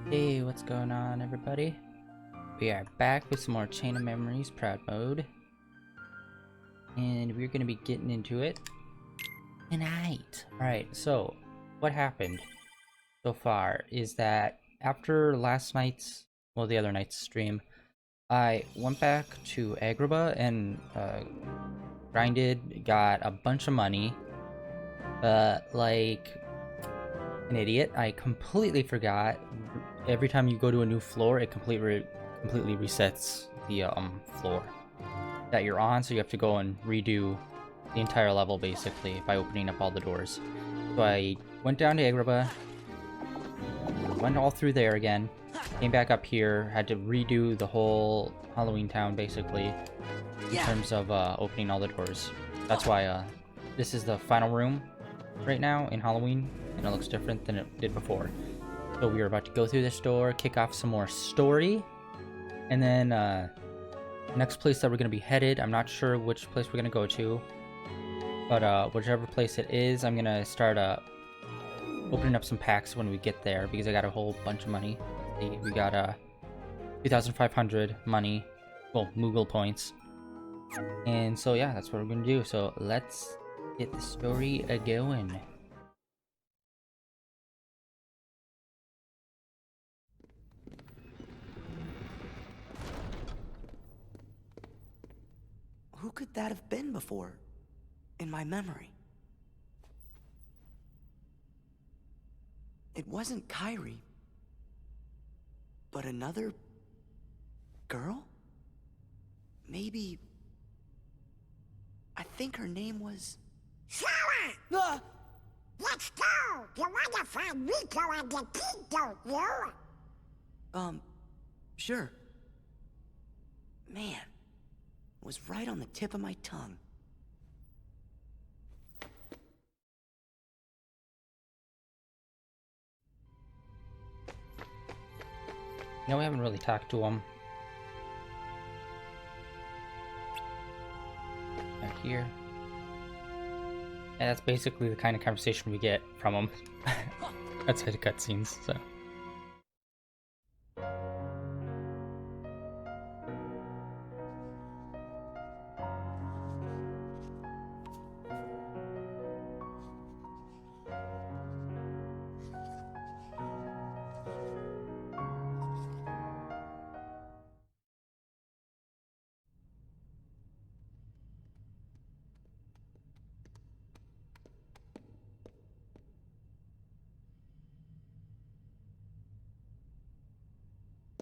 Hey, what's going on, everybody? We are back with some more Chain of Memories Proud Mode, and we're going to be getting into it tonight. Alright, so what happened so far is that after last night's, well, the other night's stream, I went back to Agrabah and grinded, got a bunch of money, but like an idiot, I completely forgot. Every time you go to a new floor, it completely resets the floor that you're on, so you have to go and redo the entire level basically by opening up all the doors. So I went down to Agrabah, went all through there again, came back up here, had to redo the whole Halloween town basically in terms of opening all the doors. That's why this is the final room right now in Halloween, and it looks different than it did before. So we are about to go through this door, kick off some more story, and then next place that we're going to be headed, I'm not sure which place we're going to go to, but whichever place it is, I'm going to start opening up some packs when we get there, because I got a whole bunch of money. We got 2,500 money, well, Moogle points, and so yeah, that's what we're going to do. So let's get the story going. Who could that have been before, in my memory? It wasn't Kairi, but another girl? Maybe... I think her name was... Sarah! Ah! Let's go! You wanna find Rico and the kid, don't you? Sure. Man, it was right on the tip of my tongue. You know, we haven't really talked to him. Back here. And that's basically the kind of conversation we get from him. That's how the cutscenes, so.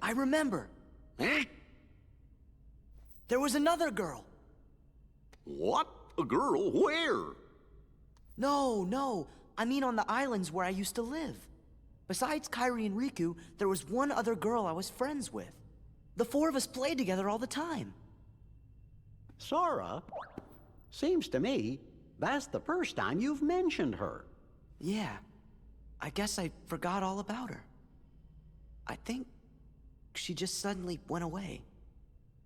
I remember. Huh? There was another girl. What? A girl? Where? No. I mean on the islands where I used to live. Besides Kairi and Riku, there was one other girl I was friends with. The four of us played together all the time. Sora? Seems to me that's the first time you've mentioned her. Yeah. I guess I forgot all about her. I think she just suddenly went away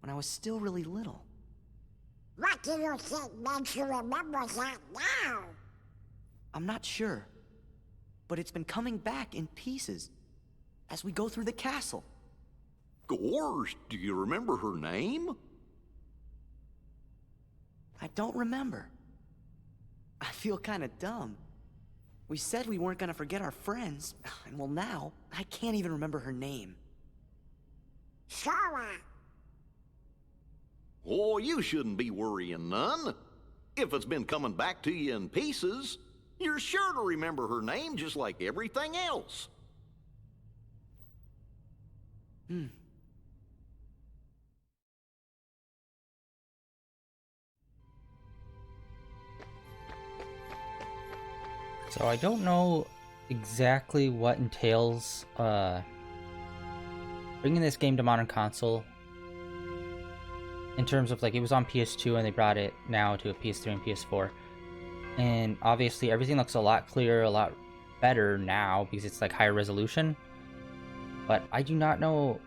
when I was still really little. What do you think makes you remember that now? I'm not sure, but it's been coming back in pieces as we go through the castle. Gorge, do you remember her name? I don't remember. I feel kind of dumb. We said we weren't gonna forget our friends, and well now, I can't even remember her name. Sarah! Oh, you shouldn't be worrying none. If it's been coming back to you in pieces, you're sure to remember her name just like everything else. So I don't know exactly what entails bringing this game to modern console. In terms of, like, it was on PS2 and they brought it now to a PS3 and PS4. And obviously everything looks a lot clearer, a lot better now because it's like higher resolution. But I do not know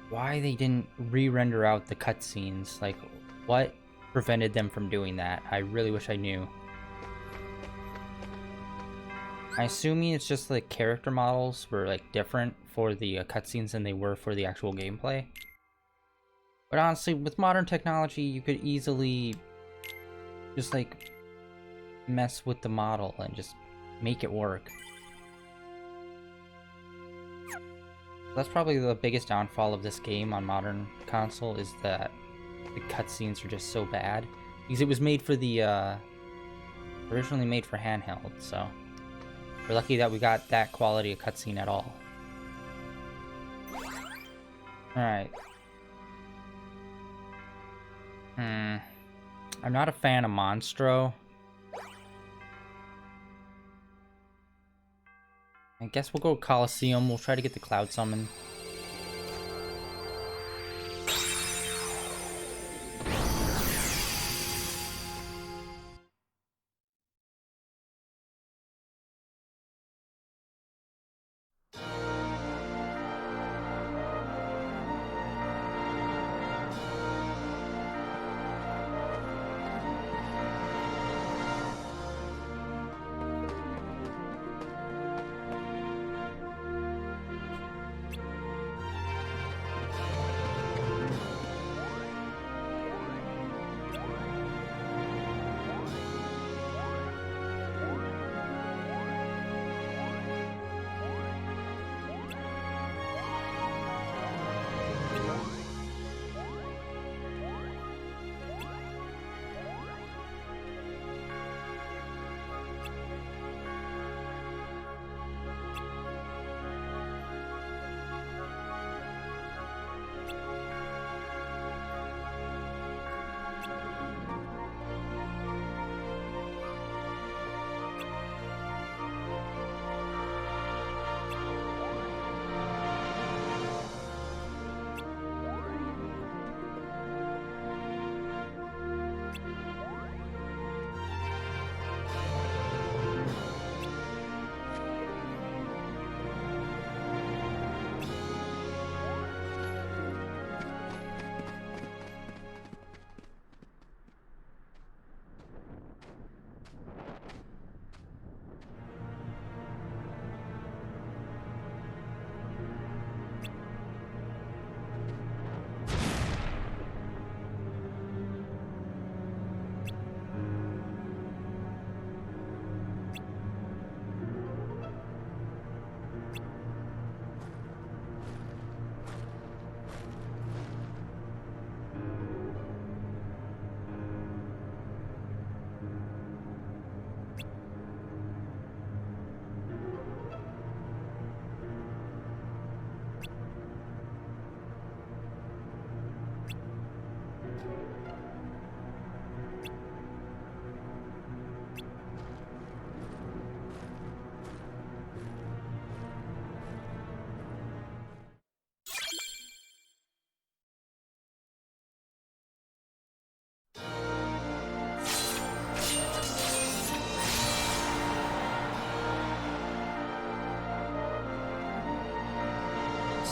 why they didn't re-render out the cutscenes. Like, what prevented them from doing that? I really wish I knew. I'm assuming it's just like character models were like different for the cutscenes than they were for the actual gameplay. But honestly, with modern technology, you could easily just like mess with the model and just make it work. That's probably the biggest downfall of this game on modern console, is that the cutscenes are just so bad. Because it was made for the, originally made for handheld, so we're lucky that we got that quality of cutscene at all. Alright. I'm not a fan of Monstro. I guess we'll go Colosseum. We'll try to get the Cloud Summon.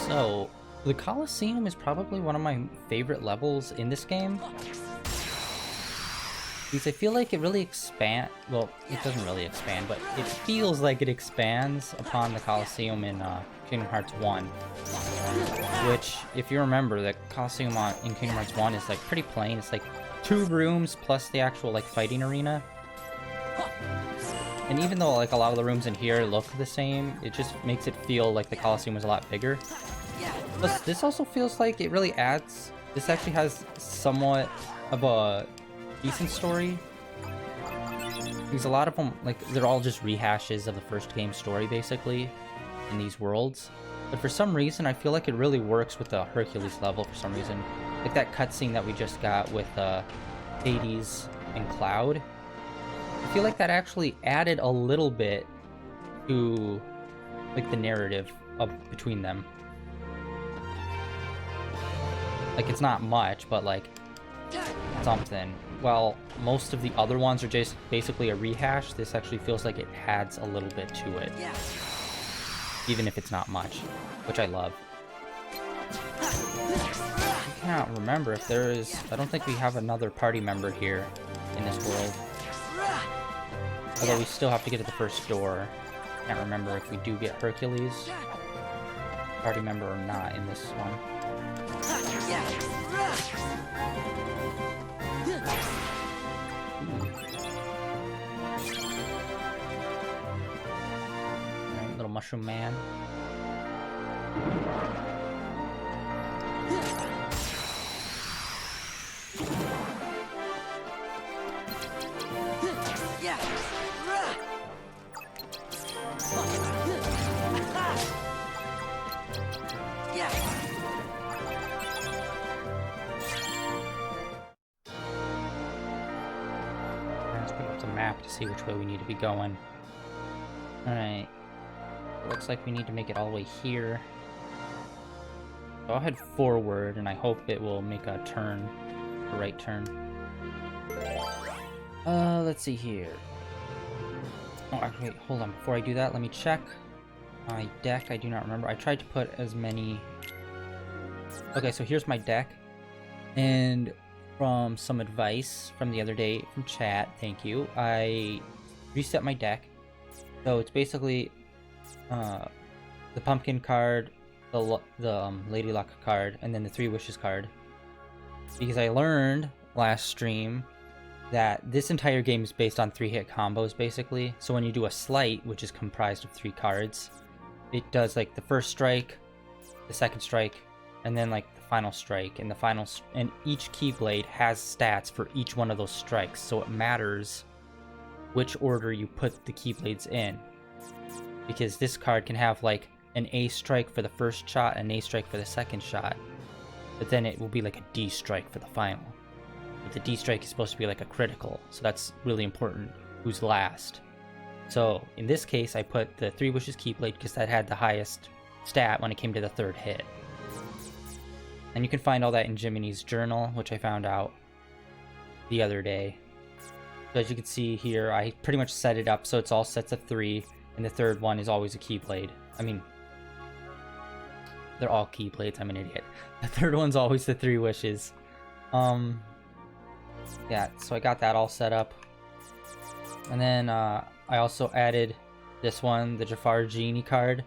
So, the Colosseum is probably one of my favorite levels in this game. Because I feel like it really well, it doesn't really expand, but it feels like it expands upon the Colosseum in Kingdom Hearts 1. Which, if you remember, the Colosseum in Kingdom Hearts 1 is like pretty plain. It's like 2 rooms plus the actual like fighting arena. And even though like a lot of the rooms in here look the same, it just makes it feel like the Colosseum was a lot bigger. Plus, this also feels like it really adds... This actually has somewhat of a decent story. Because a lot of them, like, they're all just rehashes of the first game's story, basically, in these worlds. But for some reason, I feel like it really works with the Hercules level for some reason. Like that cutscene that we just got with Hades and Cloud. I feel like that actually added a little bit to, like, the narrative between them. Like, it's not much, but, like, something. Well, most of the other ones are just basically a rehash. This actually feels like it adds a little bit to it. Even if it's not much, which I love. I cannot remember if there is... I don't think we have another party member here in this world. Although we still have to get to the first door. Can't remember if we do get Hercules party member or not in this one. Alright, little mushroom man. Let's put up the map to see which way we need to be going. Alright. Looks like we need to make it all the way here. So I'll head forward, and I hope it will make a turn. A right turn. Let's see here. Oh, actually, wait, hold on. Before I do that, let me check my deck. I do not remember. I tried to put as many... Okay, so here's my deck. And from some advice from the other day from chat, thank you, I reset my deck. So it's basically the pumpkin card, the Lady Luck card, and then the Three Wishes card. Because I learned last stream that this entire game is based on 3-hit combos, basically. So when you do a sleight, which is comprised of 3 cards, it does like the first strike, the second strike, and then like the final strike. And and each Keyblade has stats for each one of those strikes, so it matters which order you put the Keyblades in. Because this card can have like an A strike for the first shot and an A strike for the second shot, but then it will be like a D strike for the final. But the D strike is supposed to be like a critical, so that's really important, who's last. So in this case, I put the Three Wishes Keyblade because that had the highest stat when it came to the third hit. And you can find all that in Jiminy's journal, which I found out the other day. So as you can see here, I pretty much set it up so it's all sets of 3, and the third one is always a Keyblade. I mean, they're all Keyblades, I'm an idiot. The third one's always the Three Wishes. Yeah, so I got that all set up. And then I also added this one, the Jafar Genie card,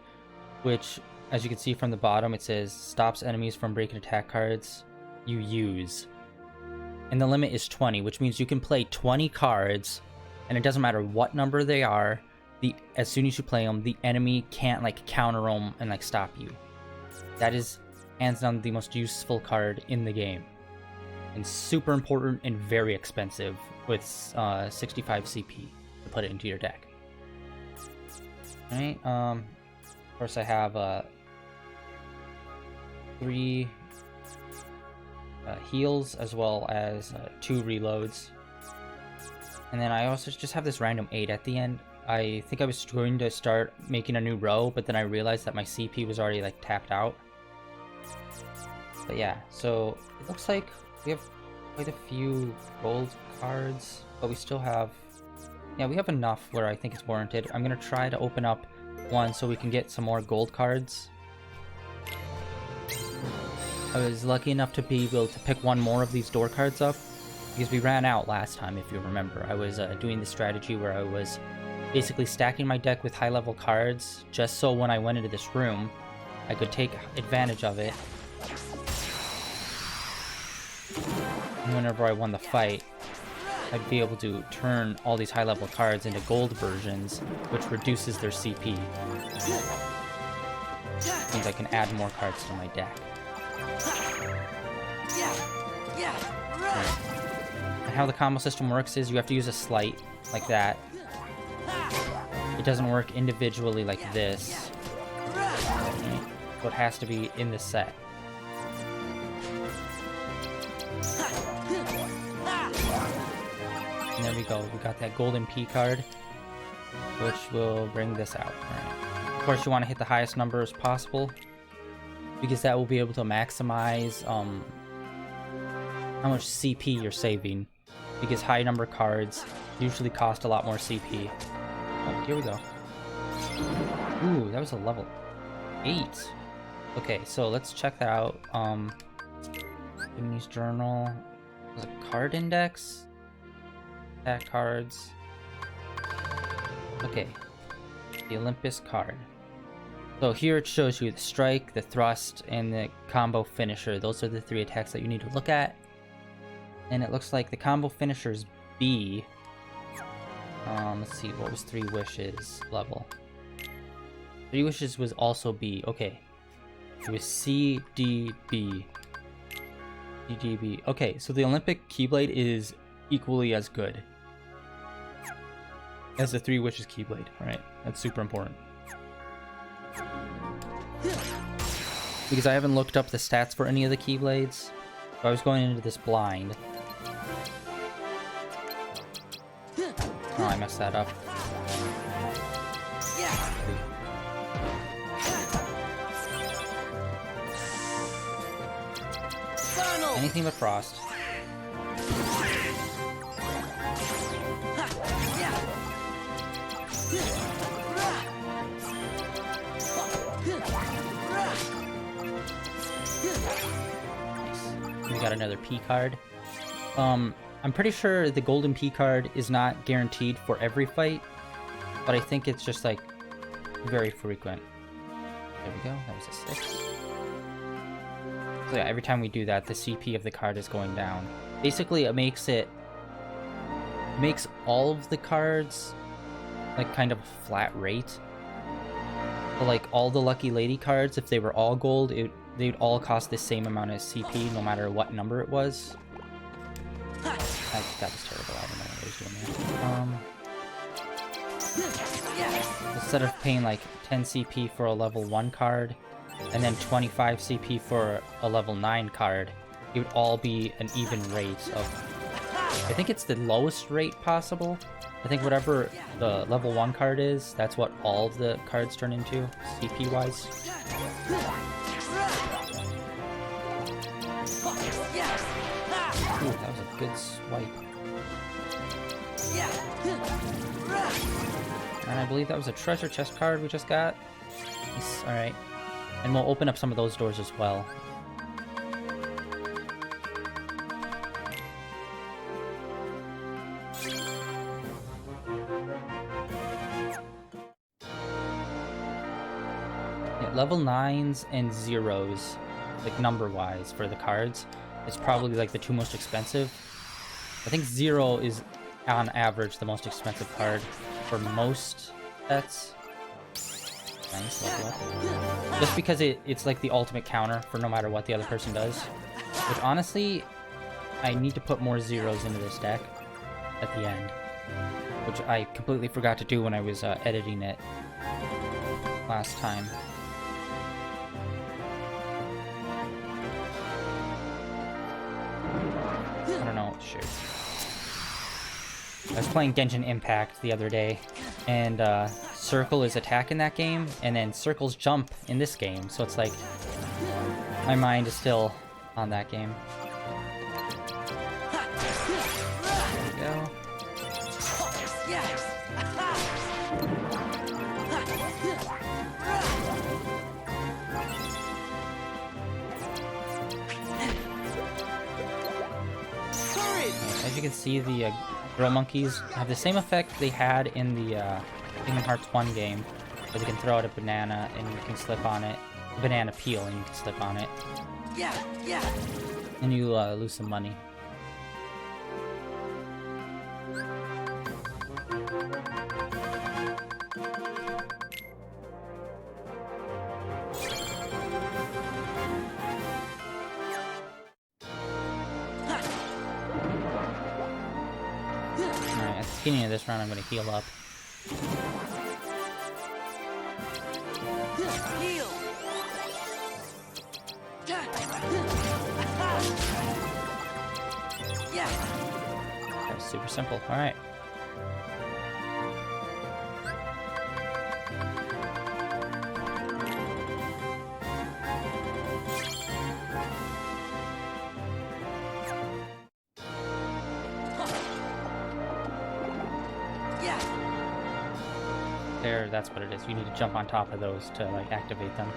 which, as you can see from the bottom, it says stops enemies from breaking attack cards you use. And the limit is 20, which means you can play 20 cards, and it doesn't matter what number they are. As soon as you play them, the enemy can't like counter them and like stop you. That is hands down the most useful card in the game, and super important and very expensive with 65 CP to put it into your deck. Alright, of course I have 3 heals as well as 2 reloads. And then I also just have this random 8 at the end. I think I was going to start making a new row, but then I realized that my CP was already like tapped out. But yeah, so it looks like we have quite a few gold cards, but we still have... Yeah, we have enough where I think it's warranted. I'm going to try to open up one so we can get some more gold cards. I was lucky enough to be able to pick one more of these door cards up, because we ran out last time, if you remember. I was doing the strategy where I was basically stacking my deck with high-level cards, just so when I went into this room, I could take advantage of it. And whenever I won the fight, I'd be able to turn all these high-level cards into gold versions, which reduces their CP. Means I can add more cards to my deck. And how the combo system works is you have to use a sleight like that. It doesn't work individually like this. Okay. So it has to be in the set. And there we go. We got that golden P card, which will bring this out. Alright. Of course, you want to hit the highest number as possible, because that will be able to maximize how much CP you're saving. Because high number cards usually cost a lot more CP. Oh, here we go. Ooh, that was a level 8. Okay, so let's check that out. Jiminy's journal. Was it card index? Attack cards. Okay. The Olympus card. So here it shows you the strike, the thrust, and the combo finisher. Those are the 3 attacks that you need to look at. And it looks like the combo finisher is B. Let's see, what was 3 wishes level? 3 wishes was also B. Okay. It was C, D, B. D, D, B. Okay, so the Olympic Keyblade is equally as good as the 3 wishes Keyblade. Alright, that's super important. Because I haven't looked up the stats for any of the Keyblades. So I was going into this blind. Oh, I messed that up. Anything but frost. Nice. We got another P card. I'm pretty sure the golden P card is not guaranteed for every fight, but I think it's just like very frequent. There we go, that was a 6. So yeah, every time we do that, the CP of the card is going down. Basically, it makes all of the cards like kind of a flat rate. So like all the Lucky Lady cards, if they were all gold, they'd all cost the same amount of CP no matter what number it was. That was terrible. I don't know what I was doing there. Instead of paying like 10 CP for a level 1 card, and then 25 CP for a level 9 card, it would all be an even rate of... I think it's the lowest rate possible. I think whatever the level 1 card is, that's what all of the cards turn into, CP-wise. Ooh, that was a good swipe. And I believe that was a treasure chest card we just got. Nice. Alright. And we'll open up some of those doors as well. Yeah, level 9s and 0s, like number-wise for the cards, is probably like the 2 most expensive. I think 0 is on average the most expensive card for most sets. Nice, level up. Just because it's like the ultimate counter for no matter what the other person does. Which honestly, I need to put more 0s into this deck at the end. Which I completely forgot to do when I was editing it last time. I don't know, shoot. I was playing Genshin Impact the other day, and Circle is attack in that game, and then Circle's jump in this game, so it's like, my mind is still on that game. There we go. As you can see, the Girl Monkeys have the same effect they had in the Kingdom Hearts 1 game, where they can throw out a banana and you can slip on it. A banana peel and you can slip on it. And you lose some money. Alright, at the beginning of this round I'm going to heal up. That was super simple. Alright. There, that's what it is. You need to jump on top of those to like activate them.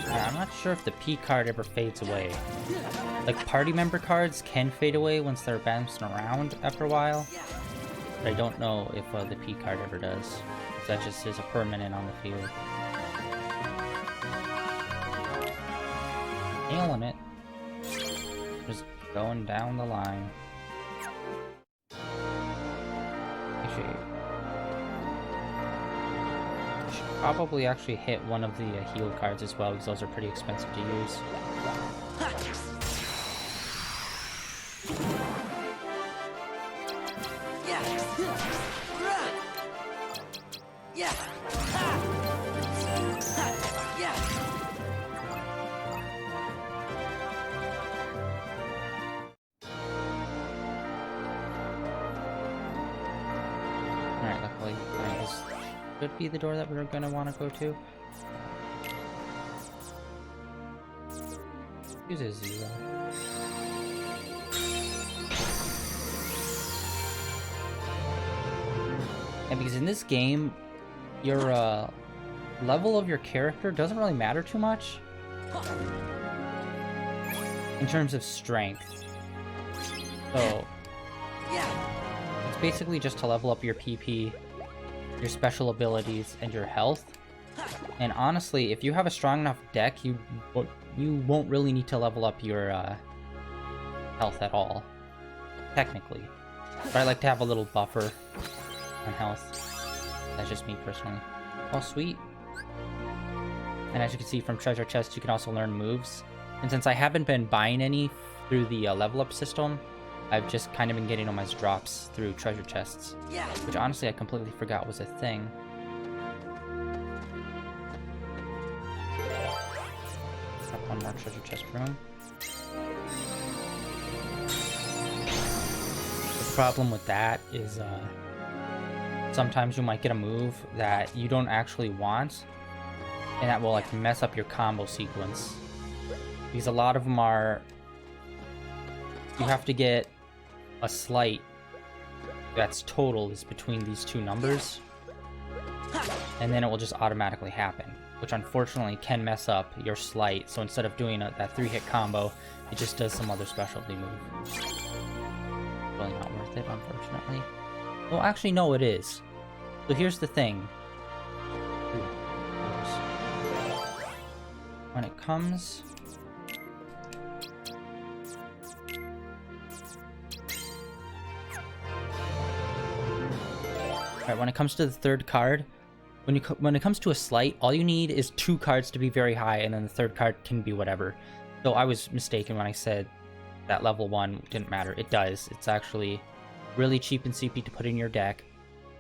Yeah, I'm not sure if the P card ever fades away. Like, party member cards can fade away once they're bouncing around after a while. But I don't know if the P card ever does. That just is a permanent on the field. Nailing it. Just going down the line. Actually, should probably actually hit one of the heal cards as well, because those are pretty expensive to use. Alright, luckily, this should be the door that we're gonna want to go to. Uses 0. And because in this game, your level of your character doesn't really matter too much in terms of strength. So it's basically just to level up your PP, your special abilities, and your health. And honestly, if you have a strong enough deck, you won't really need to level up your health at all, technically. But I like to have a little buffer on health. That's just me personally. Oh, sweet. And as you can see from treasure chests, you can also learn moves. And since I haven't been buying any through the level up system, I've just kind of been getting all my drops through treasure chests. Which honestly I completely forgot was a thing. Got one more treasure chest room. The problem with that is sometimes you might get a move that you don't actually want, and that will like mess up your combo sequence. Because a lot of them are, you have to get a slight that's total is between these two numbers, and then it will just automatically happen, which unfortunately can mess up your slight. So instead of doing that 3-hit combo, it just does some other specialty move. Really not worth it, unfortunately. Well, actually, no, it is. So here's the thing. When it comes... Alright, when it comes to the third card, when it comes to a slight, all you need is 2 cards to be very high, and then the third card can be whatever. So I was mistaken when I said that level 1 didn't matter. It does. It's actually really cheap in CP to put in your deck.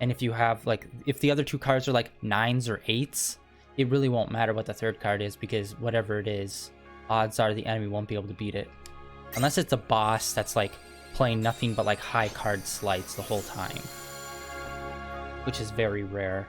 And if you have, like, if the other 2 cards are like 9s or 8s, it really won't matter what the third card is, because whatever it is, odds are the enemy won't be able to beat it. Unless it's a boss that's like playing nothing but like high card slights the whole time, which is very rare.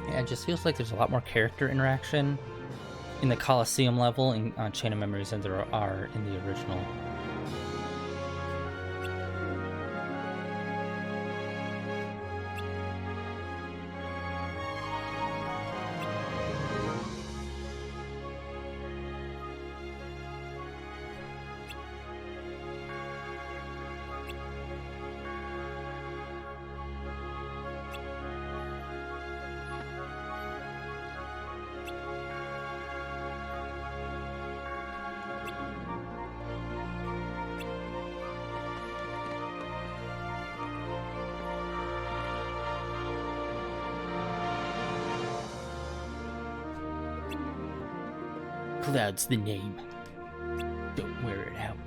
It just feels like there's a lot more character interaction in the Colosseum level in Chain of Memories than there are in the original. Cloud's the name. Don't wear it out.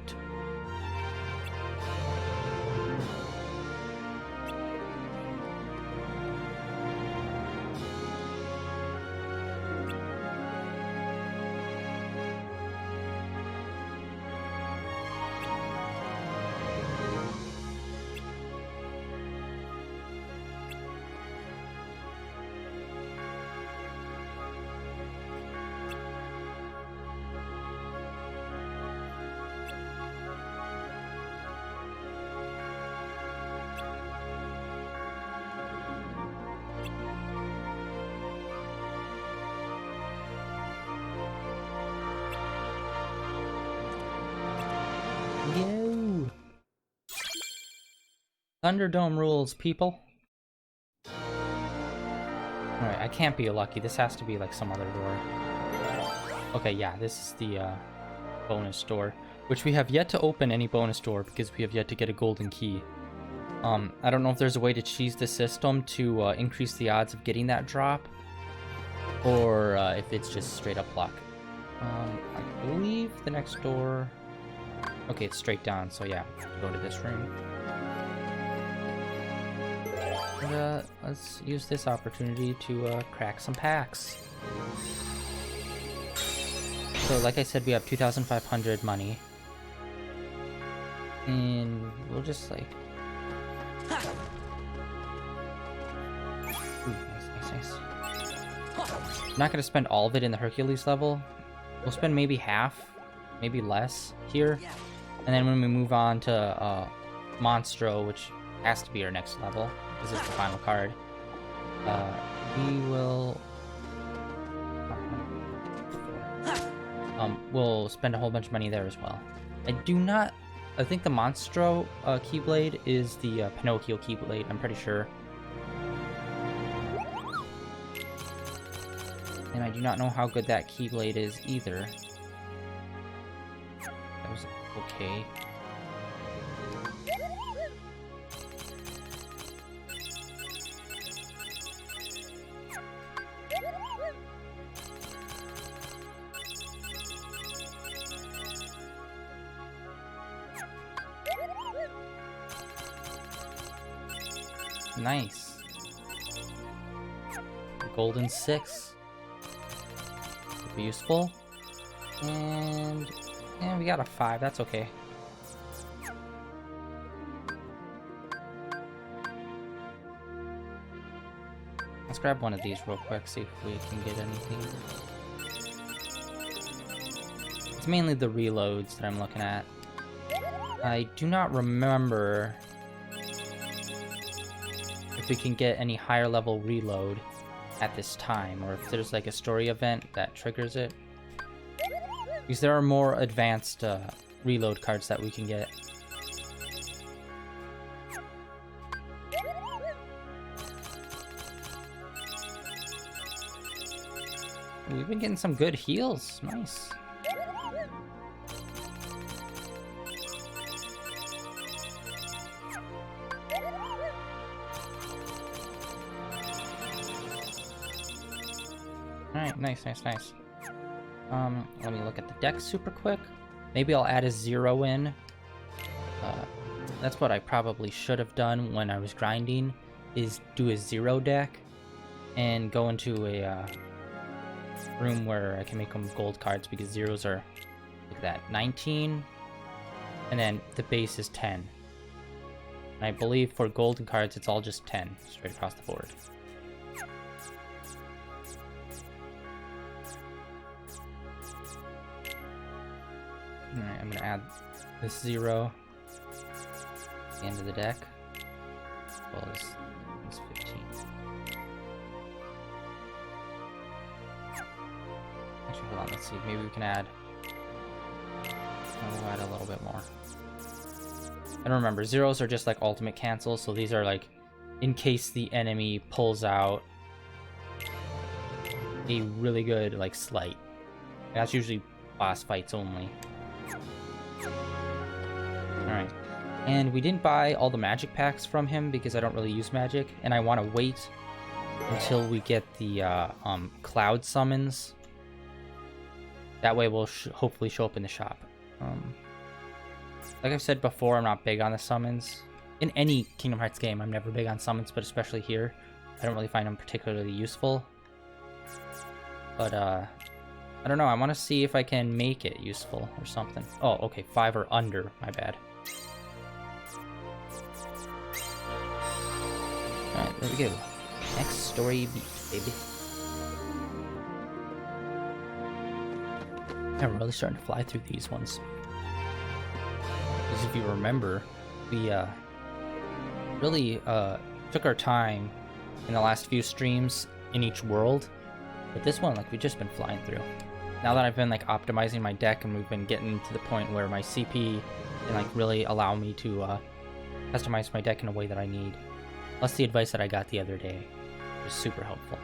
Yo! Thunderdome rules, people. Alright, I can't be lucky. This has to be like some other door. Okay, yeah, this is the bonus door, which we have yet to open any bonus door because we have yet to get a golden key. I don't know if there's a way to cheese the system to increase the odds of getting that drop, or if it's just straight up luck. I believe the next door... Okay, it's straight down, so yeah, go to this room. And, let's use this opportunity to crack some packs. So, like I said, we have 2,500 money. And we'll just, like... Ooh, nice. I'm not gonna spend all of it in the Hercules level. We'll spend maybe half, maybe less here. And then when we move on to Monstro, which has to be our next level, this is the final card, we will... we'll spend a whole bunch of money there as well. I think the Monstro Keyblade is the Pinocchio Keyblade, I'm pretty sure. And I do not know how good that Keyblade is either. That was okay. Nice. Golden 6. Could be useful. And we got a 5, that's okay. Let's grab one of these real quick, see if we can get anything. It's mainly the reloads that I'm looking at. I do not remember if we can get any higher level reload at this time, or if there's like a story event that triggers it. Because there are more advanced reload cards that we can get. We've been getting some good heals, nice. Alright, nice. Let me look at the deck super quick. Maybe I'll add a 0 in. That's what I probably should have done when I was grinding, is do a 0 deck and go into a room where I can make them gold cards, because zeros are, look at that, 19, and then the base is 10. And I believe for golden cards it's all just 10 straight across the board. Alright, I'm gonna add this 0 at the end of the deck, as well as this 15. Actually, hold on, let's see, maybe we can add... we'll add a little bit more. And remember, zeros are just like ultimate cancels, so these are like, in case the enemy pulls out a really good, like, slight. That's usually boss fights only. Alright, and we didn't buy all the magic packs from him because I don't really use magic, and I want to wait until we get the cloud summons That way we'll hopefully show up in the shop. Like I've said before, I'm not big on the summons. In any Kingdom Hearts game, I'm never big on summons, but especially here, I don't really find them particularly useful. But, I don't know, I want to see if I can make it useful or something. Oh, okay, 5 or under, my bad. Alright, there we go. Next story beat, baby. I'm really starting to fly through these ones. Because if you remember, we really took our time in the last few streams in each world. But this one, like, we've just been flying through. Now that I've been, like, optimizing my deck and we've been getting to the point where my CP can, like, really allow me to customize my deck in a way that I need. Plus the advice that I got the other day was super helpful.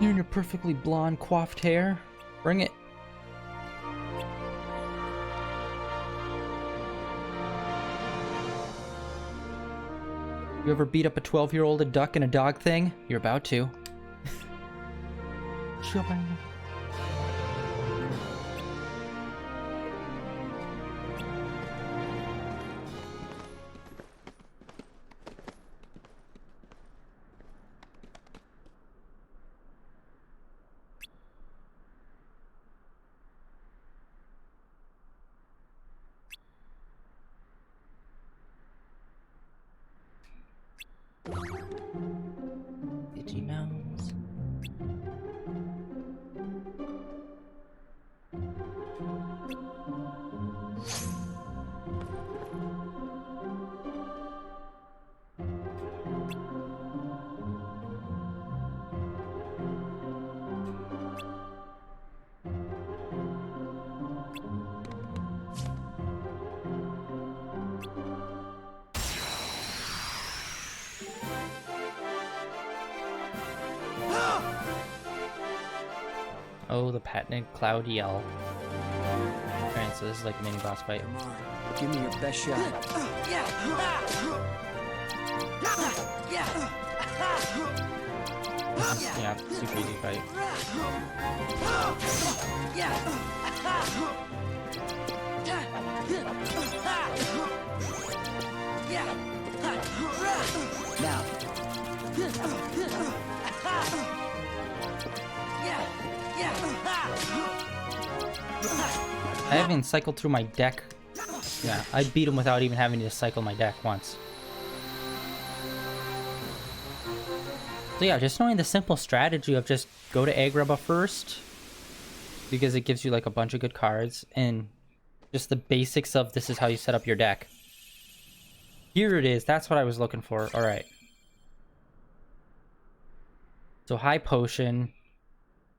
You and your perfectly blonde coiffed hair. Bring it. You ever beat up a 12-year-old a duck in a dog thing? You're about to. Shopping. Itchy nose. Oh, the patented Cloud Yell. Alright, so this is like a mini boss fight. Give me your best shot. Yeah, super easy fight. Now. I haven't cycled through my deck. Yeah, I beat him without even having to cycle my deck once. So yeah, just knowing the simple strategy of just go to Agrabah first, because it gives you like a bunch of good cards, and just the basics of this is how you set up your deck. Here it is, that's what I was looking for. Alright. So High Potion,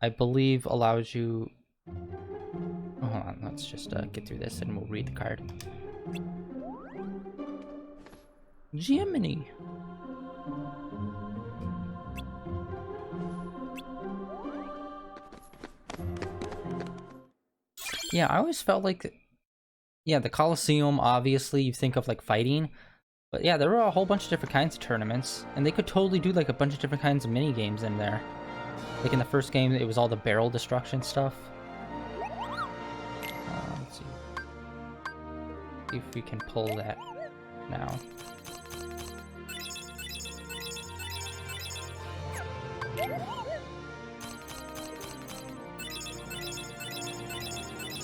I believe, allows you... Oh, hold on, let's just get through this and we'll read the card. Jiminy. Yeah, I always felt like... Yeah, the Colosseum, obviously, you think of like fighting. But yeah, there were a whole bunch of different kinds of tournaments. And they could totally do like a bunch of different kinds of mini games in there. Like in the first game, it was all the barrel destruction stuff. Let's see if we can pull that now.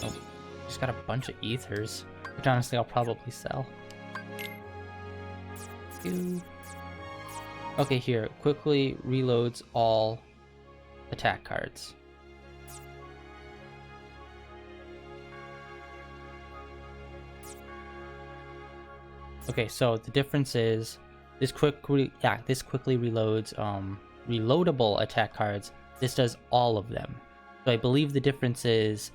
Oh, just got a bunch of ethers, which honestly I'll probably sell. Okay, here, quickly reloads all attack cards. Okay, so the difference is this quickly reloads reloadable attack cards. This does all of them. So I believe the difference is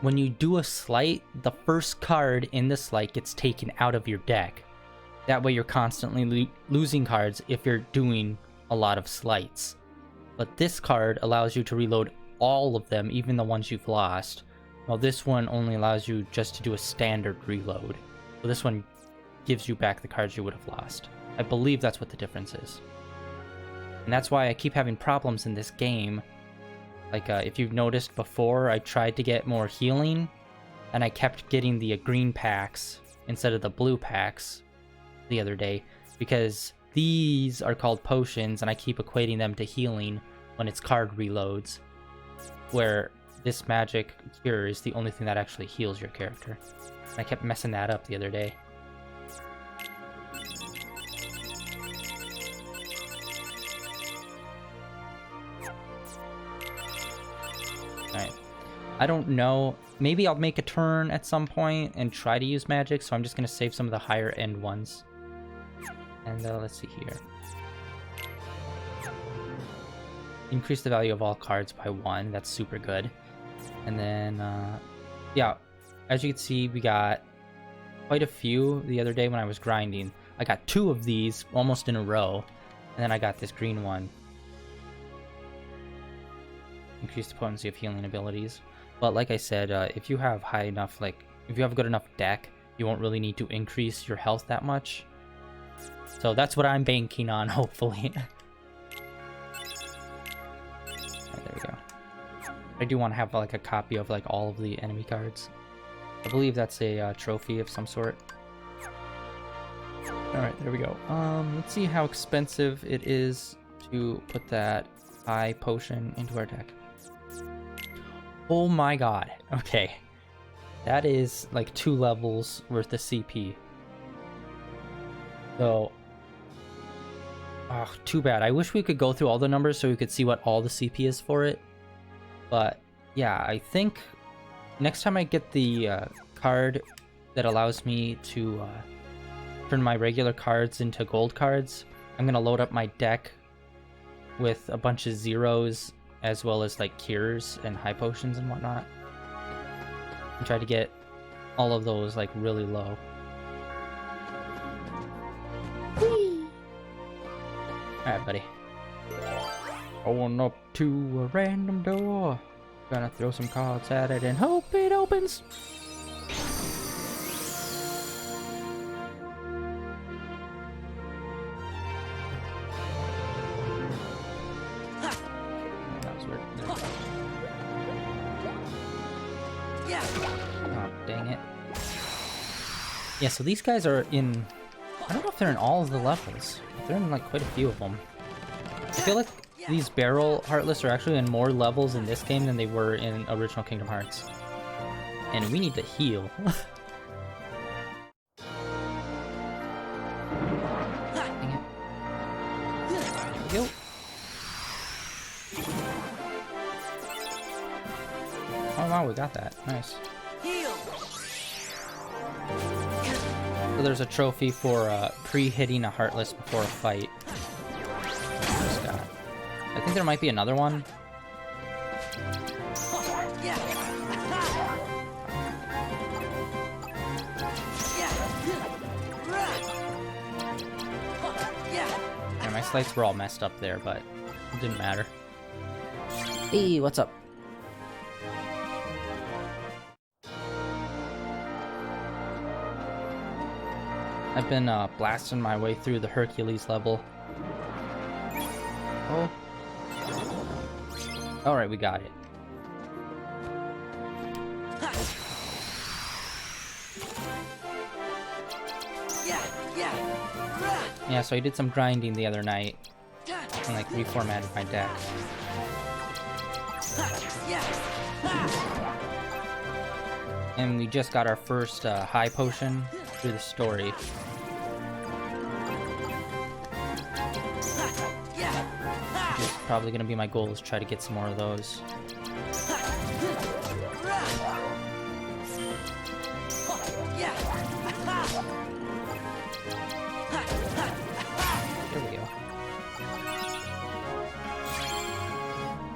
when you do a slight, the first card in the slight gets taken out of your deck. That way you're constantly losing cards if you're doing a lot of slights. But this card allows you to reload all of them, even the ones you've lost. while this one only allows you just to do a standard reload. So this one gives you back the cards you would have lost. I believe that's what the difference is. And that's why I keep having problems in this game. Like, if you've noticed before, I tried to get more healing, and I kept getting the green packs instead of the blue packs the other day, because these are called potions, and I keep equating them to healing when it's card reloads, where this magic cure is the only thing that actually heals your character. And I kept messing that up the other day. Alright. I don't know. Maybe I'll make a turn at some point and try to use magic, so I'm just going to save some of the higher end ones. And let's see here. Increase the value of all cards by 1. That's super good. And then, yeah, as you can see, we got quite a few the other day when I was grinding. I got 2 of these almost in a row, and then I got this green one. Increase the potency of healing abilities. But like I said, if you have high enough, like, if you have a good enough deck, you won't really need to increase your health that much. So that's what I'm banking on, hopefully. There we go. I do want to have like a copy of like all of the enemy cards. I believe that's a trophy of some sort. Alright, there we go. Let's see how expensive it is to put that high potion into our deck. Oh my god. Okay. That is like 2 levels worth of CP. So, too bad. I wish we could go through all the numbers so we could see what all the CP is for it. But yeah, I think next time I get the card that allows me to turn my regular cards into gold cards, I'm gonna load up my deck with a bunch of zeros as well as like cures and high potions and whatnot, and try to get all of those like really low. Alright, buddy. Going up to a random door. Gonna throw some cards at it and hope it opens. That was weird. Oh, dang it. Yeah, so these guys are in... I don't know if they're in all of the levels. They're in like quite a few of them. I feel like these barrel Heartless are actually in more levels in this game than they were in original Kingdom Hearts. And we need to heal. Dang it. There we go. Oh wow, we got that. Nice. So there's a trophy for pre-hitting a Heartless before a fight. Just got it. I think there might be another one. Yeah, my slides were all messed up there, but it didn't matter. Hey, what's up? I've been blasting my way through the Hercules level. Oh. Alright, we got it. Yeah, so I did some grinding the other night and like reformatted my deck. And we just got our first high potion through the story. Which is probably going to be my goal, is try to get some more of those. There we go.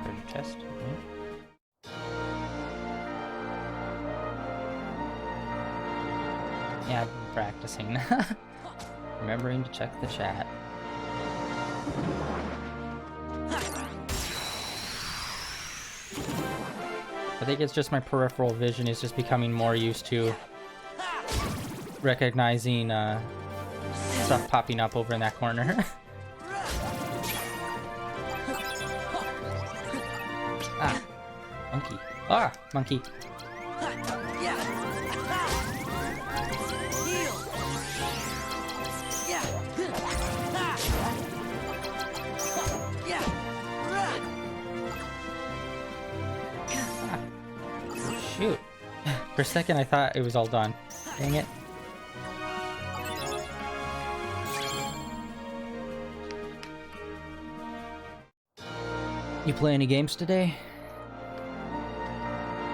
Treasure chest. Yeah, I've been practicing. Remembering to check the chat. I think it's just my peripheral vision is just becoming more used to recognizing stuff popping up over in that corner. Ah, monkey. Ah, monkey. Shoot. For a second I thought it was all done. Dang it. You play any games today?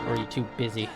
Or are you too busy?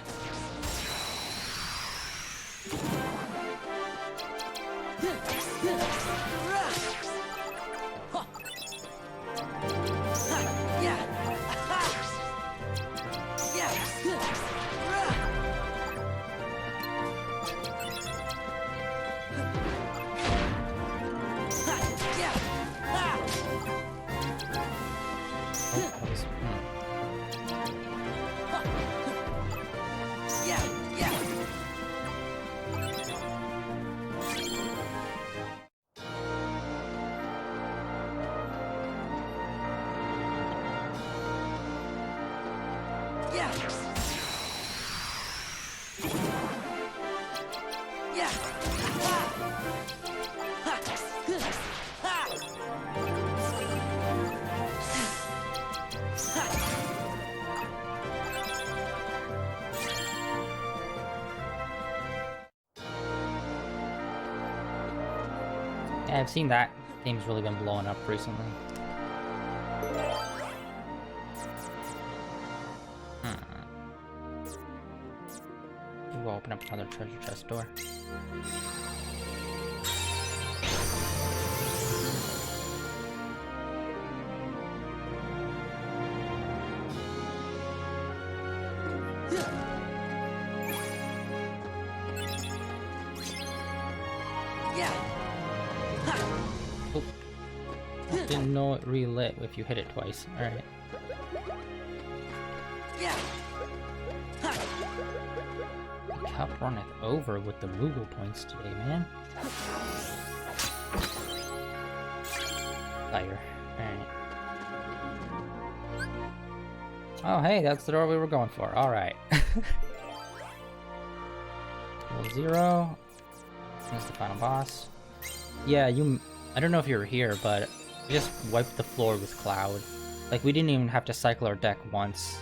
Yeah, I've seen that game's really been blowing up recently. We'll open up another treasure chest door. Oh. Didn't know it relit if you hit it twice. Alright. Cup runneth over with the Moogle points today, man. Fire. Alright. Oh, hey, that's the door we were going for. Alright. Level 0. That's the final boss. Yeah, I don't know if you were here, but we just wiped the floor with Cloud. Like, we didn't even have to cycle our deck once.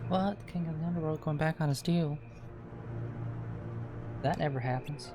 What? The King of the Underworld going back on his deal? That never happens.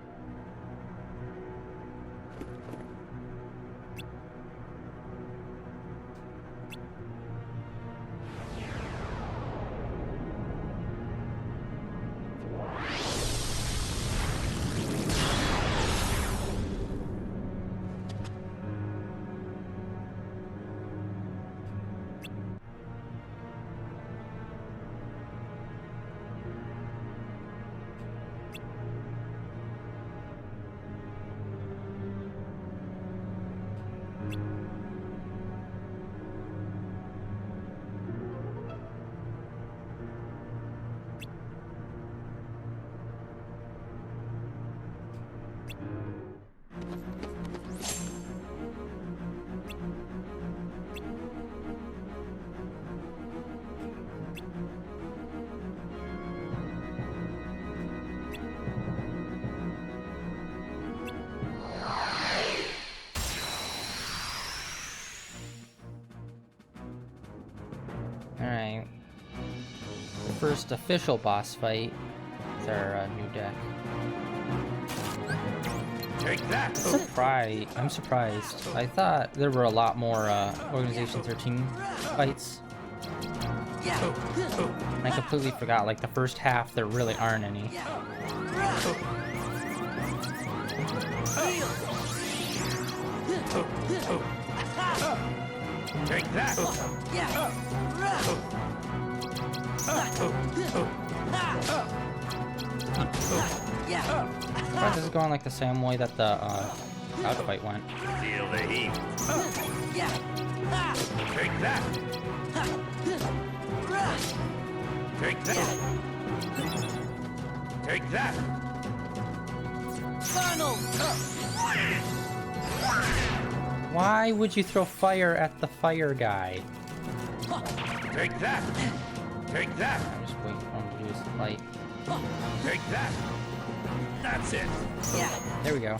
Alright. The first official boss fight is our new deck. Take that! I'm surprised. I thought there were a lot more Organization 13 fights. And I completely forgot, like, the first half there really aren't any. Take that! Why does it go on like the same way that the cloud fight went? Feel the heat. Take that! Take that! Take that! Why would you throw fire at the fire guy? Take that! Take that! I'm just waiting for him to do his fight. Take that! That's it! There we go.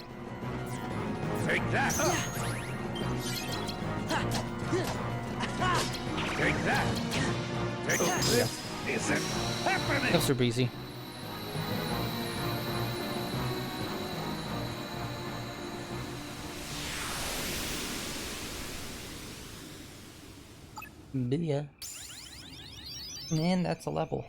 Take that! Take that! Take this! Isn't happening! That's super easy. Yeah. And that's a level.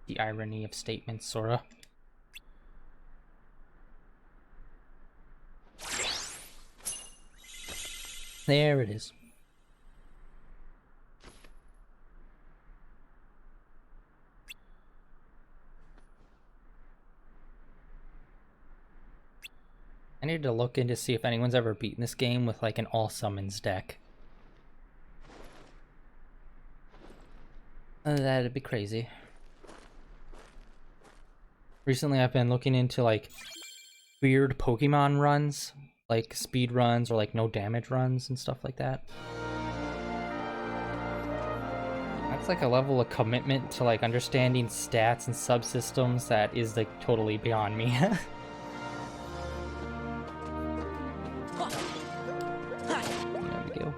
The irony of statements, Sora. There it is. I need to look in to see if anyone's ever beaten this game with like an all summons deck. That'd be crazy. Recently I've been looking into like weird Pokemon runs, like speed runs or like no damage runs and stuff like that. That's like a level of commitment to like understanding stats and subsystems that is like totally beyond me. There we go.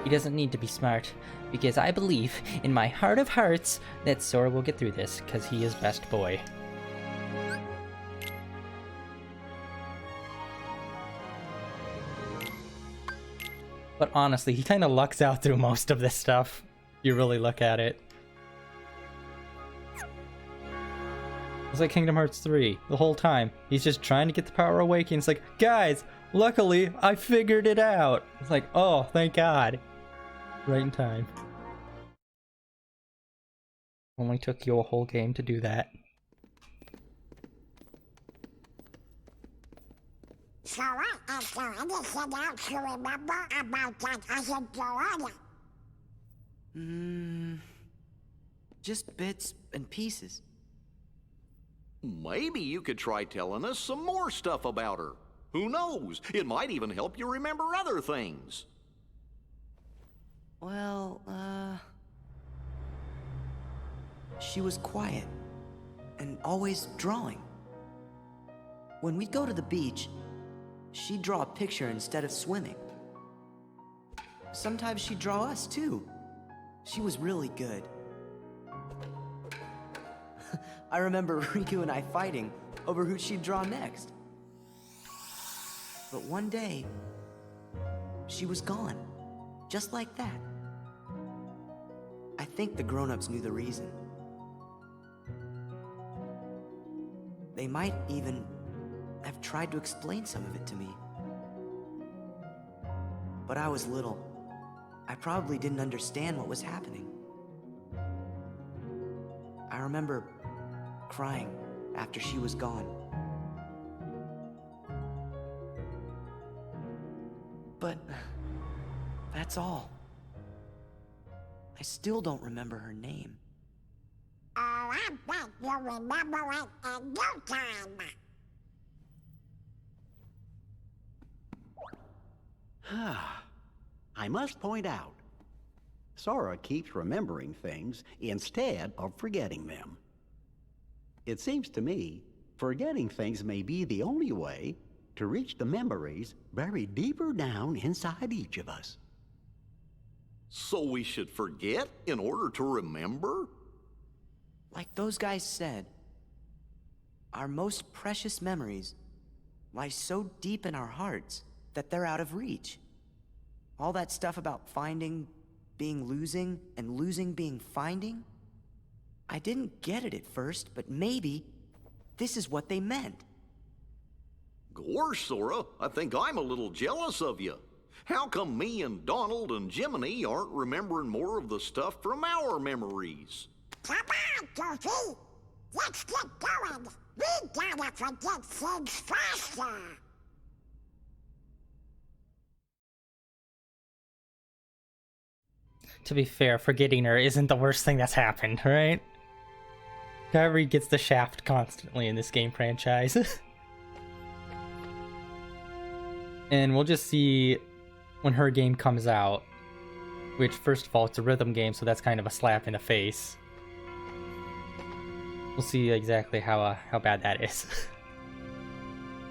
He doesn't need to be smart, because I believe in my heart of hearts that Sora will get through this, because he is best boy. But honestly, he kind of lucks out through most of this stuff. You really look at it. It's like Kingdom Hearts 3 the whole time. He's just trying to get the power awakened. It's like, guys, Luckily, I figured it out. It's like, oh, thank God. Right in time. Only took you a whole game to do that. So what is there anything else you remember about that other gorilla? Just bits and pieces. Maybe you could try telling us some more stuff about her. Who knows? It might even help you remember other things. Well, she was quiet and always drawing. When we'd go to the beach, she'd draw a picture instead of swimming. Sometimes she'd draw us too. She was really good. I remember Riku and I fighting over who she'd draw next. But one day, she was gone, just like that. I think the grown-ups knew the reason. They might even have tried to explain some of it to me. But I was little. I probably didn't understand what was happening. I remember crying after she was gone. But that's all. I still don't remember her name. Oh, I bet you'll remember it in no time. I must point out, Sora keeps remembering things instead of forgetting them. It seems to me forgetting things may be the only way to reach the memories buried deeper down inside each of us. So we should forget in order to remember? Like those guys said, our most precious memories lie so deep in our hearts that they're out of reach. All that stuff about finding being losing and losing being finding, I didn't get it at first, but maybe this is what they meant. Gosh, Sora, I think I'm a little jealous of you. How come me and Donald and Jiminy aren't remembering more of the stuff from our memories? Come on, Goofy. Let's get going. We gotta forget things faster. To be fair, forgetting her isn't the worst thing that's happened, right? Kairi gets the shaft constantly in this game franchise. And we'll just see when her game comes out, which, first of all, it's a rhythm game, so that's kind of a slap in the face. We'll see exactly how bad that is.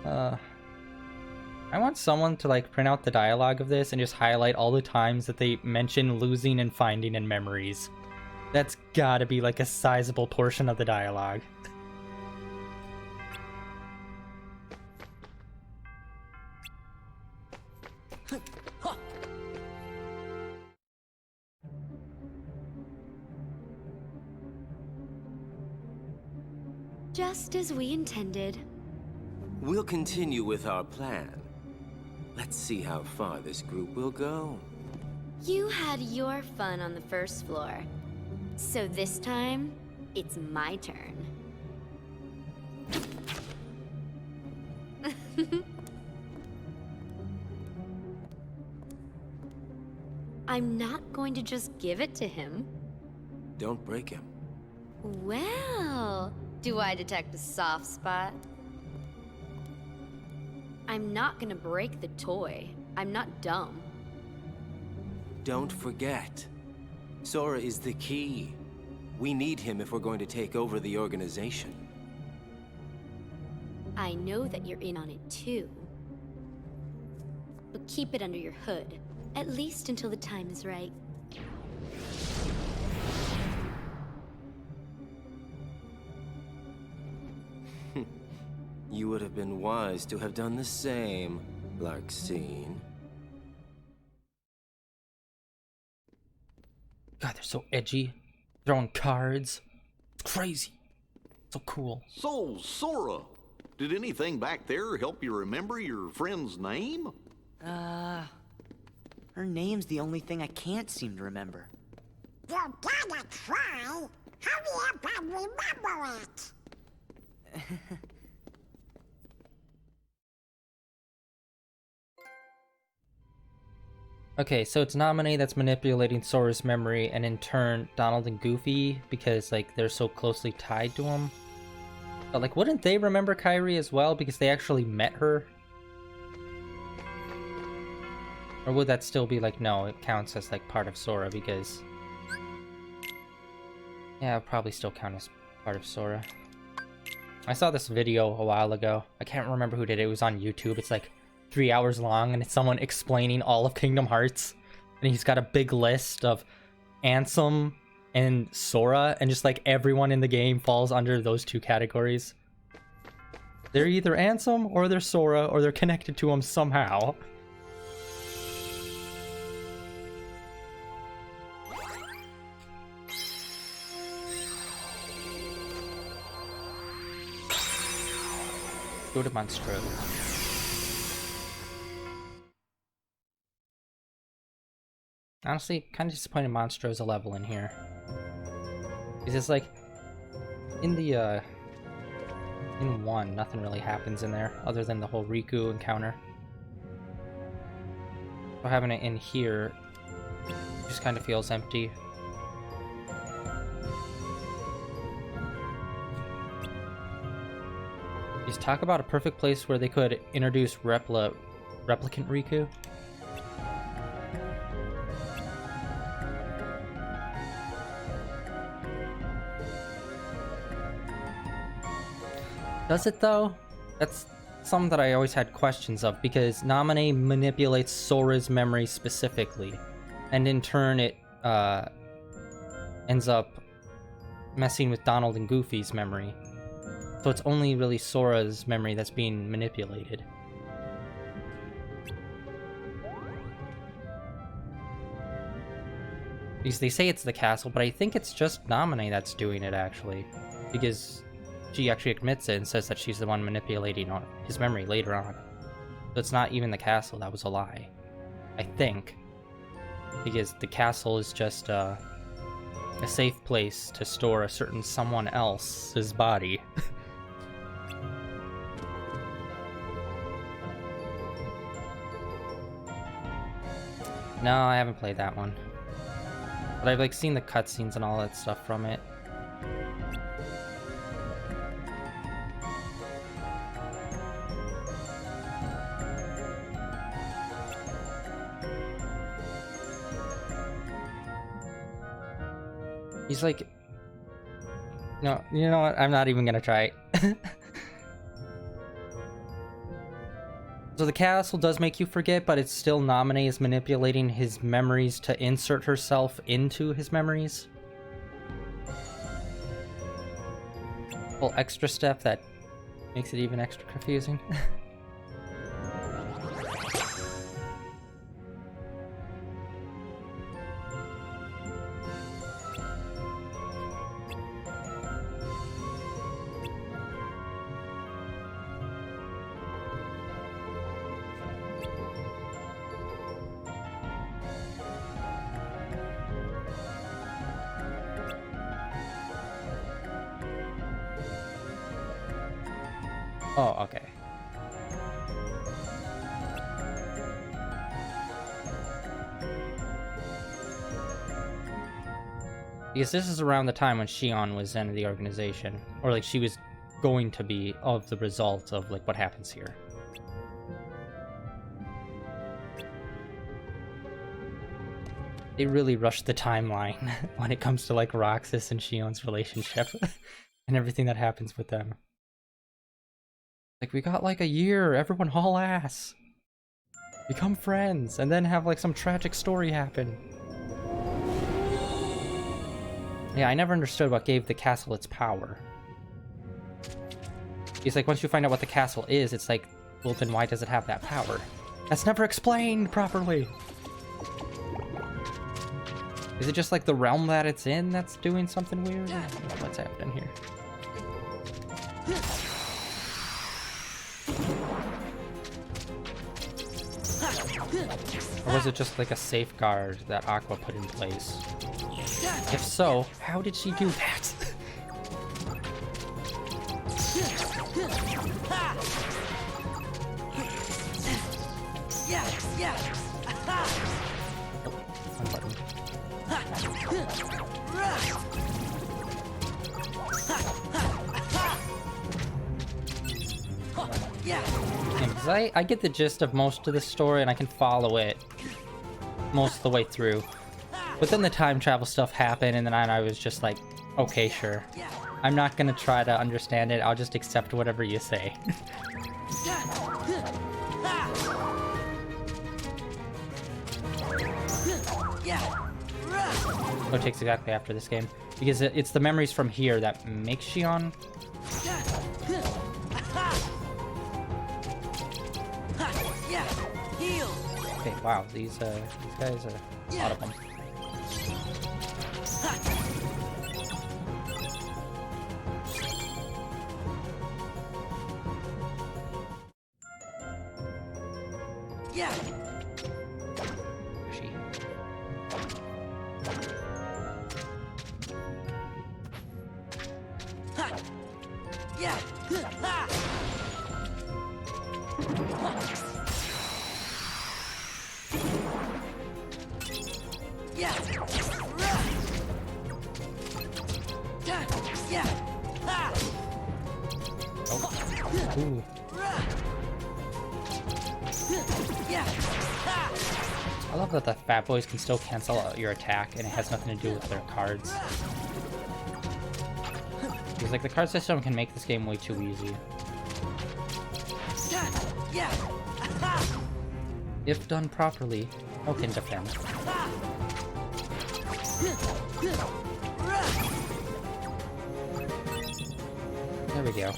I want someone to like print out the dialogue of this and just highlight all the times that they mention losing and finding in memories. That's gotta be like a sizable portion of the dialogue. Just as we intended. We'll continue with our plan. Let's see how far this group will go. You had your fun on the first floor. So this time, it's my turn. I'm not going to just give it to him. Don't break him. Well, do I detect a soft spot? I'm not gonna break the toy. I'm not dumb. Don't forget, Sora is the key. We need him if we're going to take over the organization. I know that you're in on it too. But keep it under your hood, at least until the time is right. You would have been wise to have done the same, Larxene. God, they're so edgy. Throwing cards. It's crazy. So cool. So, Sora, Did anything back there help you remember your friend's name? Her name's the only thing I can't seem to remember. You gotta try. Hurry up and remember it. Okay, so it's Naminé that's manipulating Sora's memory, and in turn, Donald and Goofy, because, like, they're so closely tied to him. But, like, wouldn't they remember Kairi as well, because they actually met her? Or would that still be, like, no, it counts as, like, part of Sora, because... Yeah, it'll probably still count as part of Sora. I saw this video a while ago. I can't remember who did it. It was on YouTube. It's, like, 3 hours long, and it's someone explaining all of Kingdom Hearts, and he's got a big list of Ansem and Sora, and just like everyone in the game falls under those two categories. They're either Ansem or they're Sora, or they're connected to him somehow. Go to Monstro. Honestly, kind of disappointed Monstro's a level in here. Because it's like, in the, in 1, nothing really happens in there, other than the whole Riku encounter. So having it in here just kind of feels empty. Just talk about a perfect place where they could introduce Replicant Riku. Does it though? That's something that I always had questions of, because Naminé manipulates Sora's memory specifically, and in turn it ends up messing with Donald and Goofy's memory. So it's only really Sora's memory that's being manipulated. Because they say it's the castle, but I think it's just Naminé that's doing it actually, because she actually admits it and says that she's the one manipulating his memory later on. So it's not even the castle, that was a lie. I think. Because the castle is just a safe place to store a certain someone else's body. No, I haven't played that one. But I've like seen the cutscenes and all that stuff from it. He's like... No, you know what? I'm not even gonna try it. So the castle does make you forget, but it's still Naminé is manipulating his memories to insert herself into his memories. Well, extra step that makes it even extra confusing. Oh, okay. Because this is around the time when Xion was in the organization. Or like she was going to be of the result of like what happens here. They really rushed the timeline when it comes to like Roxas and Xion's relationship and everything that happens with them. Like, we got like a year, everyone haul ass. Become friends, and then have like some tragic story happen. Yeah, I never understood what gave the castle its power. It's like, once you find out what the castle is, it's like, well then why does it have that power? That's never explained properly! Is it just like the realm that it's in that's doing something weird? I don't know what's happening here. Or was it just like a safeguard that Aqua put in place? If so, how did she do that? One button. Yeah, 'cause I get the gist of most of the story and I can follow it most of the way through. But then the time travel stuff happened and then I was just like, okay, sure. I'm not gonna try to understand it, I'll just accept whatever you say. So it takes exactly after this game. Because it's the memories from here that make Xion. Okay, wow, these guys are a lot of them. Yeah. She. Yeah. Yeah. Yeah. Ooh. I love that the Fat Boys can still cancel out your attack and it has nothing to do with their cards. Because like the card system can make this game way too easy. If done properly, no can defend. There we go.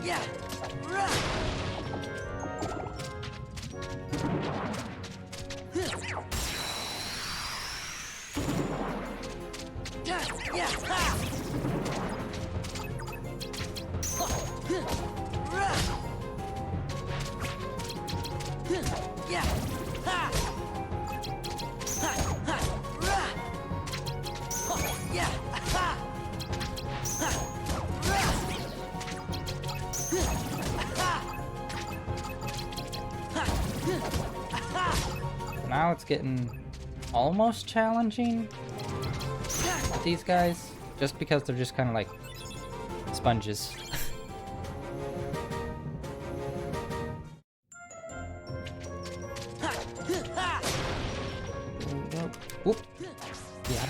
Yeah. Now it's getting almost challenging with these guys, just because they're just kind of like sponges. Whoop. Yeah.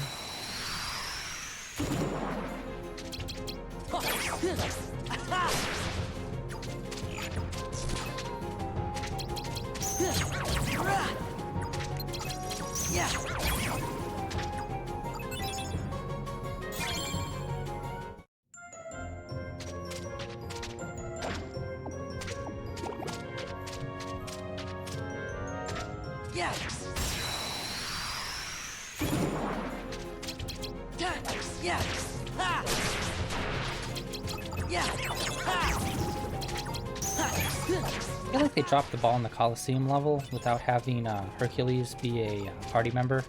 I feel like they dropped the ball in the Coliseum level without having Hercules be a party member.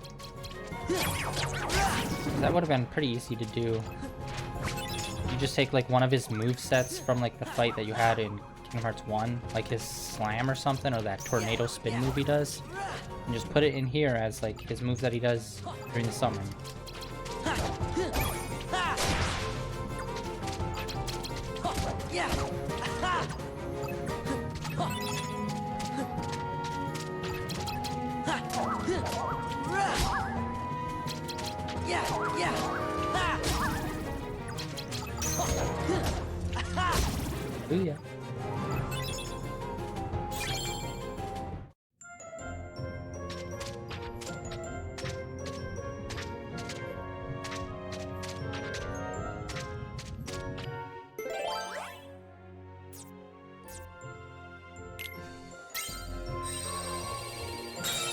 That would have been pretty easy to do. You just take like one of his movesets from like the fight that you had in Kingdom Hearts 1, like his slam or something, or that tornado spin move he does, and just put it in here as like his move that he does during the summer. Ooh, yeah.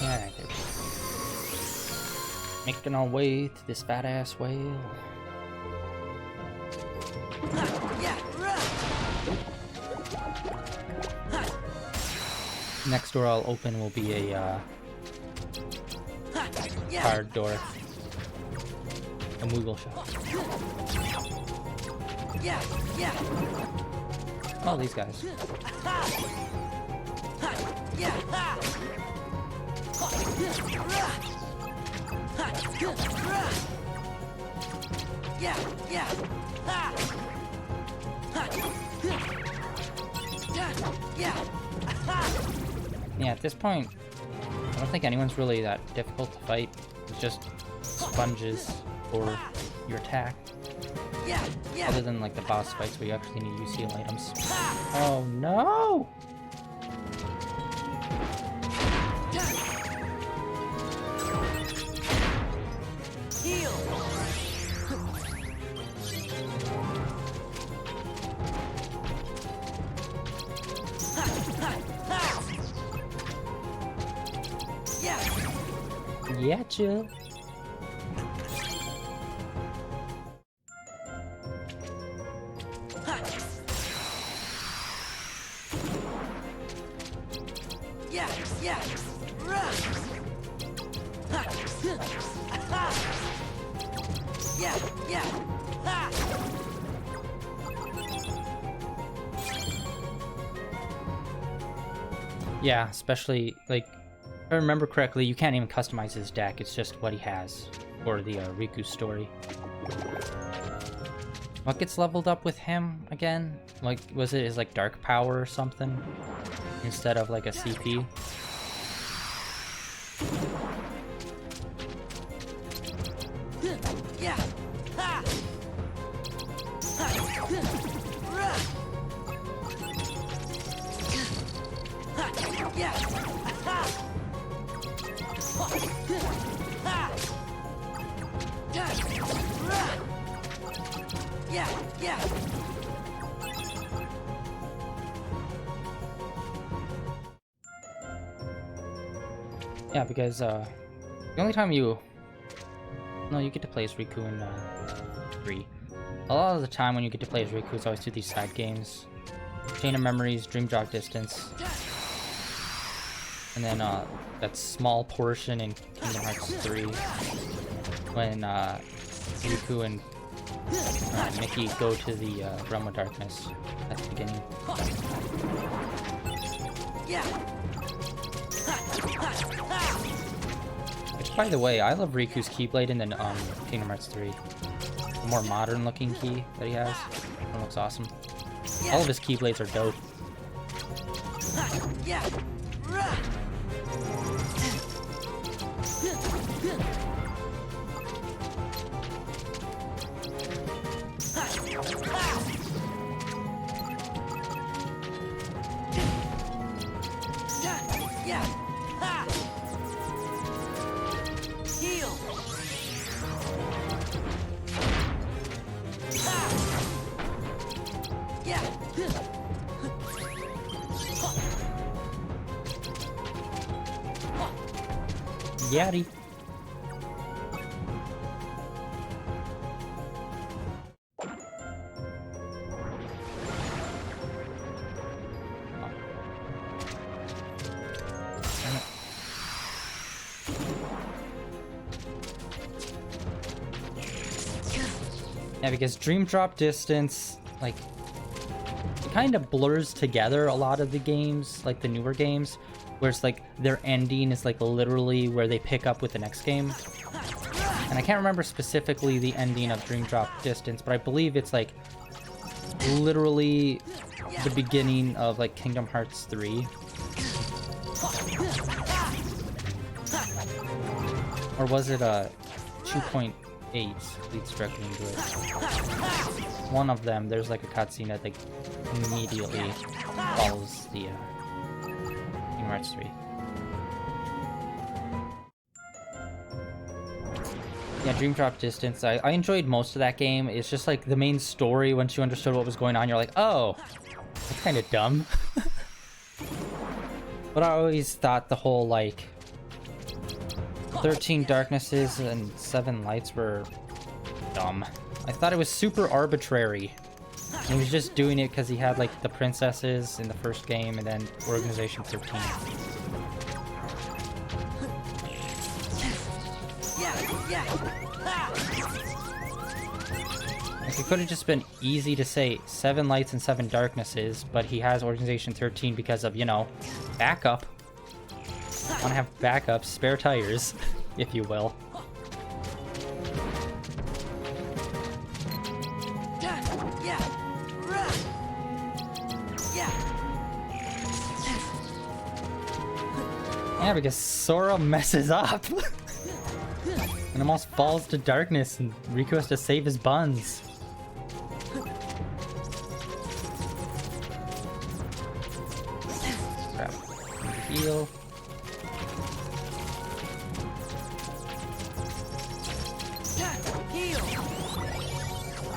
Alright, there we go. Making our way to this fat-ass whale. Next door I'll open will be a card door. A Moogle shop. Oh, these guys. Yeah, at this point, I don't think anyone's really that difficult to fight. It's just sponges for your attack. Other than like the boss fights where you actually need to use heal items. Oh no! Yeah, chill. Yeah, especially, like, if I remember correctly, you can't even customize his deck, it's just what he has for the Riku story. What gets leveled up with him again? Like, was it his, like, dark power or something? Instead of, like, a CP? Yeah, because the only time you get to play as Riku in 3. A lot of the time when you get to play as Riku, it's always through these side games. Chain of Memories, Dream Drop Distance. And then that small portion in Kingdom Hearts 3 when Riku and Mickey go to the Realm of Darkness at the beginning. Which, by the way, I love Riku's Keyblade in the Kingdom Hearts 3. The more modern looking key that he has. It looks awesome. All of his Keyblades are dope. Yaddy. Yeah, because Dream Drop Distance, like, it kind of blurs together a lot of the games, like the newer games, where it's like their ending is like literally where they pick up with the next game. And I can't remember specifically the ending of Dream Drop Distance, but I believe it's like literally the beginning of like Kingdom Hearts 3. Or was it a 2.8 leads directly into it? One of them, there's like a cutscene that like immediately follows the Kingdom Hearts 3. Yeah, Dream Drop Distance, I enjoyed most of that game. It's just like the main story, once you understood what was going on, you're like, oh, that's kind of dumb. But I always thought the whole like 13 darknesses and 7 lights were dumb. I thought it was super arbitrary. He was just doing it because he had like the princesses in the first game and then Organization 13. Like, it could have just been easy to say 7 lights and 7 darknesses, but he has Organization 13 because of, you know, backup. Want to have backups, spare tires, if you will. Yeah, because Sora messes up. And almost falls to darkness, and Riku has to save his buns. Grab heal.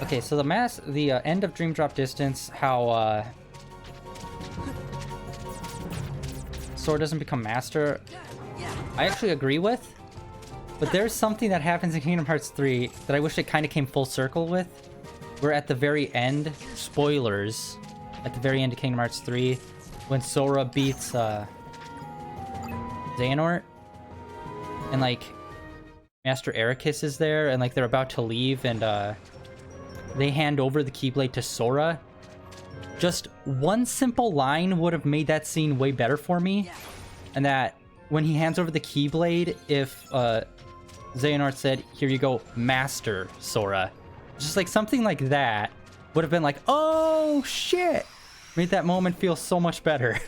Okay, so the end of Dream Drop Distance, how Sora doesn't become master, I actually agree with. But there's something that happens in Kingdom Hearts 3 that I wish it kind of came full circle with. Where at the very end, spoilers, at the very end of Kingdom Hearts 3, when Sora beats Xehanort, and like Master Ericus is there, and like they're about to leave, and they hand over the Keyblade to Sora. Just one simple line would have made that scene way better for me. And that when he hands over the Keyblade, if Xehanort said, "Here you go, Master Sora," just like something like that would have been like, oh shit, made that moment feel so much better.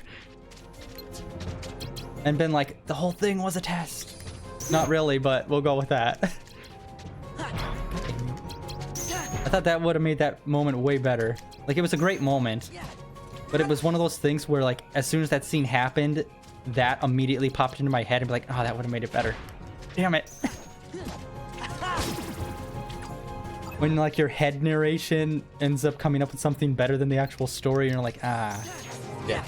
And been like, the whole thing was a test. Not really, but we'll go with that. I thought that would have made that moment way better. Like, it was a great moment, but it was one of those things where, like, as soon as that scene happened, that immediately popped into my head and be like, oh, that would have made it better. Damn it. When, like, your head narration ends up coming up with something better than the actual story, and you're like, ah, yeah.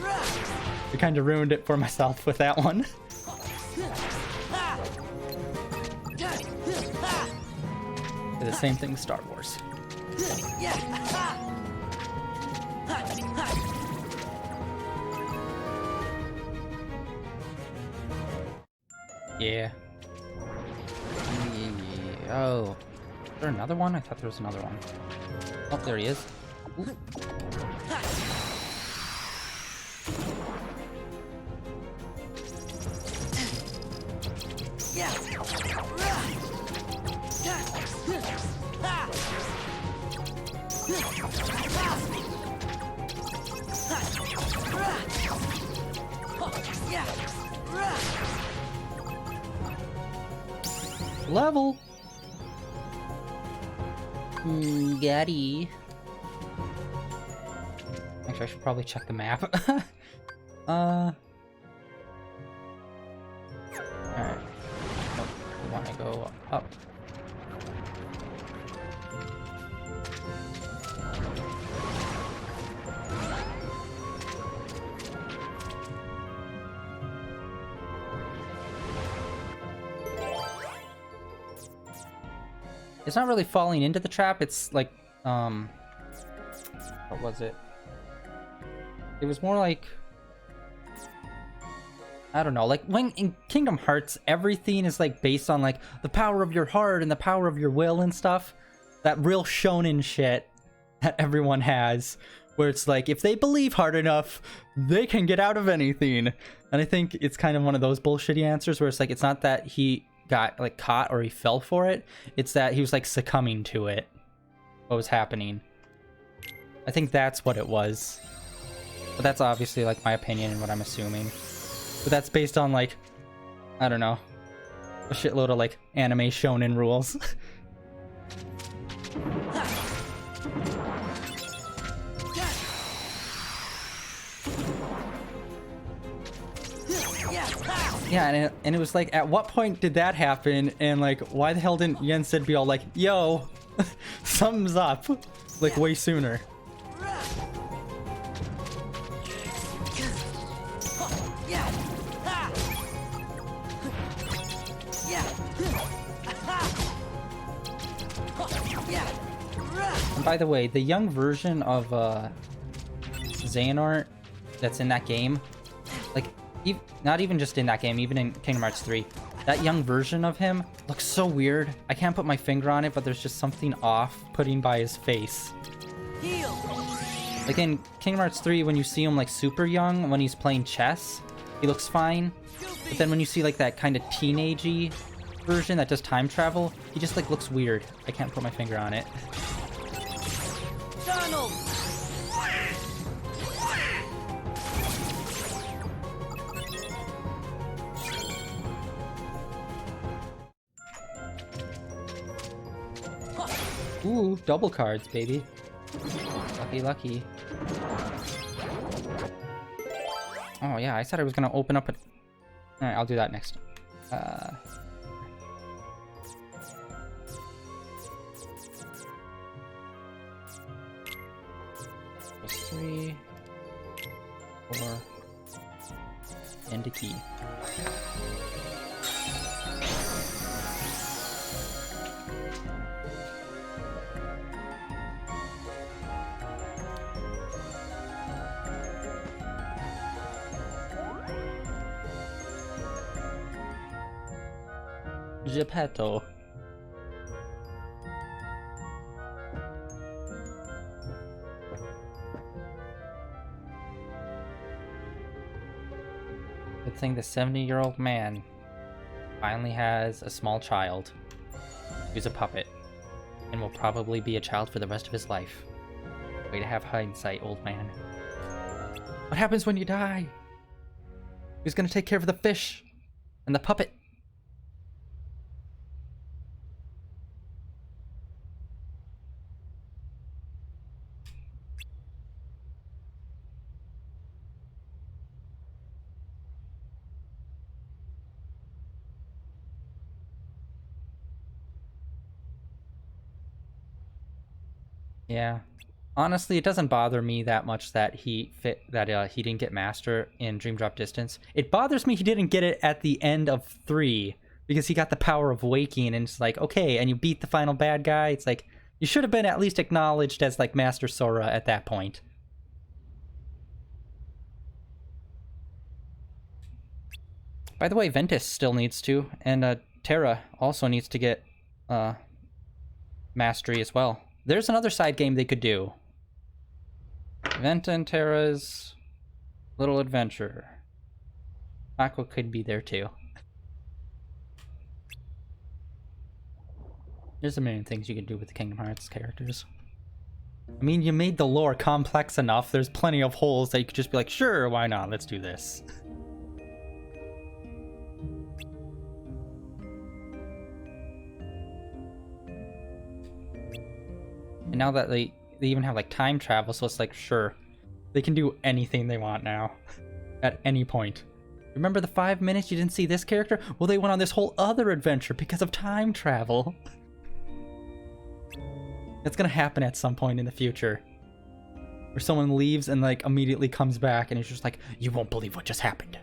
I kind of ruined it for myself with that one. The same thing with Star Wars. Yeah. Oh. Is there another one? I thought there was another one. Oh, there he is. Ooh. Level. Gaddy. Actually, I should probably check the map. Alright. Nope. We want to go up. It's not really falling into the trap, it's like, what was it? It was more like, I don't know, like when in Kingdom Hearts, everything is like based on like the power of your heart and the power of your will and stuff. That real shonen shit that everyone has, where it's like, if they believe hard enough, they can get out of anything. And I think it's kind of one of those bullshitty answers where it's like, it's not that he got like caught or he fell for it, it's that he was like succumbing to it, what was happening. I think that's what it was, but that's obviously like my opinion and what I'm assuming, but that's based on like, I don't know, a shitload of like anime shonen rules. Yeah, and it was like, at what point did that happen? And like, why the hell didn't Yensid be all like, yo, something's up, like way sooner? By the way, the young version of Xehanort that's in that game, like, not even just in that game, even in Kingdom Hearts 3, that young version of him looks so weird. I can't put my finger on it, but there's just something off-putting by his face. Like in Kingdom Hearts 3, when you see him like super young, when he's playing chess, he looks fine. But then when you see like that kind of teenagey version that does time travel, he just like looks weird. I can't put my finger on it. Donald! Ooh, double cards, baby. Lucky, lucky. Oh yeah, I said I was gonna open up a... Alright, I'll do that next. Three, 4, and a key. Geppetto. Good thing the 70-year-old man finally has a small child who's a puppet and will probably be a child for the rest of his life. Way to have hindsight, old man. What happens when you die? Who's gonna take care of the fish and the puppet? Yeah. Honestly, it doesn't bother me that much that he didn't get Master in Dream Drop Distance. It bothers me he didn't get it at the end of 3 because he got the power of waking, and it's like, okay, and you beat the final bad guy. It's like, you should have been at least acknowledged as like Master Sora at that point. By the way, Ventus still needs to, and Terra also needs to get Mastery as well. There's another side game they could do. Venta and Terra's little adventure. Aqua could be there too. There's a million things you could do with the Kingdom Hearts characters. I mean, you made the lore complex enough. There's plenty of holes that you could just be like, sure, why not? Let's do this. And now that they even have like time travel, so it's like, sure, they can do anything they want now at any point. Remember the 5 minutes you didn't see this character? Well, they went on this whole other adventure because of time travel. That's gonna happen at some point in the future, where someone leaves and like immediately comes back and it's just like, you won't believe what just happened.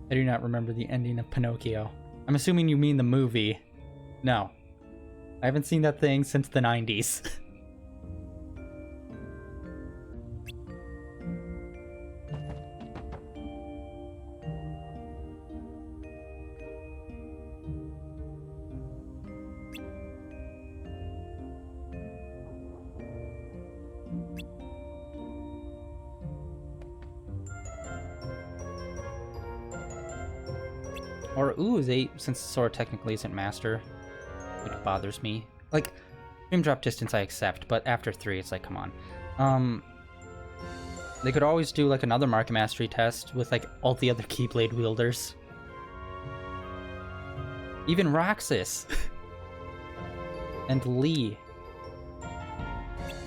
I do not remember the ending of Pinocchio. I'm assuming you mean the movie. No. I haven't seen that thing since the 90s. Or, ooh, since Sora technically isn't Master, which bothers me. Like, Dream Drop Distance I accept, but after 3, it's like, come on. They could always do, like, another Mark Mastery test with, like, all the other Keyblade wielders. Even Roxas! And Lee.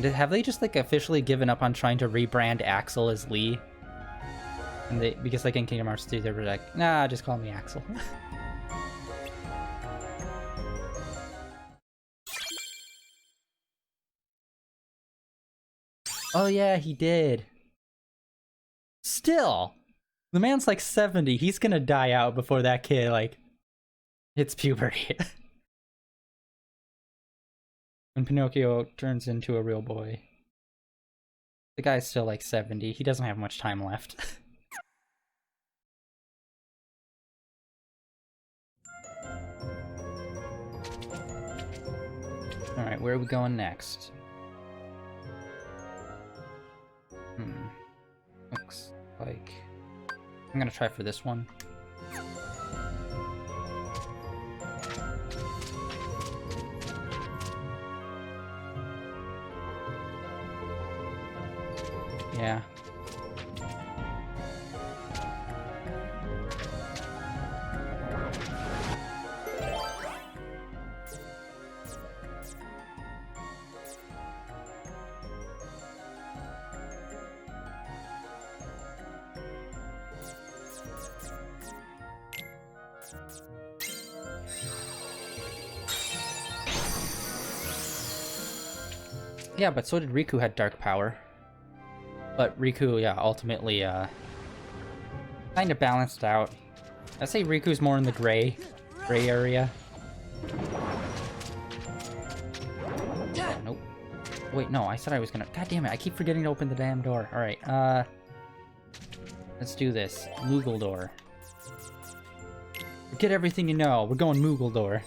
Have they just, like, officially given up on trying to rebrand Axel as Lee? And they, because like in Kingdom Hearts 3, they were like, nah, just call me Axel. Oh yeah, he did. Still, the man's like 70. He's gonna die out before that kid like hits puberty. When Pinocchio turns into a real boy. The guy's still like 70. He doesn't have much time left. Alright, where are we going next? Looks like... I'm gonna try for this one. Yeah. Yeah, but so did Riku had dark power. But Riku, yeah, ultimately, kind of balanced out. I'd say Riku's more in the gray area. Oh, nope. Wait, no, I said I was gonna... God damn it, I keep forgetting to open the damn door. Alright, let's do this. Moogle door. Forget everything you know, we're going Moogle door.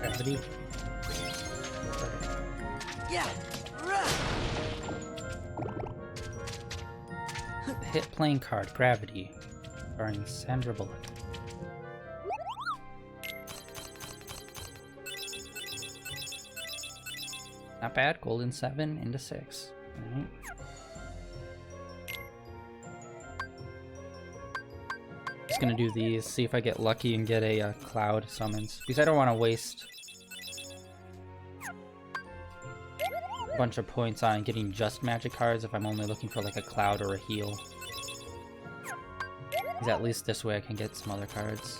Gravity. Hit playing card, Gravity, starring Sandra Bullock. Not bad, golden 7 into 6. Alright. Just gonna do these, see if I get lucky and get a cloud summons. Because I don't want to waste a bunch of points on getting just magic cards if I'm only looking for like a cloud or a heal. Because at least this way I can get some other cards.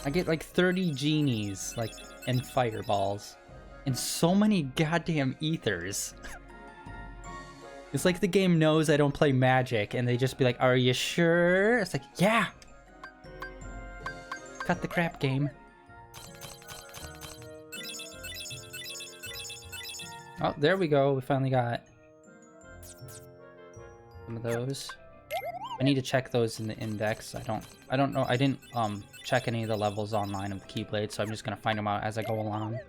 I get like 30 genies, like, and fireballs. And so many goddamn ethers. It's like the game knows I don't play Magic, and they just be like, are you sure? It's like, yeah! Cut the crap, game. Oh, there we go. We finally got some of those. I need to check those in the index. I don't know. I didn't check any of the levels online of the Keyblade, so I'm just gonna find them out as I go along.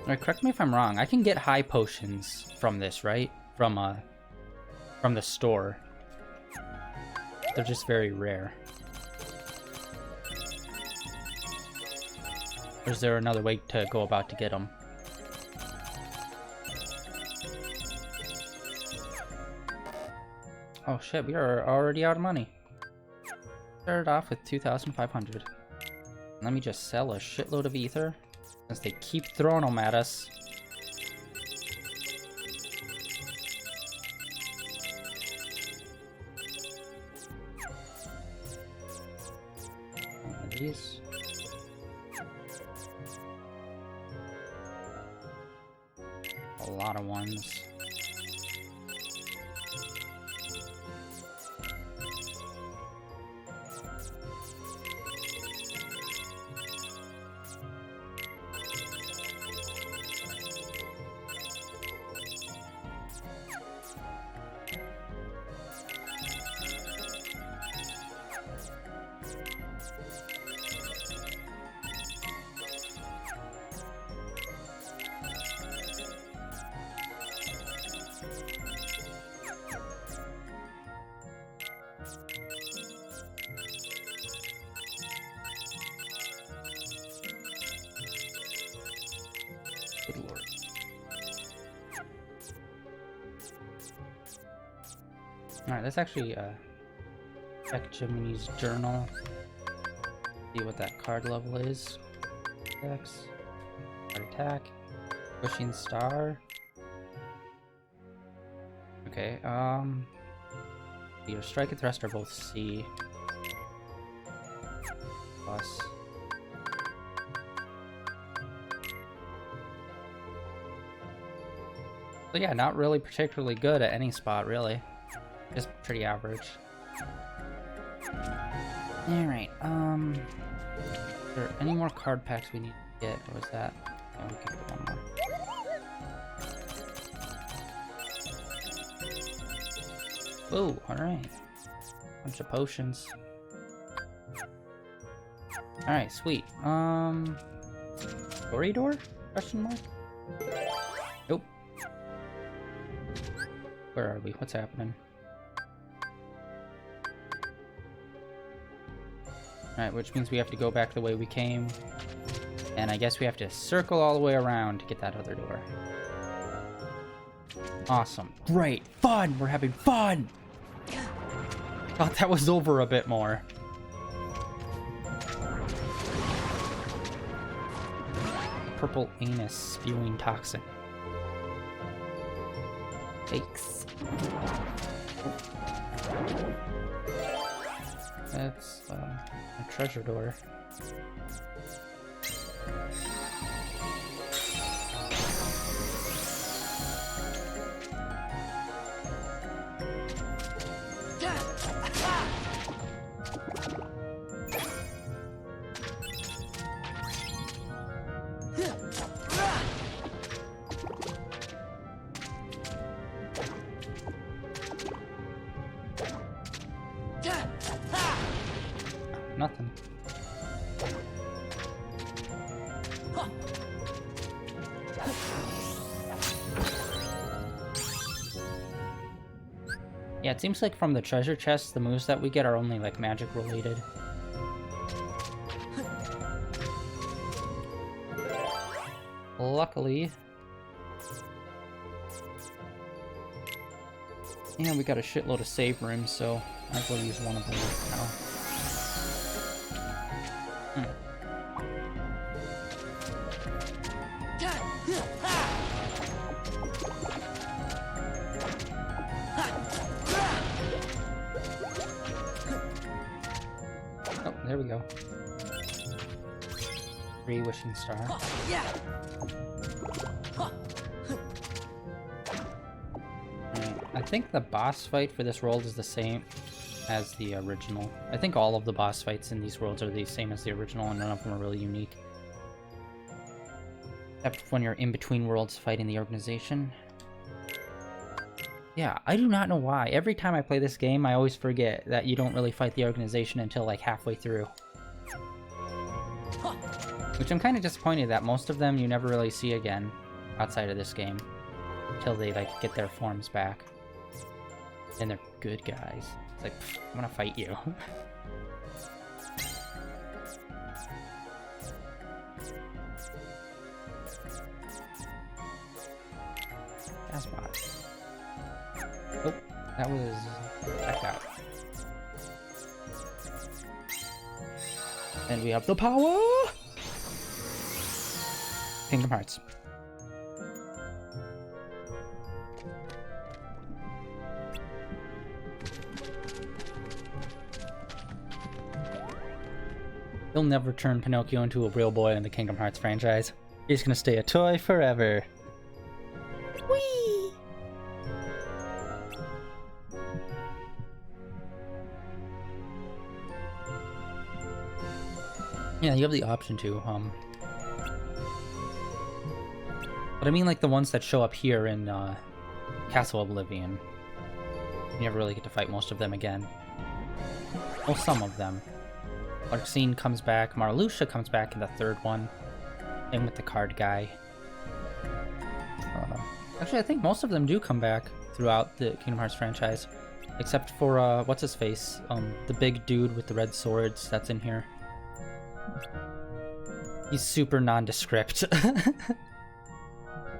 Alright, correct me if I'm wrong. I can get high potions from this, right? From the store. They're just very rare. Or is there another way to go about to get them? Oh shit, we are already out of money. Started off with 2,500. Let me just sell a shitload of ether. Since they keep throwing them at us. One of these. A lot of ones. Alright, let's actually check Jiminy's journal. See what that card level is. X. Card attack. Pushing star. Okay, your strike and thrust are both C. Plus. So yeah, not really particularly good at any spot, really. Just pretty average. Alright, are there any more card packs we need to get, or was that? Yeah, we can get one more. Oh, alright. Bunch of potions. Alright, sweet. Story door? Question mark? Nope. Where are we? What's happening? Alright, which means we have to go back the way we came. And I guess we have to circle all the way around to get that other door. Awesome. Great. Fun! We're having fun! Thought that was over a bit more. Purple anus spewing toxin. Yikes. That's a treasure door. Nothing. Yeah, it seems like from the treasure chests, the moves that we get are only like magic related. Luckily. Yeah, we got a shitload of save rooms, so might as well use one of them now. Oh, there we go. 3 wishing star. I think the boss fight for this world is the same as the original. I think all of the boss fights in these worlds are the same as the original, and none of them are really unique. Except when you're in between worlds fighting the organization. Yeah, I do not know why. Every time I play this game, I always forget that you don't really fight the organization until like halfway through. Which I'm kind of disappointed that most of them you never really see again outside of this game. Until they like get their forms back. And they're good guys. It's like, I'm gonna fight you. Asbot. Oh, that was checked out. And we have the power! Kingdom Hearts. He'll never turn Pinocchio into a real boy in the Kingdom Hearts franchise. He's gonna stay a toy forever. Whee! Yeah, you have the option to, but I mean like the ones that show up here in, Castle Oblivion. You never really get to fight most of them again. Well, some of them. Larxene comes back, Marluxia comes back in the third one. Same with the card guy. Actually, I think most of them do come back throughout the Kingdom Hearts franchise. Except for, what's-his-face? The big dude with the red swords that's in here. He's super nondescript.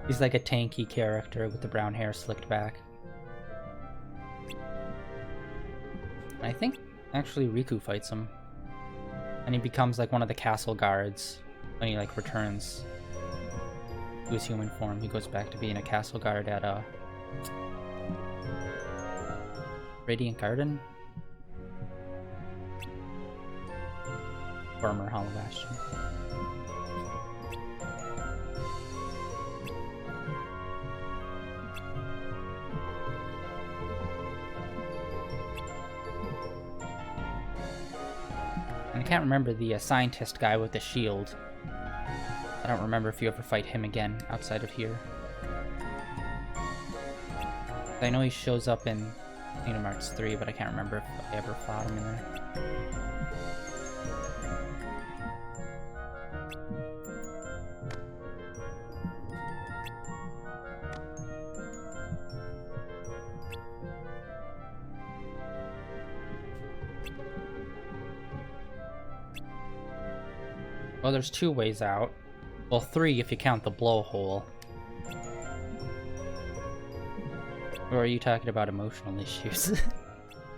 He's like a tanky character with the brown hair slicked back. I think actually Riku fights him. And he becomes like one of the castle guards when he like returns to his human form. He goes back to being a castle guard at Radiant Garden? Former Hollow Bastion. And I can't remember the scientist guy with the shield. I don't remember if you ever fight him again outside of here. I know he shows up in Kingdom Hearts 3, but I can't remember if I ever fought him in there. Well, there's 2 ways out. Well, 3 if you count the blowhole. Or are you talking about emotional issues?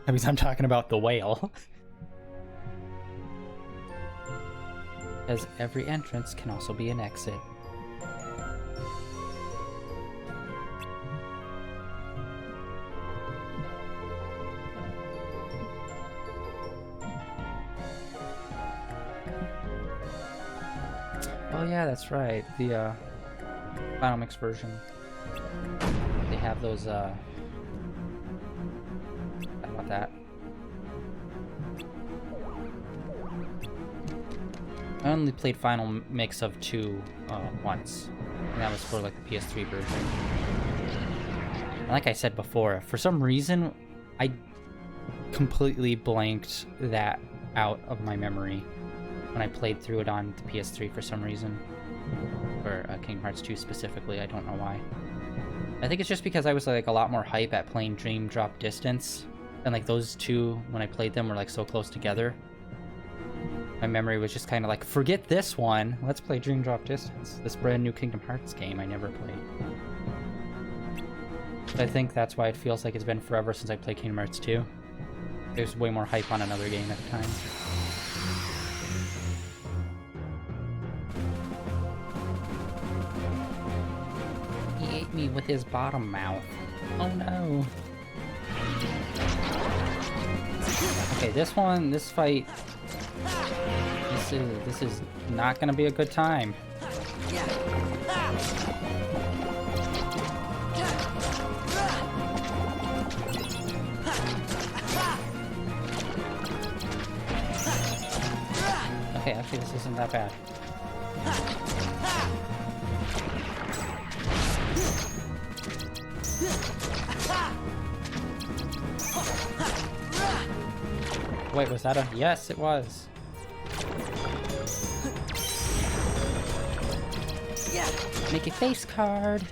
Because I'm talking about the whale. Because every entrance can also be an exit. Oh yeah, that's right. The Final Mix version. They have those how about that? I only played Final Mix of 2 once. And that was for like the PS3 version. And like I said before, for some reason I completely blanked that out of my memory when I played through it on the PS3 for some reason. For Kingdom Hearts 2 specifically, I don't know why. I think it's just because I was like a lot more hype at playing Dream Drop Distance. And like those 2, when I played them, were like so close together. My memory was just kind of like, forget this one, let's play Dream Drop Distance. This brand new Kingdom Hearts game I never played. I think that's why it feels like it's been forever since I played Kingdom Hearts 2. There's way more hype on another game at the time. Me with his bottom mouth. Oh no. Okay, this fight, this is not gonna be a good time. Okay, actually this isn't that bad. Wait, was that a... Yes, it was. Make a face card.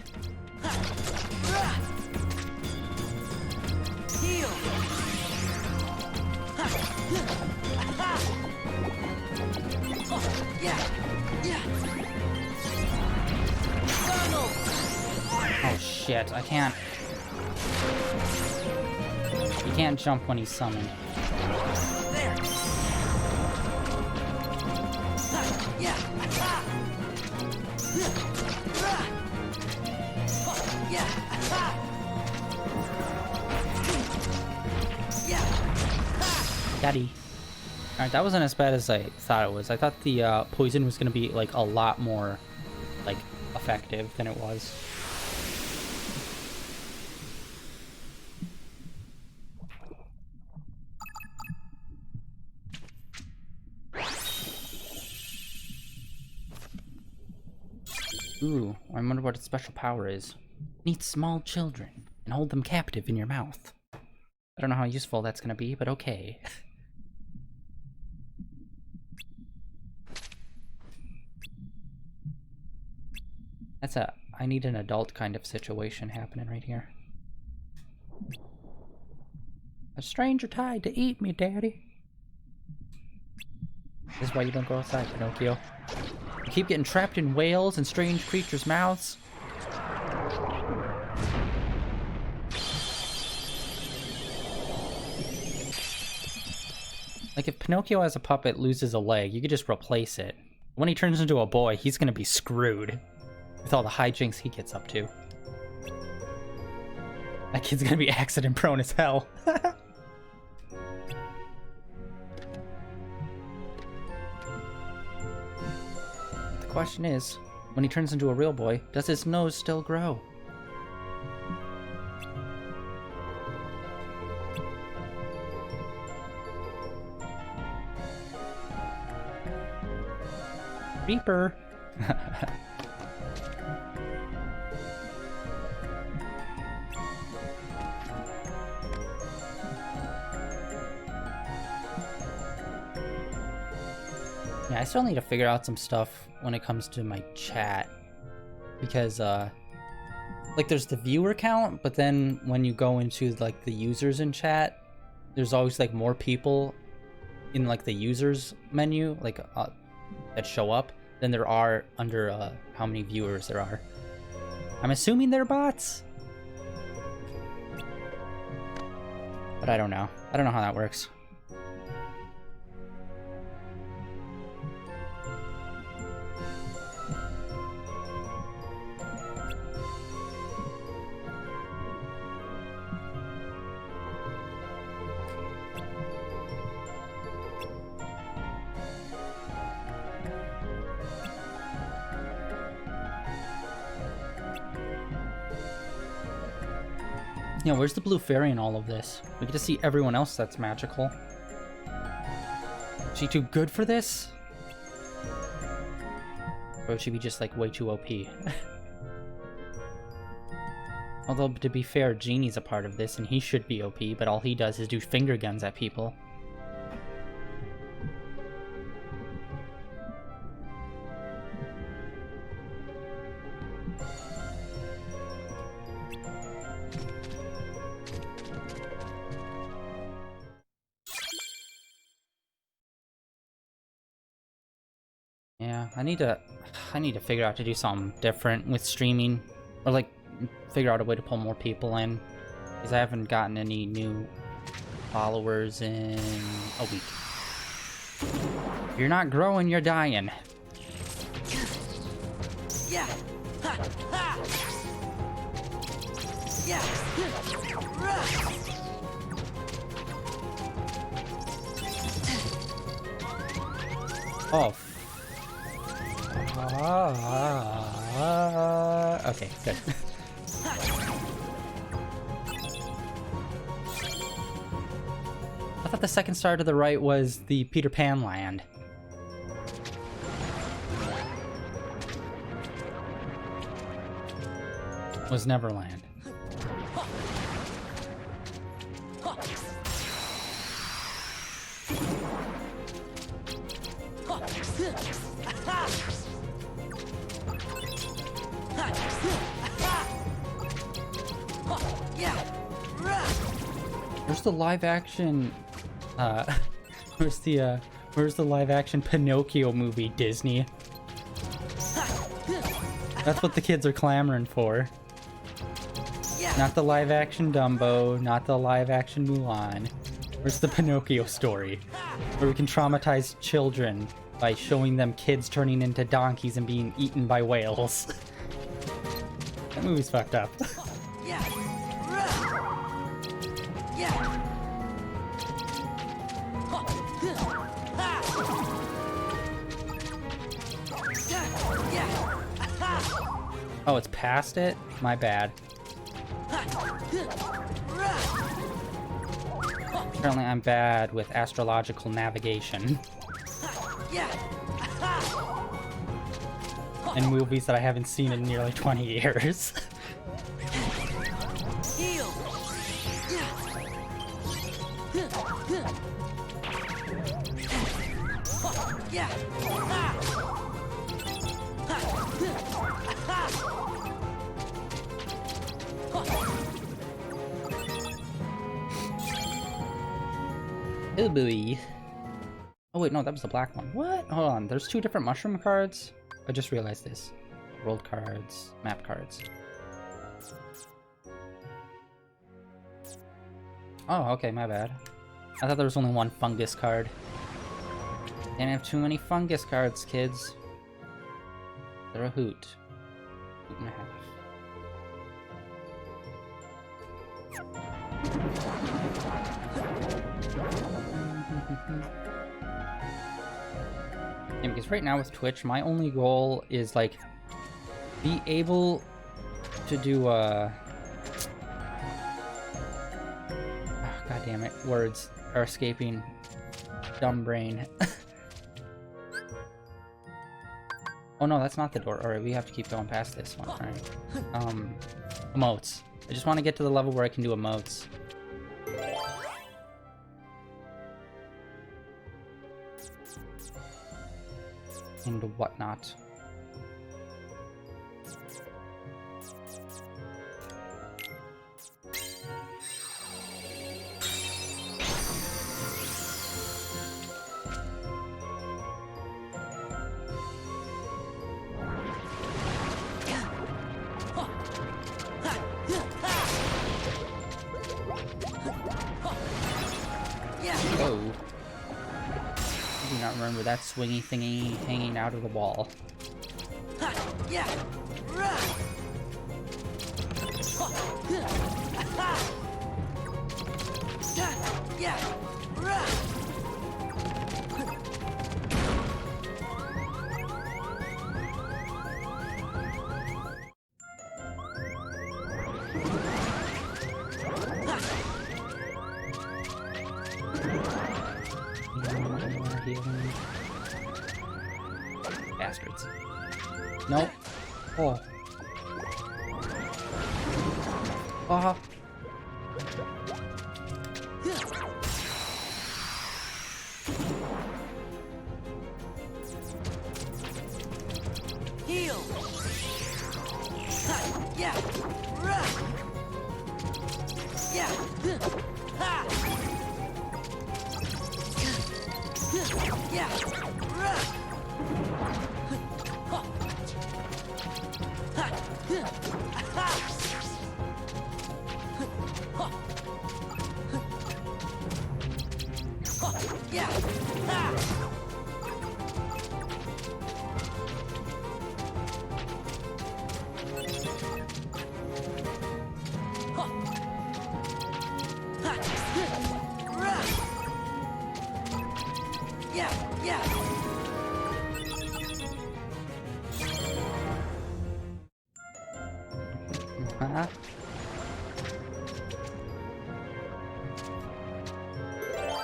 Oh shit, I can't... You can't jump when he's summoned. Daddy. Alright, that wasn't as bad as I thought it was. I thought the poison was gonna be like a lot more like effective than it was. Ooh, I wonder what its special power is. Meet small children and hold them captive in your mouth. I don't know how useful that's gonna be, but okay. That's a I need an adult kind of situation happening right here. A stranger tried to eat me, Daddy. This is why you don't go outside, Pinocchio. You keep getting trapped in whales and strange creatures' mouths. Like, if Pinocchio as a puppet loses a leg, you could just replace it. When he turns into a boy, he's gonna be screwed with all the hijinks he gets up to. That kid's gonna be accident prone as hell. The question is, when he turns into a real boy, does his nose still grow? Reaper. Yeah, I still need to figure out some stuff when it comes to my chat. Because, like, there's the viewer count, but then when you go into, like, the users in chat, there's always, like, more people in, like, the users menu, like, that show up than there are under, how many viewers there are. I'm assuming they're bots? But I don't know. I don't know how that works. Yeah, where's the blue fairy in all of this? We get to see everyone else that's magical. Is she too good for this? Or would she be just, like, way too OP? Although, to be fair, Genie's a part of this, and he should be OP, but all he does is do finger guns at people. Yeah, I need to figure out to do something different with streaming, or like figure out a way to pull more people in, because I haven't gotten any new followers in a week. If you're not growing, you're dying. Yeah. Ha. Ha. Yeah. Oh. Okay, good. I thought the second star to the right was the Peter Pan land. Was Neverland. Where's the live action where's the live action Pinocchio movie, Disney? That's what the kids are clamoring for. Not the live action Dumbo, not the live action Mulan. Where's the Pinocchio story? Where we can traumatize children by showing them kids turning into donkeys and being eaten by whales. That movie's fucked up. Oh, it's past it? My bad. Apparently I'm bad with astrological navigation. In movies that I haven't seen in nearly 20 years. Oh boy. Oh wait, no, that was the black one. What? Hold on, there's two different mushroom cards? I just realized this. World cards, map cards. Oh, okay, my bad. I thought there was only one fungus card. Can't have too many fungus cards, kids. They're a hoot. Hoot and a half. Yeah, because right now with Twitch, my only goal is like be able to do God damn it, words are escaping. Dumb brain. Oh no, that's not the door. Alright, we have to keep going past this one. Alright. Emotes. I just want to get to the level where I can do emotes. And whatnot. Oh. I do not remember that swingy thingy hanging out of the wall. Bastards. Nope. Oh. Heal.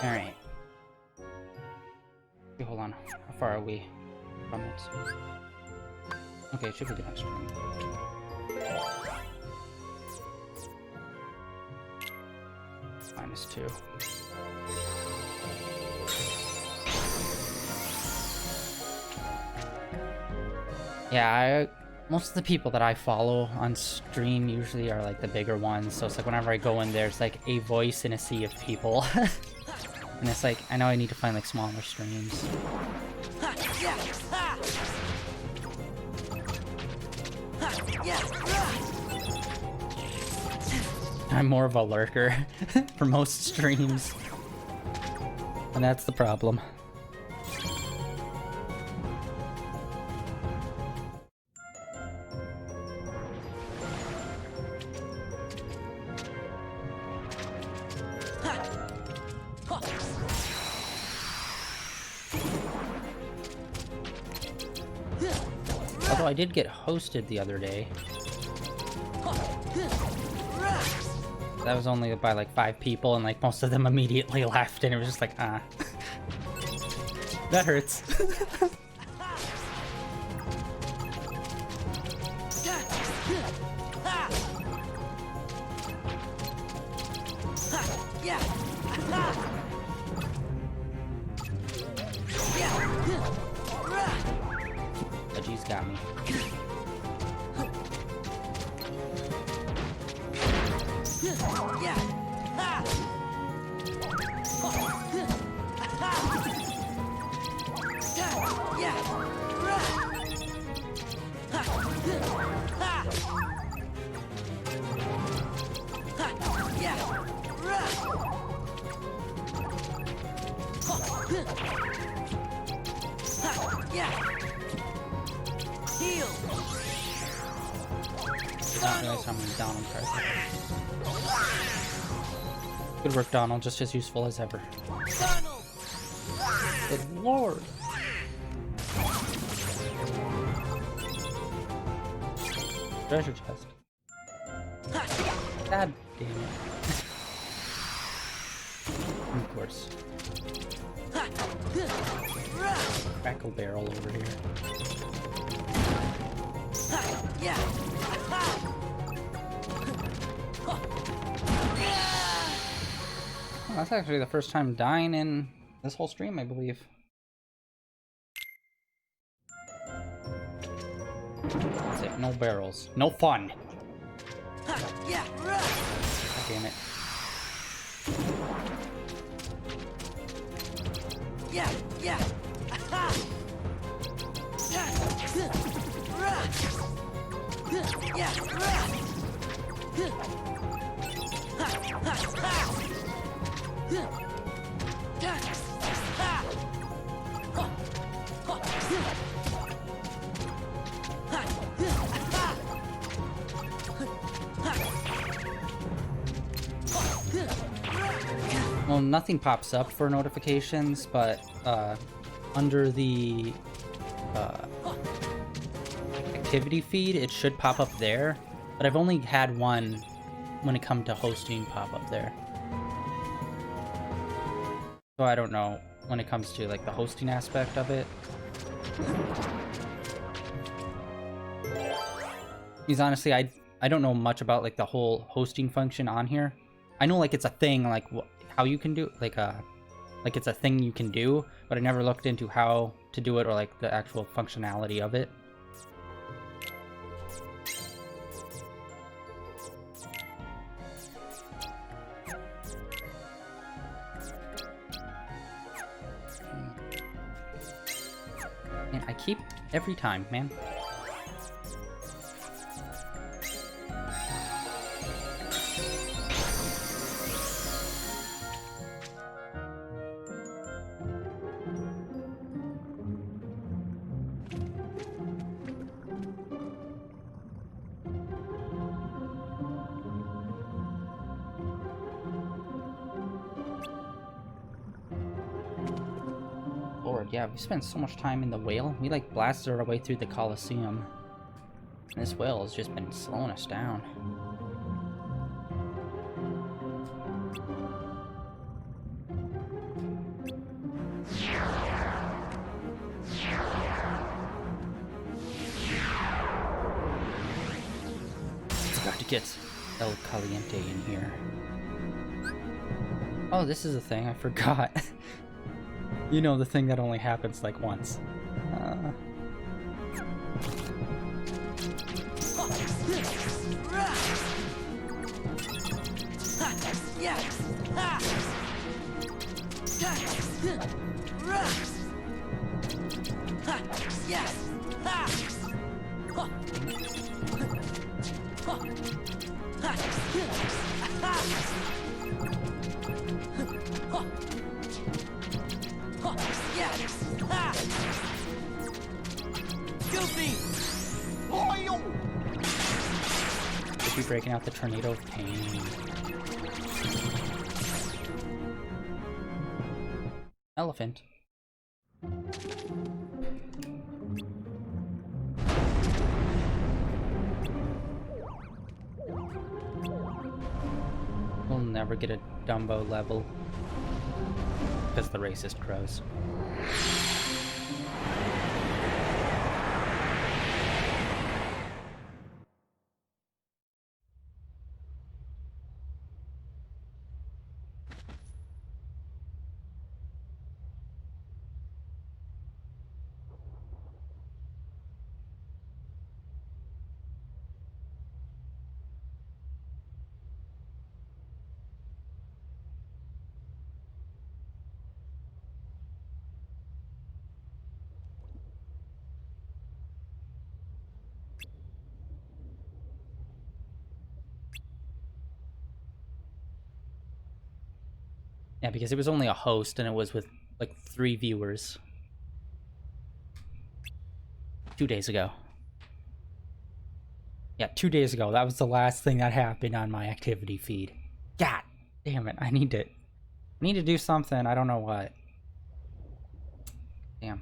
Alright. Okay, hold on. How far are we from it? Okay, it should be the next one. -2. Yeah, most of the people that I follow on stream usually are like the bigger ones, so it's like whenever I go in there, it's like a voice in a sea of people. And it's like, I know I need to find like smaller streams. I'm more of a lurker for most streams. And that's the problem. Although I did get hosted the other day. That was only by like 5 people, and like most of them immediately left, and it was just like, ah. That hurts. Budgie's got me. Heal. Did not realize how many Donald cards I have. Good work, Donald. Just as useful as ever. Donald. Good lord. Treasure chest. God damn it. Of course. Crackle barrel over here. Oh, that's actually the first time dying in this whole stream, I believe. That's it. No barrels. No fun. God damn it. Well, nothing pops up for notifications, but under the activity feed, it should pop up there. But I've only had one when it comes to hosting pop up there. So I don't know when it comes to like the hosting aspect of it. Because honestly, I don't know much about like the whole hosting function on here. I know like it's a thing, like how you can do like it's a thing you can do, but I never looked into how to do it or like the actual functionality of it. Man, I keep every time, man. Lord, yeah, we spent so much time in the whale. We like blasted our way through the Colosseum. And this whale has just been slowing us down. Got to get El Caliente in here. Oh, this is a thing, I forgot. You know, the thing that only happens like once. Should be breaking out the tornado of pain. Elephant. We'll never get a Dumbo level. Because the racist crows. Yeah, because it was only a host and it was with like 3 viewers 2 days ago. Yeah, 2 days ago. That was the last thing that happened on my activity feed. God damn it! I need to do something. I don't know what. Damn.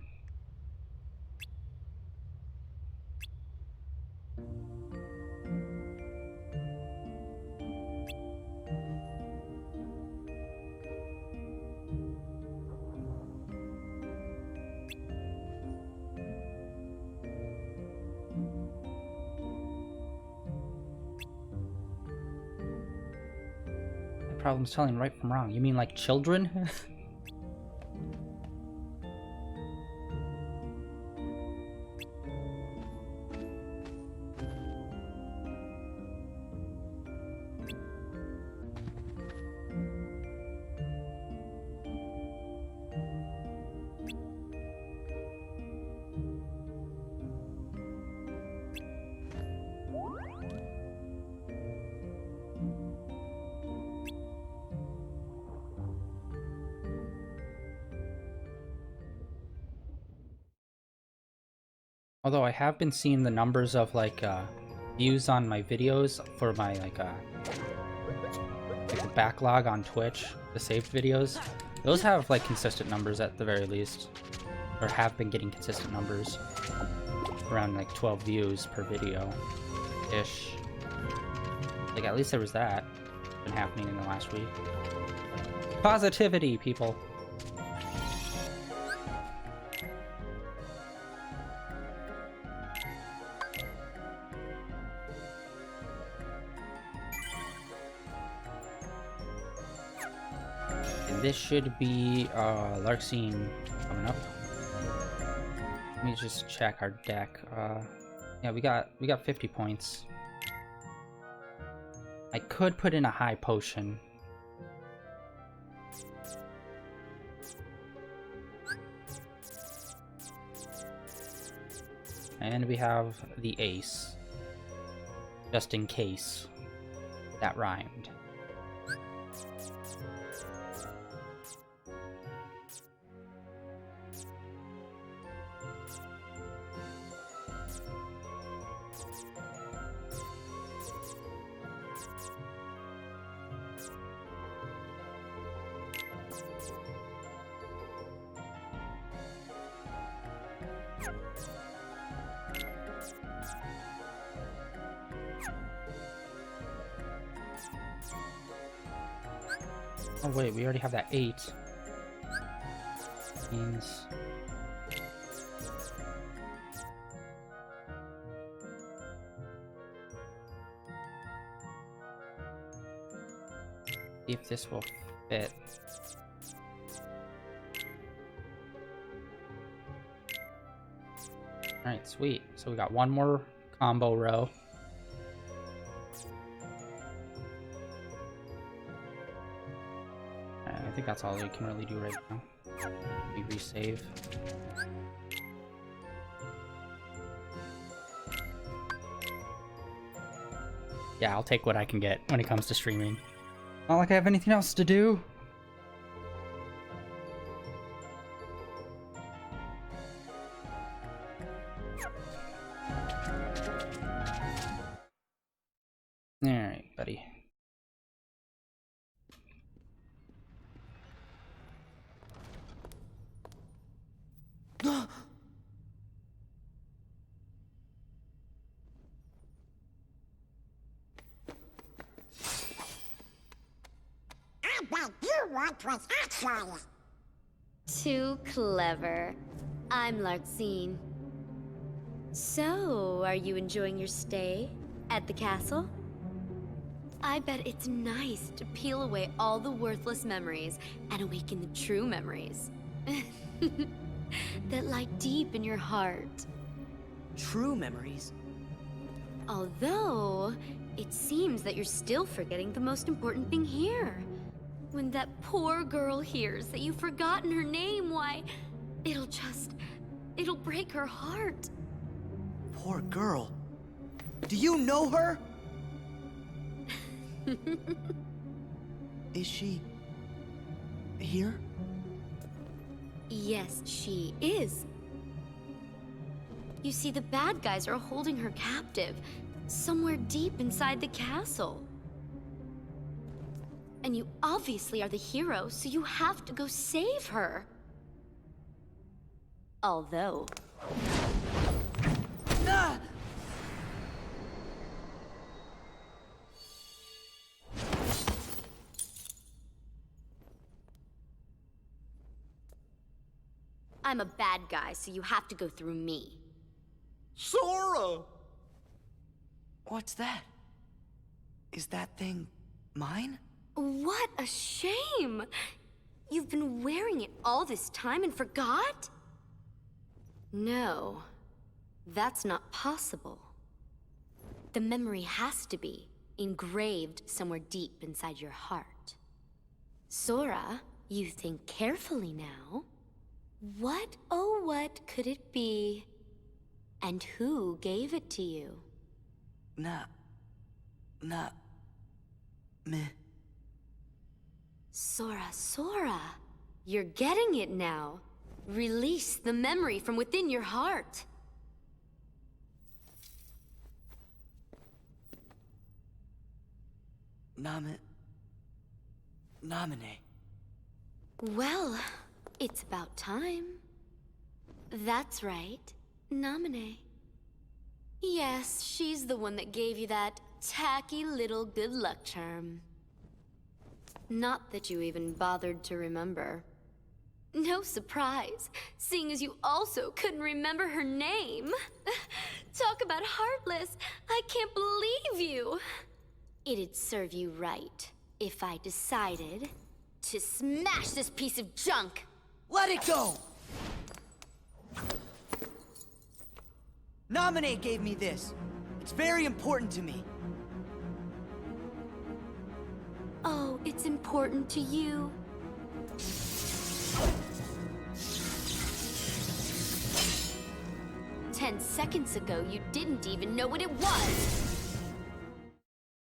Problems telling right from wrong. You mean like children? Although I have been seeing the numbers of like views on my videos for my like a backlog on Twitch, the saved videos. Those have like consistent numbers at the very least, or have been getting consistent numbers, around like 12 views per video, ish. Like at least there was that been happening in the last week. Positivity, people. This should be Larxene coming up. Let me just check our deck. Yeah, we got 50 points. I could put in a high potion. And we have the ace. Just in case. That rhymed. Oh wait, we already have that 8. Means see if this will fit. Alright, sweet. So we got one more combo row. I think that's all we can really do right now. We resave. Yeah, I'll take what I can get when it comes to streaming. Not like I have anything else to do. Alright, buddy. I bet you want what's actually. Too clever. I'm Larxene. So, are you enjoying your stay at the castle? I bet it's nice to peel away all the worthless memories and awaken the true memories that lie deep in your heart. True memories. Although, it seems that you're still forgetting the most important thing here. When that poor girl hears that you've forgotten her name, why, it'll break her heart. Poor girl. Do you know her? Is she here? Yes, she is. You see, the bad guys are holding her captive, somewhere deep inside the castle. And you obviously are the hero, so you have to go save her. Although... I'm a bad guy, so you have to go through me. Sora! What's that? Is that thing mine? What a shame! You've been wearing it all this time and forgot? No, that's not possible. The memory has to be engraved somewhere deep inside your heart. Sora, you think carefully now. What, oh what could it be? And who gave it to you? Meh. Sora, you're getting it now. Release the memory from within your heart. Namine. Well, it's about time. That's right, Namine. Yes, she's the one that gave you that tacky little good luck charm. Not that you even bothered to remember. No surprise, seeing as you also couldn't remember her name. Talk about heartless, I can't believe you. It'd serve you right if I decided to smash this piece of junk. Let it go! Nominate gave me this. It's very important to me. Oh, it's important to you. Ten seconds ago, you didn't even know what it was.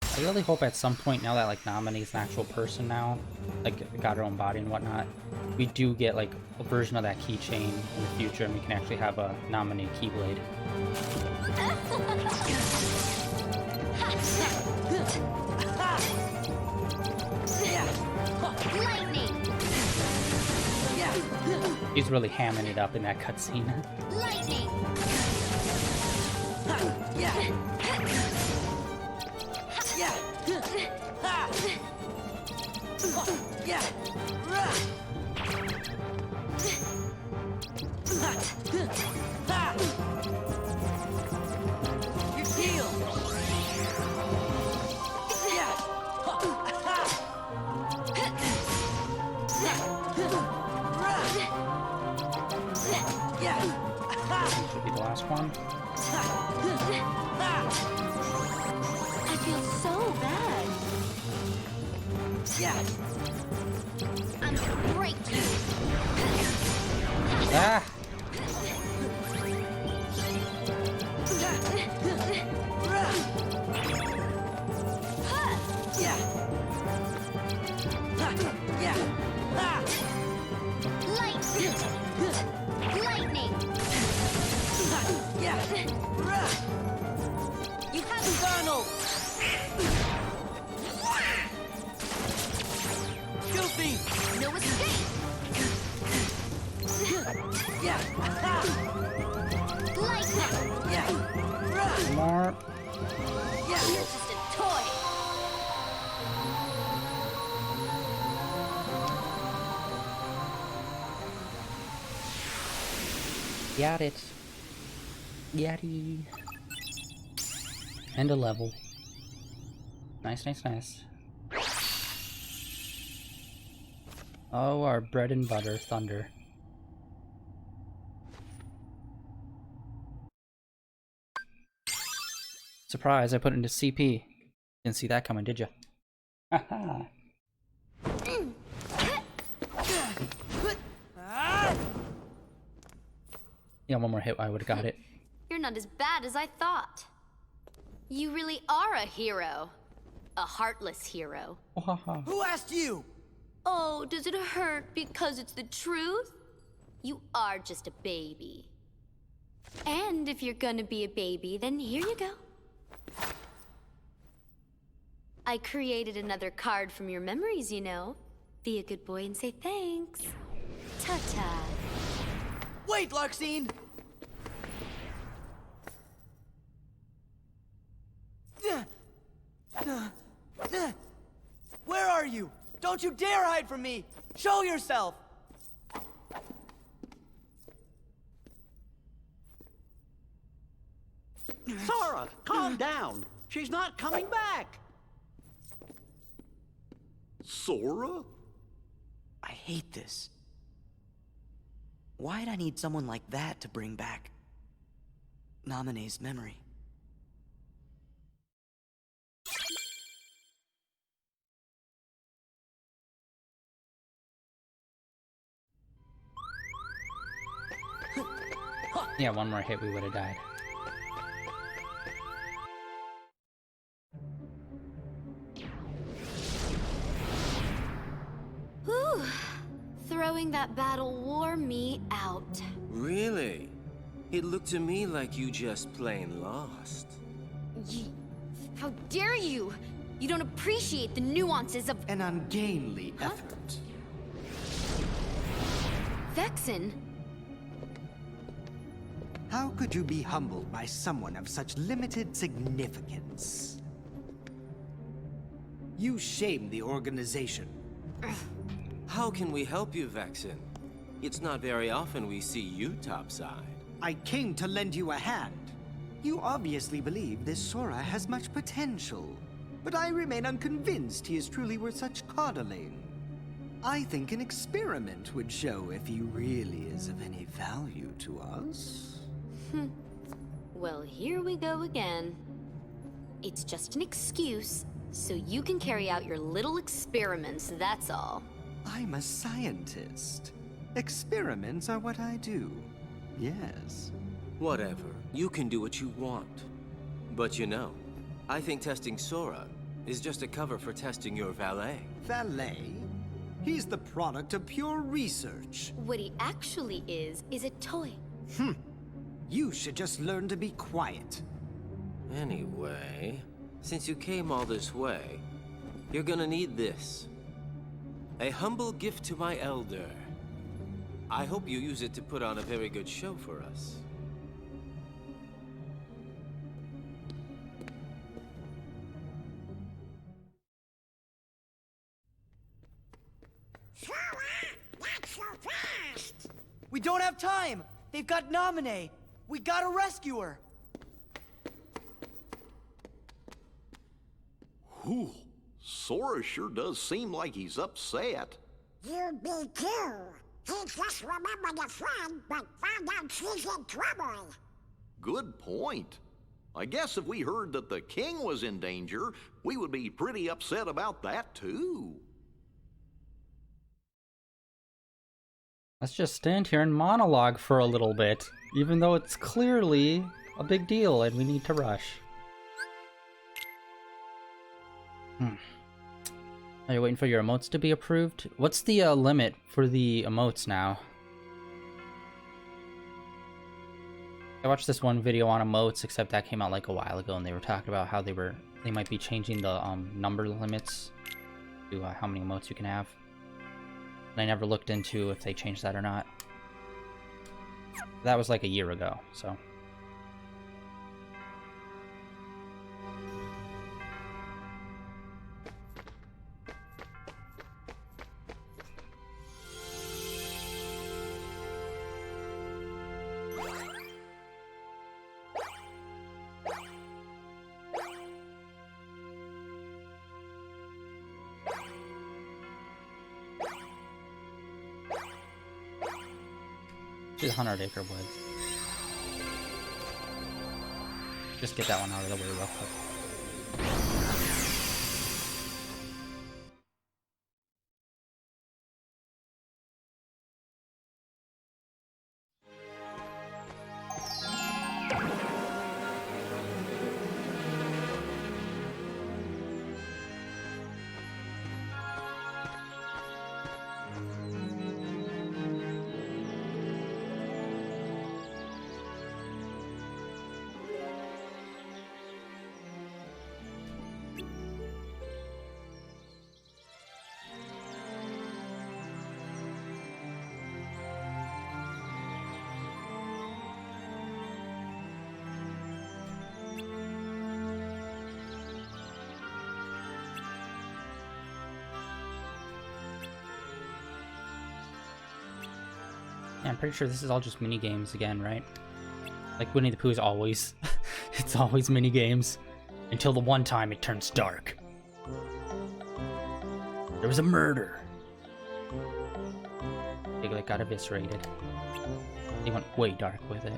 I really hope at some point, now that like Namine's an actual person now, like got her own body and whatnot, we do get like a version of that keychain in the future, and we can actually have a Namine Keyblade. Lightning! He's really hamming it up in that cutscene. Lightning! Your deal! Should be the last one. I feel so bad. I'm gonna break you. Ah! Lightning! You have Donald! Filthy! No escape! Lightning! More. You're just a toy! Got it. Yaddy. And a level. Nice, nice, nice. Oh, our bread and butter, Thunder. Surprise, I put it into CP. Didn't see that coming, did you? Haha. Yeah, one more hit, I would've got it. You're not as bad as I thought. You really are a hero. A heartless hero. Who asked you? Oh, does it hurt because it's the truth? You are just a baby. And if you're gonna be a baby, then here you go. I created another card from your memories, you know. Be a good boy and say thanks. Ta-ta. Wait, Larxene! Where are you? Don't you dare hide from me! Show yourself! Sora, calm down. She's not coming back. Sora? I hate this. Why'd I need someone like that to bring back Naminé's memory? Yeah, one more hit, we would have died. Whew. Throwing that battle wore me out. Really? It looked to me like you just plain lost. How dare you! You don't appreciate the nuances of An ungainly effort. Vexen. How could you be humbled by someone of such limited significance? You shame the organization. How can we help you, Vexen? It's not very often we see you topside. I came to lend you a hand. You obviously believe this Sora has much potential, but I remain unconvinced he is truly worth such coddling. I think an experiment would show if he really is of any value to us. Well, here we go again. It's just an excuse, so you can carry out your little experiments, that's all. I'm a scientist. Experiments are what I do. Yes. Whatever. You can do what you want. But you know, I think testing Sora is just a cover for testing your valet. Valet? He's the product of pure research. What he actually is a toy. You should just learn to be quiet. Anyway, since you came all this way, you're gonna need this. A humble gift to my elder. I hope you use it to put on a very good show for us. Sora, not so fast! We don't have time! They've got Naminé! We gotta rescue her! Whew. Sora sure does seem like he's upset. You be too. He just remembered a friend, but found out she's in trouble. Good point. I guess if we heard that the king was in danger, we would be pretty upset about that too. Let's just stand here and monologue for a little bit, even though it's clearly a big deal and we need to rush. Are you waiting for your emotes to be approved? What's the limit for the emotes now? I watched this one video on emotes, except that came out like a while ago, and they were talking about how they might be changing the number limits to how many emotes you can have. And I never looked into if they changed that or not. That was like a year ago, so. To the 100 Acre Woods. Just get that one out of the way real quick. Yeah, I'm pretty sure this is all just mini games again, right? Like Winnie the Pooh is always, it's always mini games until the one time it turns dark. There was a murder. Piglet got eviscerated. They went way dark with it.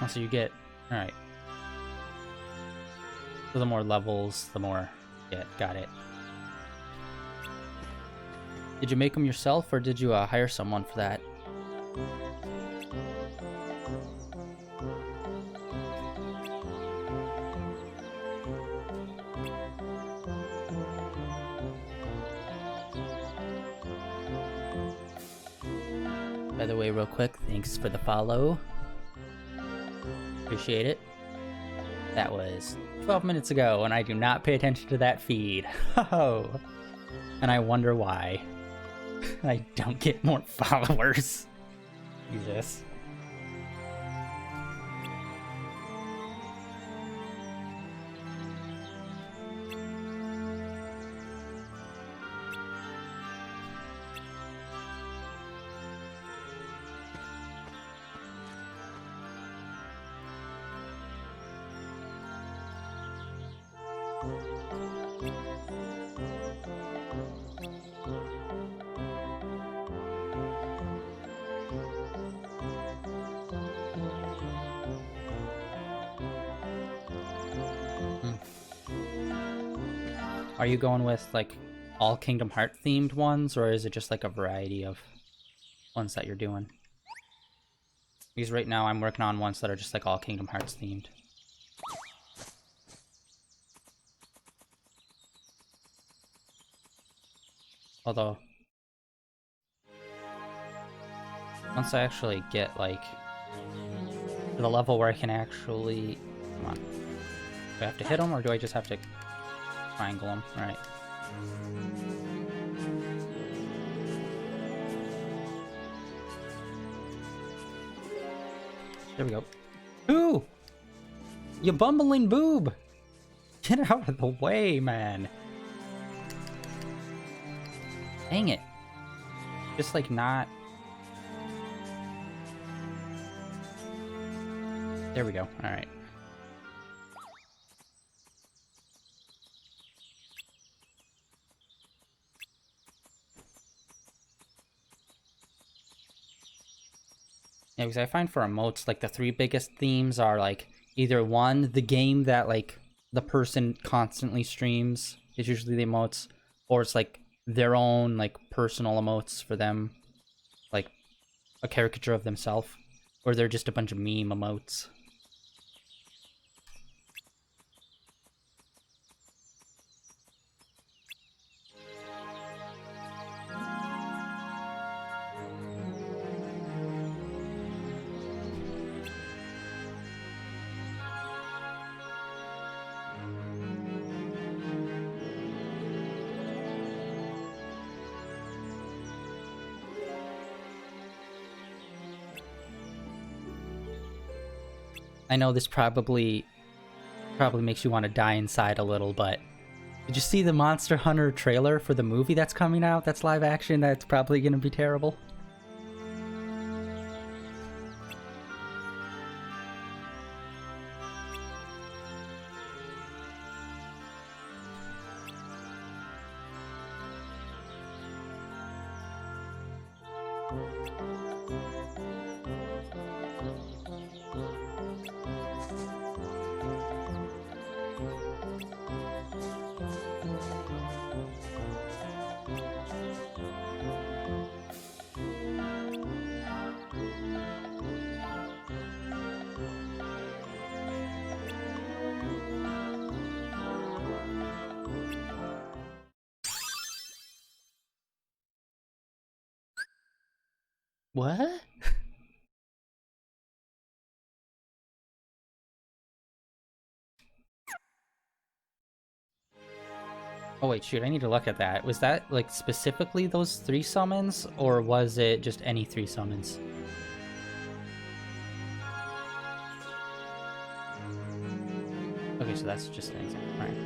So you get, alright. So the more levels, the more you get. Got it. Did you make them yourself, or did you hire someone for that? By the way, real quick, thanks for the follow. Appreciate it. That was 12 minutes ago, and I do not pay attention to that feed. Oh, and I wonder why. I don't get more followers. Jesus. Are you going with, like, all Kingdom Hearts themed ones, or is it just, like, a variety of ones that you're doing? Because right now I'm working on ones that are just, like, all Kingdom Hearts themed. Although, once I actually get, like, to the level where I can actually... Come on. Do I have to hit them, or do I just have to triangle them? Alright. There we go. Ooh! You bumbling boob! Get out of the way, man! Dang it. Just, like, not... There we go. Alright. Yeah, because I find for emotes, like, the three biggest themes are, like, either one, the game that, like, the person constantly streams is usually the emotes, or it's, like, their own, like, personal emotes for them, like, a caricature of themselves, or they're just a bunch of meme emotes. I know this probably makes you want to die inside a little, but did you see the Monster Hunter trailer for the movie that's coming out? That's live action. That's probably going to be terrible. What? Oh wait, shoot, I need to look at that. Was that, like, specifically those 3 summons, or was it just any 3 summons? Okay, so that's just an example. Alright.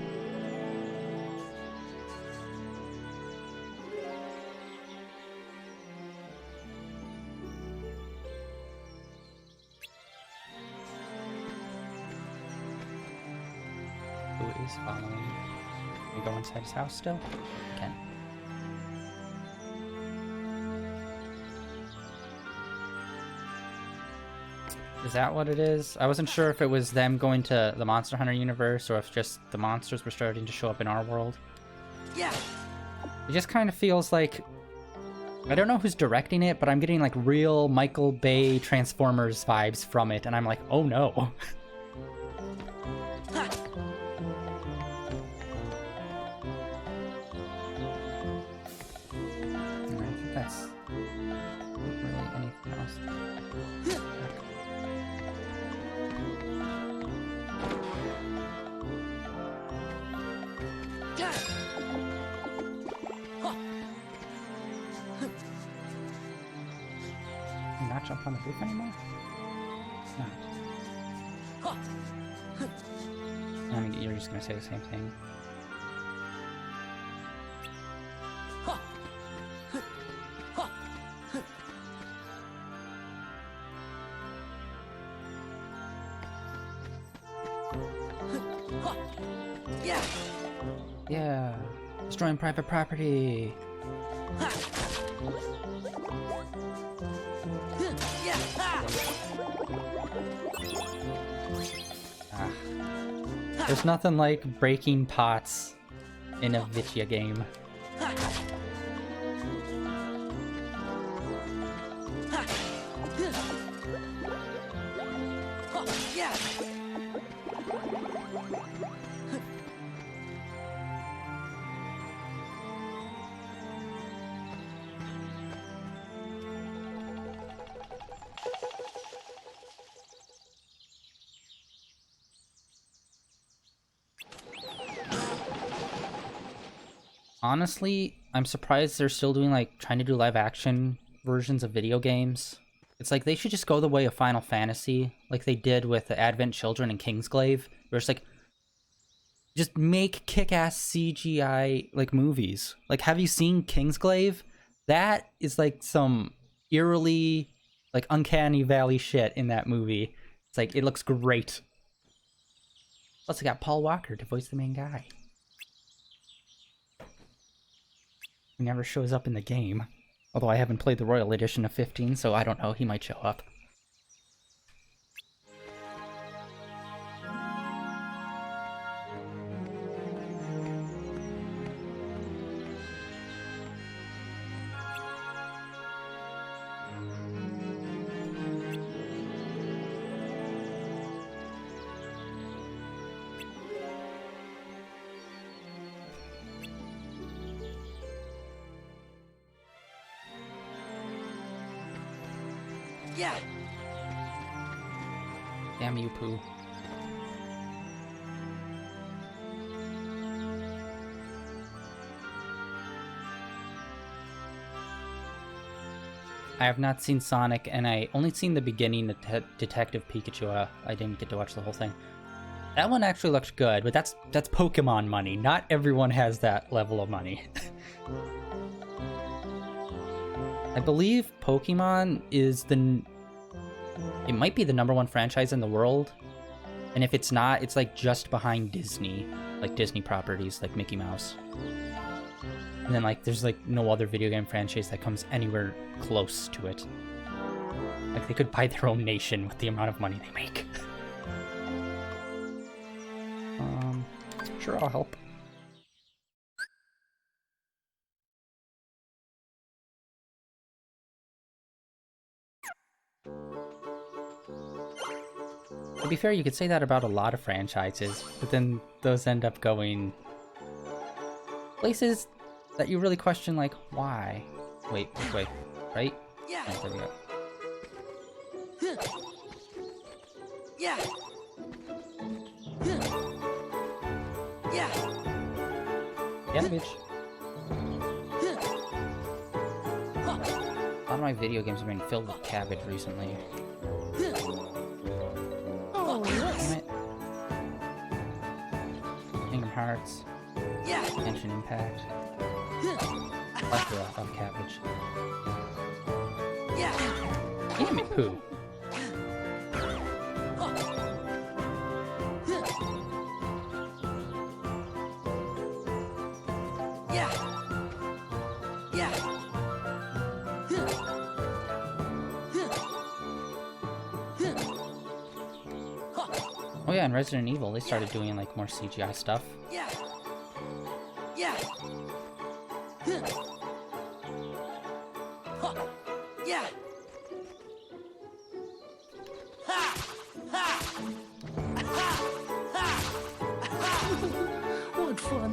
Who is following? Can we go inside his house still? We can. Is that what it is? I wasn't sure if it was them going to the Monster Hunter universe or if just the monsters were starting to show up in our world. Yeah. It just kind of feels like... I don't know who's directing it, but I'm getting like real Michael Bay Transformers vibes from it, and I'm like, oh no. That's not really anything else. Can you not jump on the roof anymore? It's not. I mean, you're just gonna say the same thing. Yeah, destroying private property. Ah. There's nothing like breaking pots in a Vitia game. Honestly, I'm surprised they're still doing, like, trying to do live action versions of video games. It's like they should just go the way of Final Fantasy, like they did with the Advent Children and Kingsglaive, where it's like, just make kick-ass CGI, like, movies. Like, have you seen Kingsglaive? That is, like, some eerily, like, uncanny valley shit in that movie. It's like, it looks great. Plus, I got Paul Walker to voice the main guy. He never shows up in the game. Although I haven't played the Royal Edition of 15, so I don't know, he might show up. Yeah. Damn you, Pooh. I have not seen Sonic, and I only seen the beginning of Detective Pikachu. I didn't get to watch the whole thing. That one actually looked good, but that's Pokemon money. Not everyone has that level of money. I believe Pokemon is it might be the #1 franchise in the world. And if it's not, it's like just behind Disney. Like Disney properties, like Mickey Mouse. And then like, there's like no other video game franchise that comes anywhere close to it. Like they could buy their own nation with the amount of money they make. Sure, I'll help. To be fair, you could say that about a lot of franchises, but then those end up going places that you really question, like, why? Wait, this way, right? Yeah. Oh, there we go. Yeah. Yeah. Cabbage. A lot of my video games have been filled with cabbage recently. Oh, yes. Damn it. Kingdom Hearts. Genshin Impact. Plethora of cabbage. Damn it, Pooh. Oh yeah, in Resident Evil, they started doing like more CGI stuff. What fun.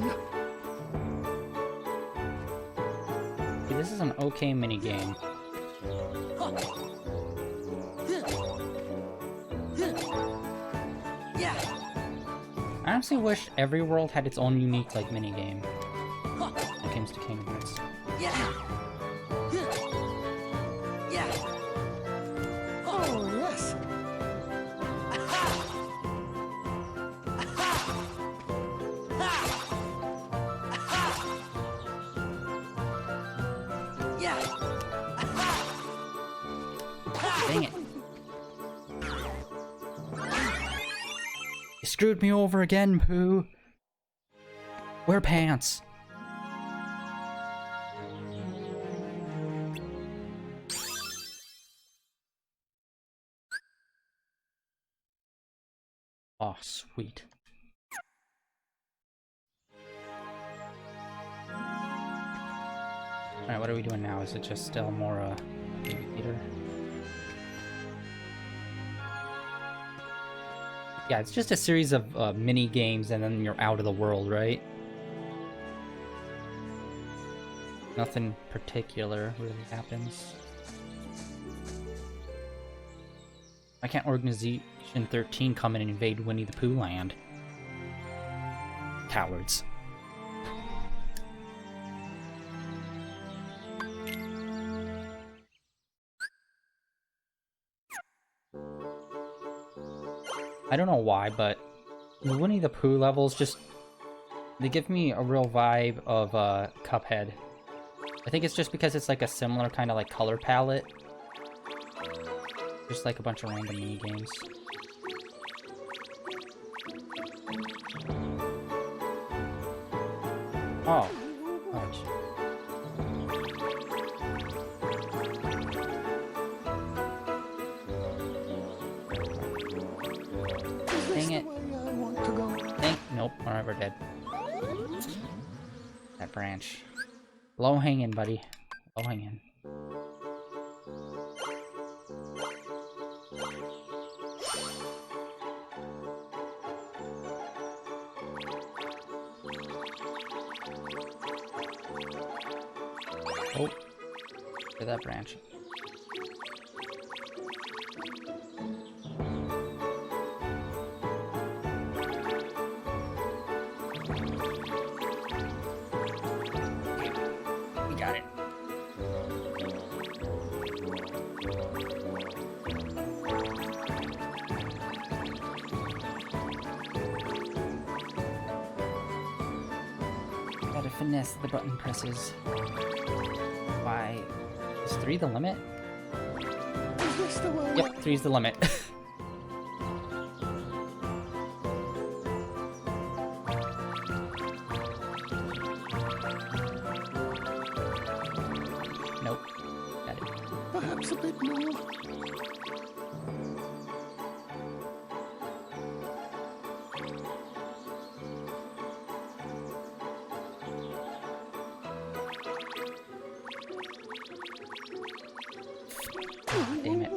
See, this is an okay minigame. I honestly wish every world had its own unique, like, minigame when it comes to Kingdom Hearts. Oh, yes. Dang it. You screwed me over again, Pooh. Wear pants. Oh, sweet. Alright, what are we doing now? Is it just still more, Baby Peter? Yeah, it's just a series of mini games and then you're out of the world, right? Nothing particular really happens. Why can't Organization 13 come in and invade Winnie the Pooh land? Cowards. I don't know why, but the Winnie the Pooh levels just... they give me a real vibe of Cuphead. I think it's just because it's like a similar kind of like color palette. Just like a bunch of random mini games. Oh. Ouch. Dang it. Dang. Nope. Alright, we're dead. That branch. Low hanging, buddy. Low hanging. Oh. Look at that branch. We got it. Gotta finesse the button presses. Why? Is 3 the limit? Is this the way? Yep, 3's the limit. Nope. Got it. Perhaps a bit more. Damn it.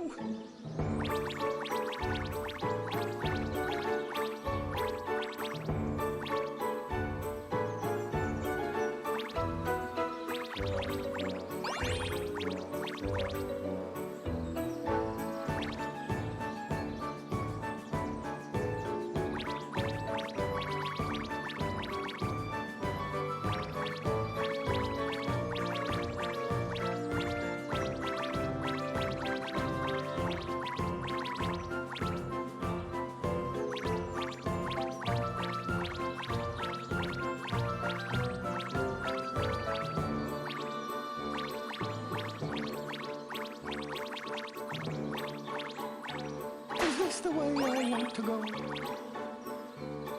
the way I want to go.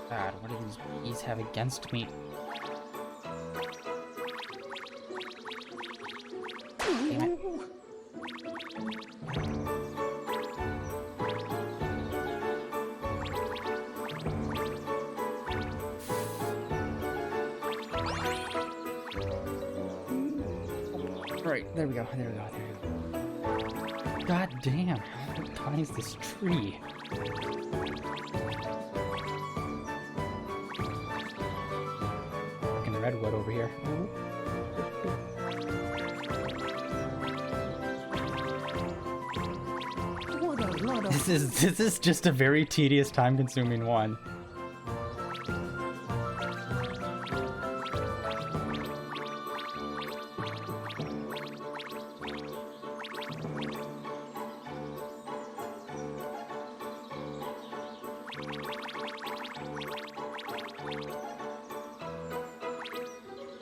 God, what do these bees have against me? Damn it. Right, there we go, there we go, there we go. God damn, how tiny is this tree? Fucking redwood over here. What a lot of... This is just a very tedious, time-consuming one.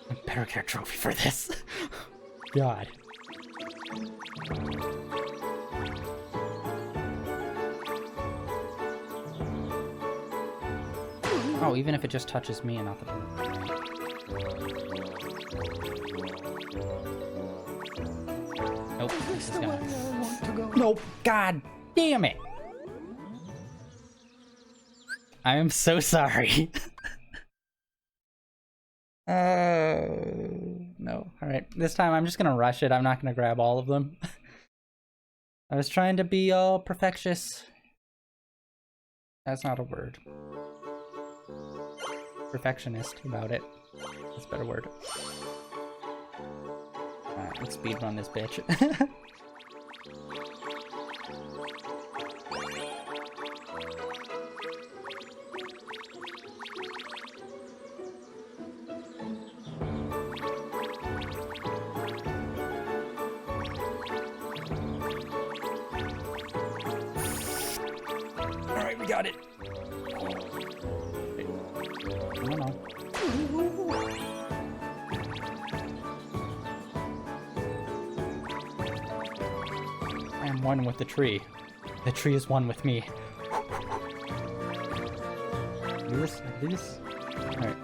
I better get a trophy for this. God. Oh, even if it just touches me and not the... Nope, this is gonna... Nope, god damn it! I am so sorry. No. Alright, this time I'm just gonna rush it. I'm not gonna grab all of them. I was trying to be all perfectious. That's not a word. Perfectionist about it. That's a better word. Alright, let's speedrun this bitch. Alright, we got it. No. I am one with the tree. The tree is one with me. Do this? Do this? Alright.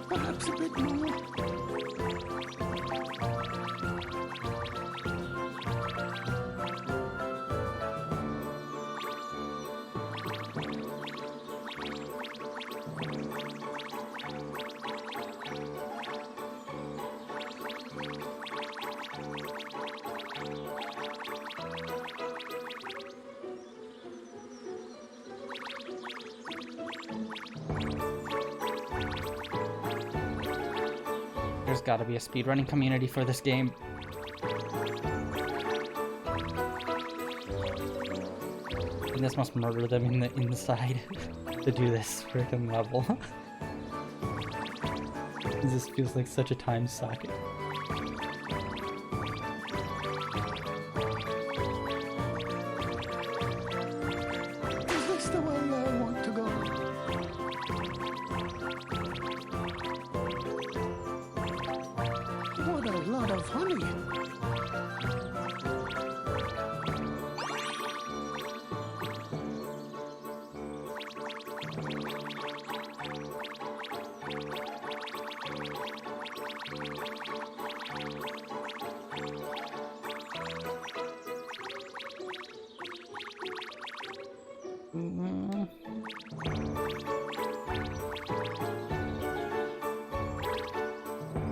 Perhaps a bit more. There's gotta be a speedrunning community for this game. And this must murder them in the inside to do this freaking level. This feels like such a time suck. Is this the way I want to go? What a lot of honey.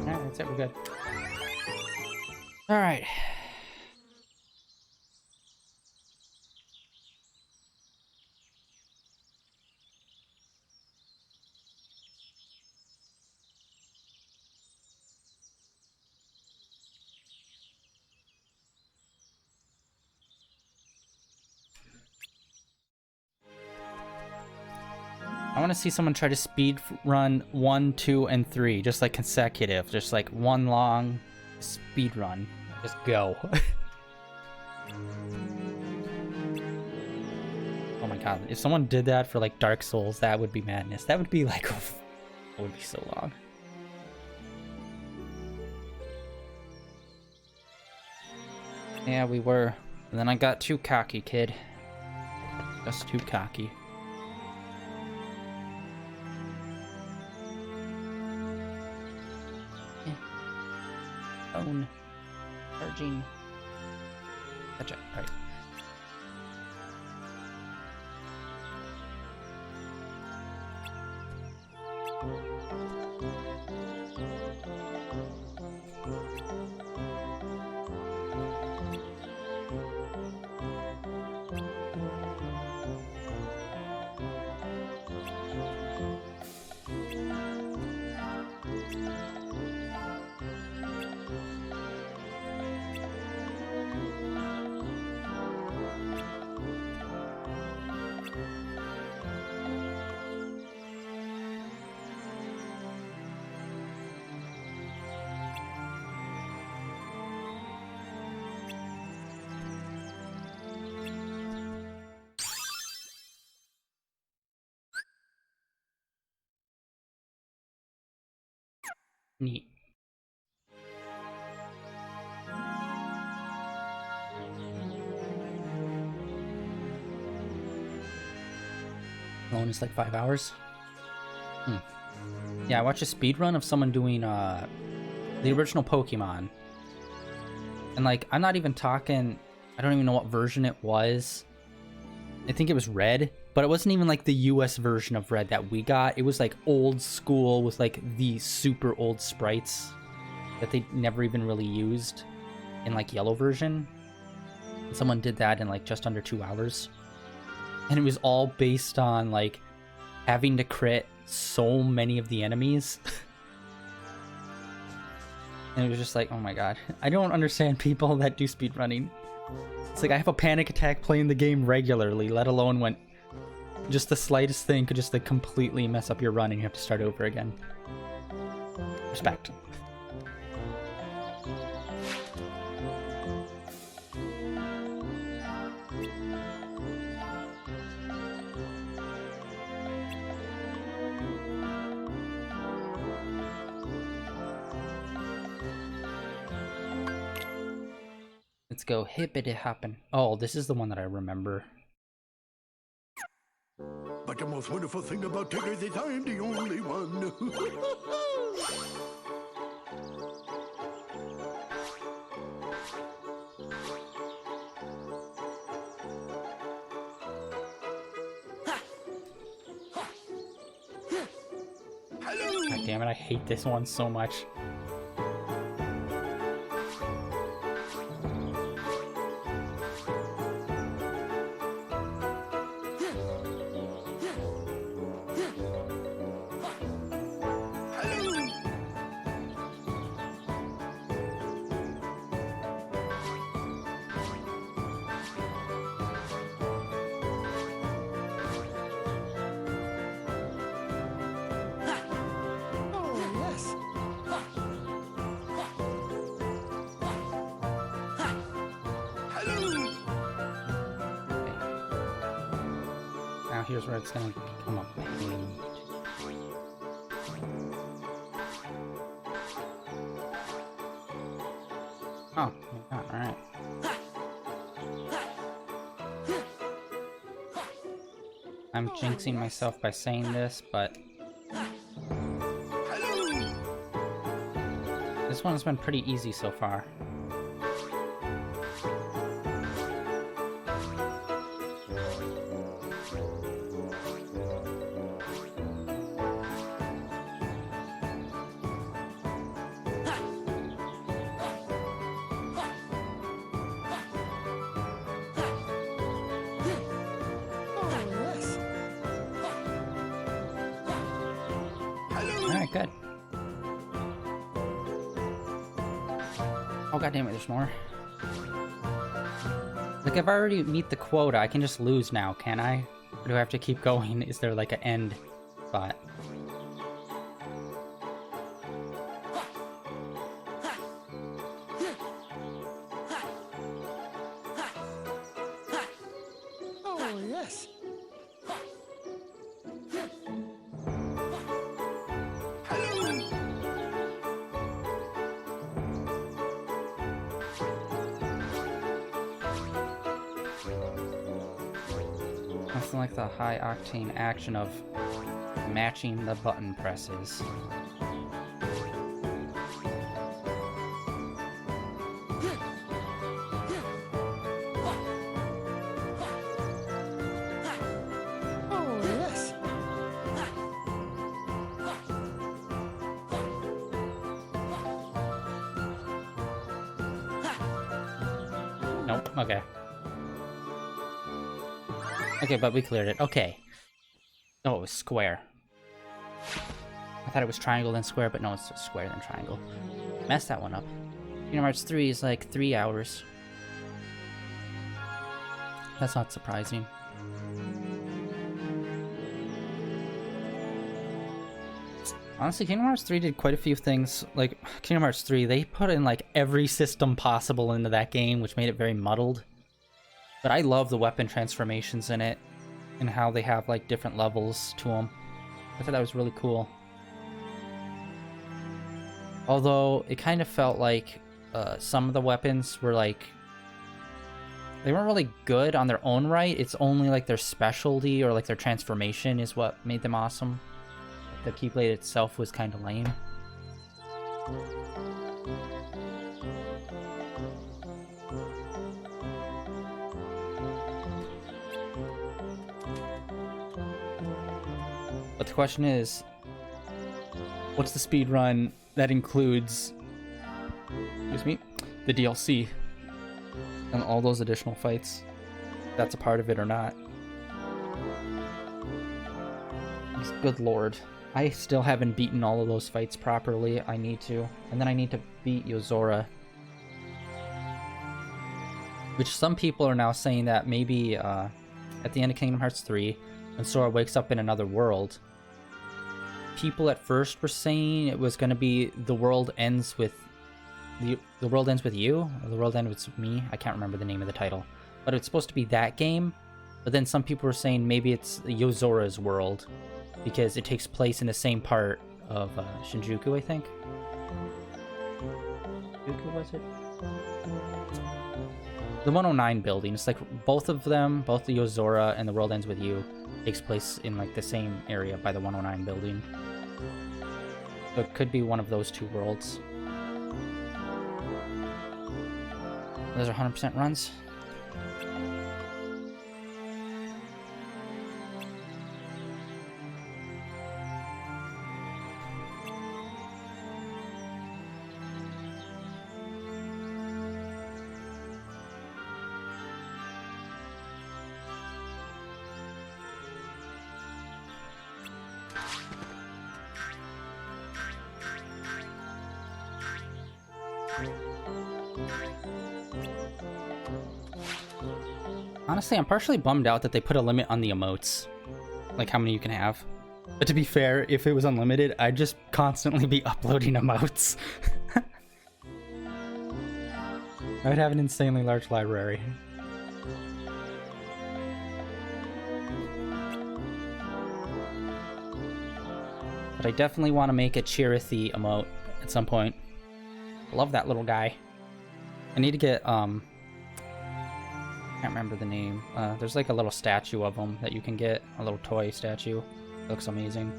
Alright, that's it, we're good. Alright. I want to see someone try to speed run 1, 2, and 3, just like consecutive, just like one long speed run. Just go. Oh my god, if someone did that for like Dark Souls, that would be madness. That would be like, that would be so long. Yeah, we were And then I got too cocky, kid. Just too cocky. Phone. Charging. Gotcha. Alright. Neat. Alone is like 5 hours. Yeah, I watched a speed run of someone doing the original Pokemon. And like, I'm not even talking, I don't even know what version it was. I think it was Red, but it wasn't even like the US version of Red that we got. It was like old school with like the super old sprites that they never even really used in like Yellow version. And someone did that in like just under 2 hours. And it was all based on like having to crit so many of the enemies. And it was just like, oh my god. I don't understand people that do speedrunning. It's like I have a panic attack playing the game regularly, let alone when just the slightest thing could just like completely mess up your run and you have to start over again. Respect. Let's go hippity hoppin'. Oh, this is the one that I remember. But the most wonderful thing about Tigger is that I am the only one. God damn it, I hate this one so much. Now here's where it's gonna become a pain. Oh, yeah, alright. I'm jinxing myself by saying this, but this one's been pretty easy so far. Alright, good. Oh god damn it, there's more. Like, if I already meet the quota, I can just lose now, can I? Or do I have to keep going? Is there like an end spot? Oh, yes. Nothing like the high octane action of matching the button presses. Oh, yes. Nope, okay. Okay, but we cleared it. Okay. Oh, it was square. I thought it was triangle then square, but no, it's square then triangle. Messed that one up. Kingdom Hearts 3 is like 3 hours. That's not surprising. Honestly, Kingdom Hearts 3 did quite a few things. Like, Kingdom Hearts 3, they put in like every system possible into that game, which made it very muddled. But I love the weapon transformations in it, and how they have like different levels to them. I thought that was really cool. Although, it kind of felt like some of the weapons were like... they weren't really good on their own right, it's only like their specialty or like their transformation is what made them awesome. The Keyblade itself was kind of lame. But the question is, what's the speed run that includes, excuse me, the DLC and all those additional fights? That's a part of it or not? Good lord. I still haven't beaten all of those fights properly. I need to. And then I need to beat Yozora. Which some people are now saying that maybe at the end of Kingdom Hearts 3, when Sora wakes up in another world, people at first were saying it was going to be the world ends with... The world ends with you? Or the world ends with me? I can't remember the name of the title. But it's supposed to be that game. But then some people were saying maybe it's Yozora's world, because it takes place in the same part of Shinjuku, I think. Shinjuku, was it? The 109 building. It's like both of them, both the Yozora and the World Ends With You, takes place in like the same area by the 109 building. So it could be one of those two worlds. Those are 100% runs. Honestly, I'm partially bummed out that they put a limit on the emotes. Like how many you can have. But to be fair, if it was unlimited, I'd just constantly be uploading emotes. I would have an insanely large library. But I definitely want to make a Chirithy emote at some point. I love that little guy. I need to get, can't remember the name. There's like a little statue of him that you can get. A little toy statue. It looks amazing.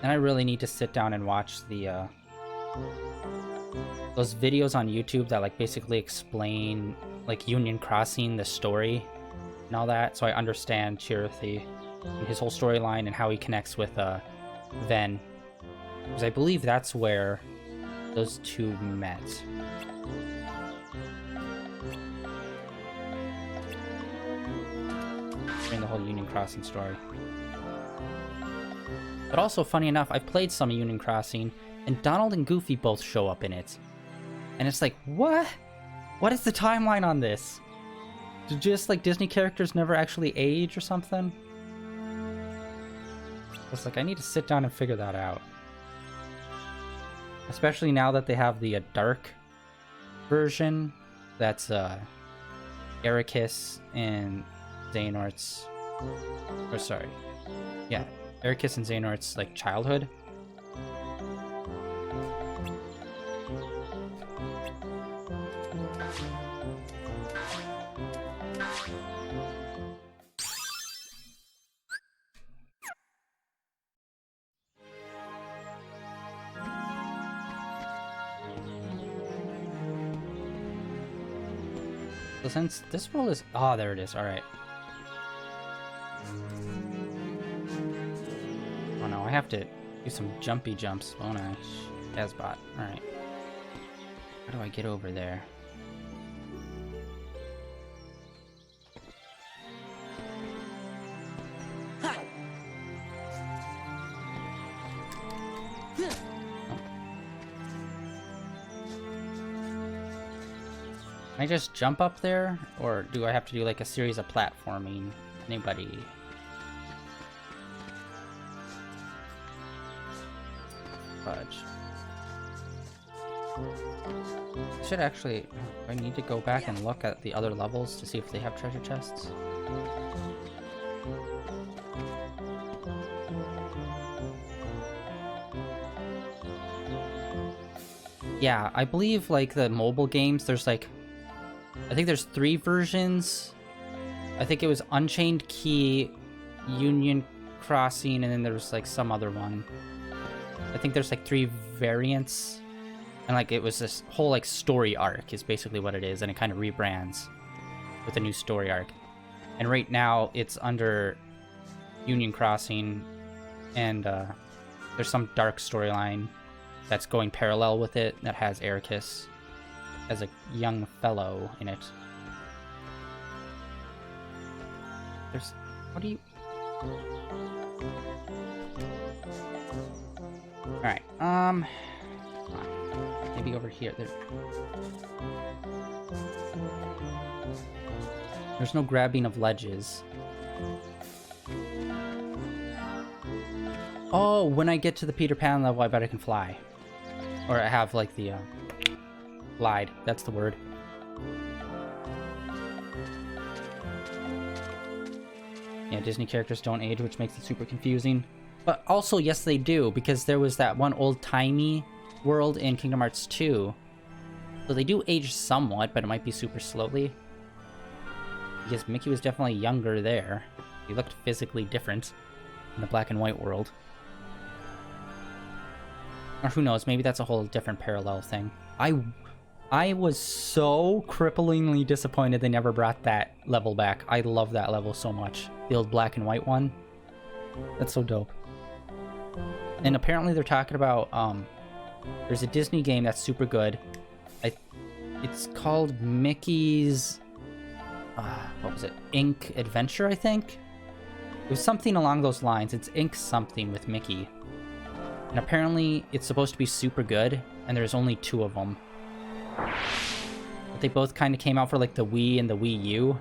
And I really need to sit down and watch the, those videos on YouTube that like basically explain like Union Crossing, the story and all that, so I understand Chirithy and his whole storyline and how he connects with Ven, because I believe that's where those two met. During the whole Union Crossing story. But also, funny enough, I've played some of Union Crossing, and Donald and Goofy both show up in it. And it's like, what? What is the timeline on this? Did just, like, Disney characters never actually age or something? It's like, I need to sit down and figure that out. Especially now that they have the dark version. That's, Ericus and Xehanort's... Or, sorry. Yeah, Ericus and Xehanort's, like, childhood. So since this world is... Oh, there it is. Alright. Oh no, I have to do some jumpy jumps, won't I? Azbot. Alright. How do I get over there? Can I just jump up there? Or do I have to do like a series of platforming? Anybody? Fudge. I should actually... I need to go back and look at the other levels to see if they have treasure chests. Yeah, I believe like the mobile games, there's like... I think there's 3 versions. I think it was Unchained Key, Union Crossing, and then there was like some other one. I think there's like 3 variants. And like it was this whole like story arc is basically what it is, and it kind of rebrands with a new story arc. And right now it's under Union Crossing, and there's some dark storyline that's going parallel with it that has Ericus as a young fellow in it. There's... What do you... Alright, maybe over here. There's no grabbing of ledges. Oh, when I get to the Peter Pan level, I bet I can fly. Or I have, like, the, glide. That's the word. Yeah, Disney characters don't age, which makes it super confusing. But also, yes, they do, because there was that one old-timey world in Kingdom Hearts 2. So they do age somewhat, but it might be super slowly. Because Mickey was definitely younger there. He looked physically different in the black and white world. Or who knows, maybe that's a whole different parallel thing. I was so cripplingly disappointed they never brought that level back. I love that level so much. The old black and white one. That's so dope. And apparently they're talking about, there's a Disney game that's super good. It's called Mickey's, what was it? Ink Adventure, I think? It was something along those lines. It's Ink something with Mickey. And apparently it's supposed to be super good, and there's only 2 of them. But they both kind of came out for like the Wii and the Wii U.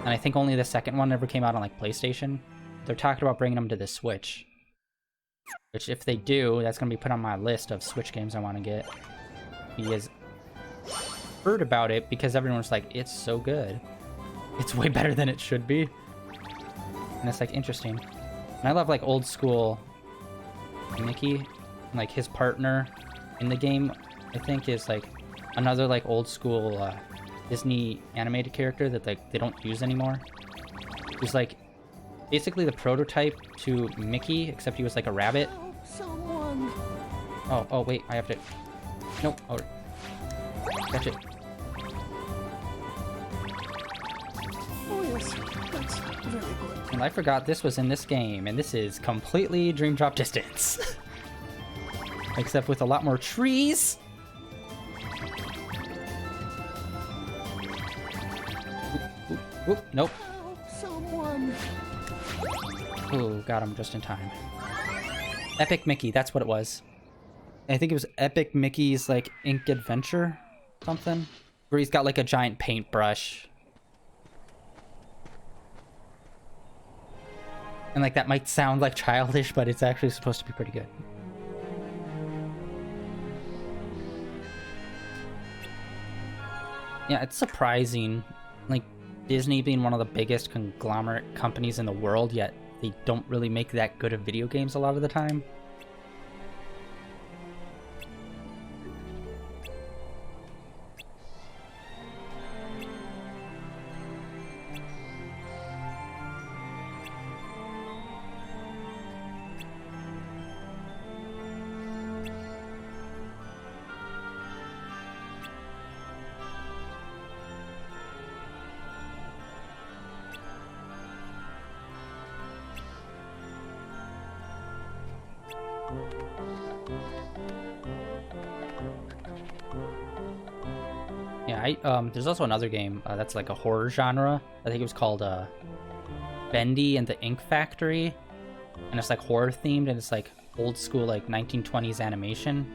And I think only the second one ever came out on like PlayStation. They're talking about bringing them to the Switch. Which if they do, that's going to be put on my list of Switch games I want to get. Because heard about it because everyone's like, it's so good. It's way better than it should be. And it's like interesting. And I love like old school Mickey. Like his partner in the game, I think, is like another like old school Disney animated character that like they don't use anymore. He's like basically the prototype to Mickey, except he was like a rabbit. Someone. Oh wait, I have to... Nope. Oh, catch it. Oh yes, that's very good. And I forgot this was in this game, and this is completely Dream Drop Distance. Except with a lot more trees. Oop, nope. Someone. Ooh, got him just in time. Epic Mickey, that's what it was. I think it was Epic Mickey's, like, Ink Adventure? Something? Where he's got, like, a giant paintbrush. And, like, that might sound, like, childish, but it's actually supposed to be pretty good. Yeah, it's surprising. Like, Disney being one of the biggest conglomerate companies in the world, yet they don't really make that good of video games a lot of the time. Yeah, there's also another game that's like a horror genre. I think it was called Bendy and the Ink Factory, and it's like horror themed, and it's like old school like 1920s animation.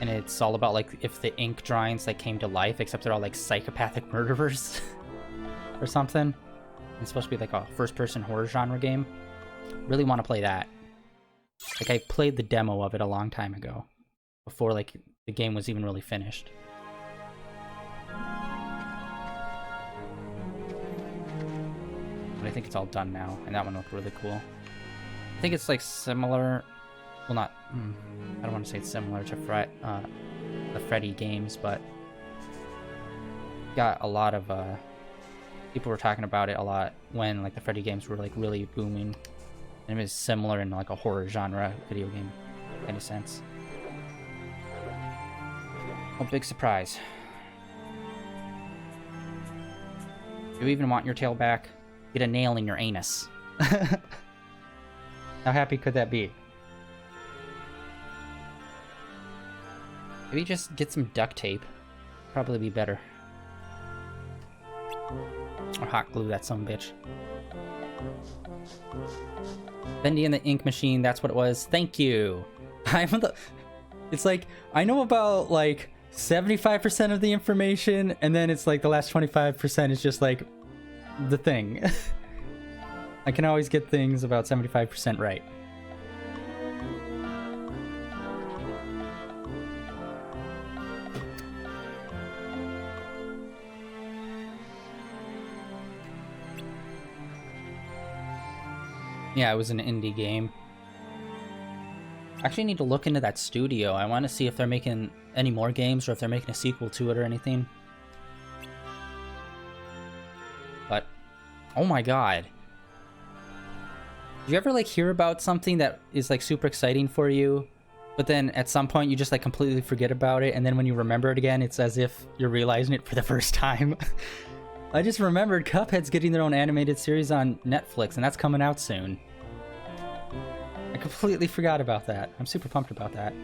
And it's all about like if the ink drawings like came to life, except they're all like psychopathic murderers or something. It's supposed to be like a first-person horror genre game. Really want to play that. Like I played the demo of it a long time ago, before like the game was even really finished. But I think it's all done now, and that one looked really cool. I think it's like similar. Well, not. I don't want to say it's similar to the Freddy games, but got a lot of people were talking about it a lot when like the Freddy games were like really booming, and it was similar in like a horror genre video game kind of sense. Oh, big surprise! Do you even want your tail back? Get a nail in your anus. How happy could that be? Maybe just get some duct tape. Probably be better. Or hot glue that son of a bitch. Bendy and the Ink Machine, that's what it was. Thank you. It's like, I know about like 75% of the information, and then it's like the last 25% is just like the thing. I can always get things about 75% right. Yeah, it was an indie game. I actually need to look into that studio. I want to see if they're making any more games or if they're making a sequel to it or anything. But, oh my god. Do you ever like hear about something that is like super exciting for you, but then at some point you just like completely forget about it, and then when you remember it again, it's as if you're realizing it for the first time? I just remembered Cuphead's getting their own animated series on Netflix, and that's coming out soon. I completely forgot about that. I'm super pumped about that.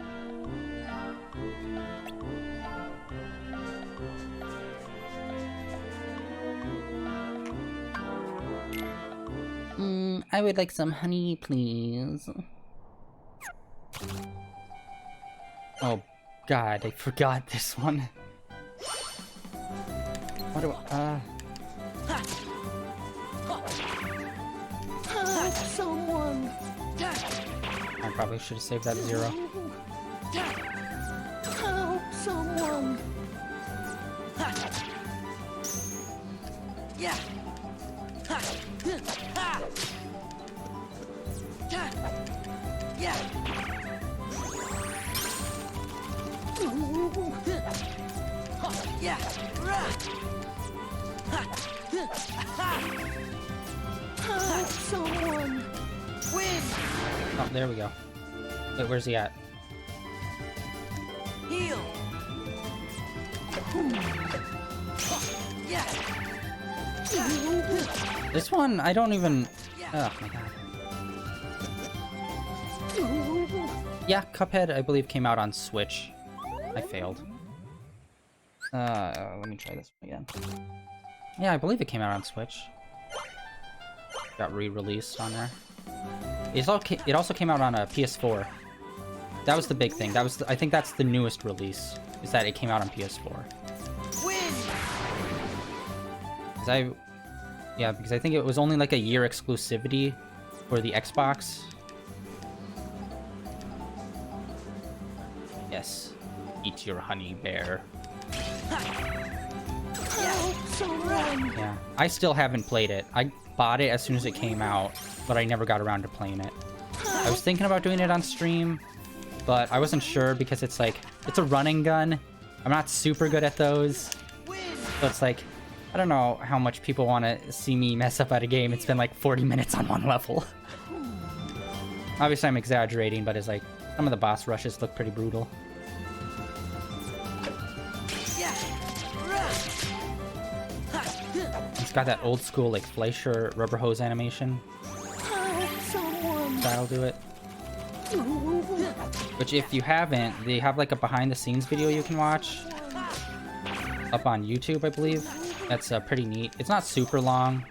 I would like some honey, please. Oh god, I forgot this one. What do I, Help someone! I probably should have saved that 0. Help someone! Yeah. Help someone! Win! Oh, there we go. Wait, where's he at? Heal! Yeah! This one, I don't even... Oh my god. Yeah, Cuphead, I believe, came out on Switch. I failed. Let me try this one again. Yeah, I believe it came out on Switch. Got re-released on there. It also came out on a PS4. That was the big thing. I think that's the newest release, is that it came out on PS4. Win! Because I think it was only like a year exclusivity for the Xbox. Yes. Eat your honey bear. Help someone! Yeah. I still haven't played it. I bought it as soon as it came out, but I never got around to playing it. I was thinking about doing it on stream, but I wasn't sure because it's like, it's a running gun. I'm not super good at those. So it's like, I don't know how much people want to see me mess up at a game. It's been like 40 minutes on one level. Obviously I'm exaggerating, but it's like, some of the boss rushes look pretty brutal. It's got that old school like Fleischer rubber hose animation. Help someone! That'll do it. Which, if you haven't, they have like a behind-the-scenes video you can watch up on YouTube, I believe. That's pretty neat. It's not super long,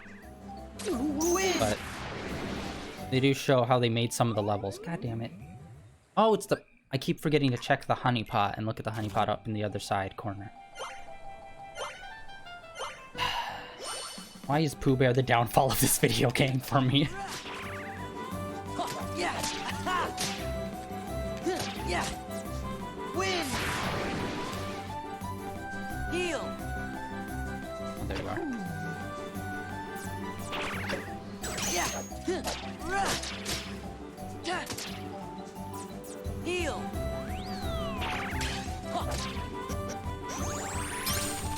but they do show how they made some of the levels. God damn it. Oh, it's the... I keep forgetting to check the honey pot and look at the honey pot up in the other side corner. Why is Pooh Bear the downfall of this video game for me? Win! Heal! Oh, there you are. Heal!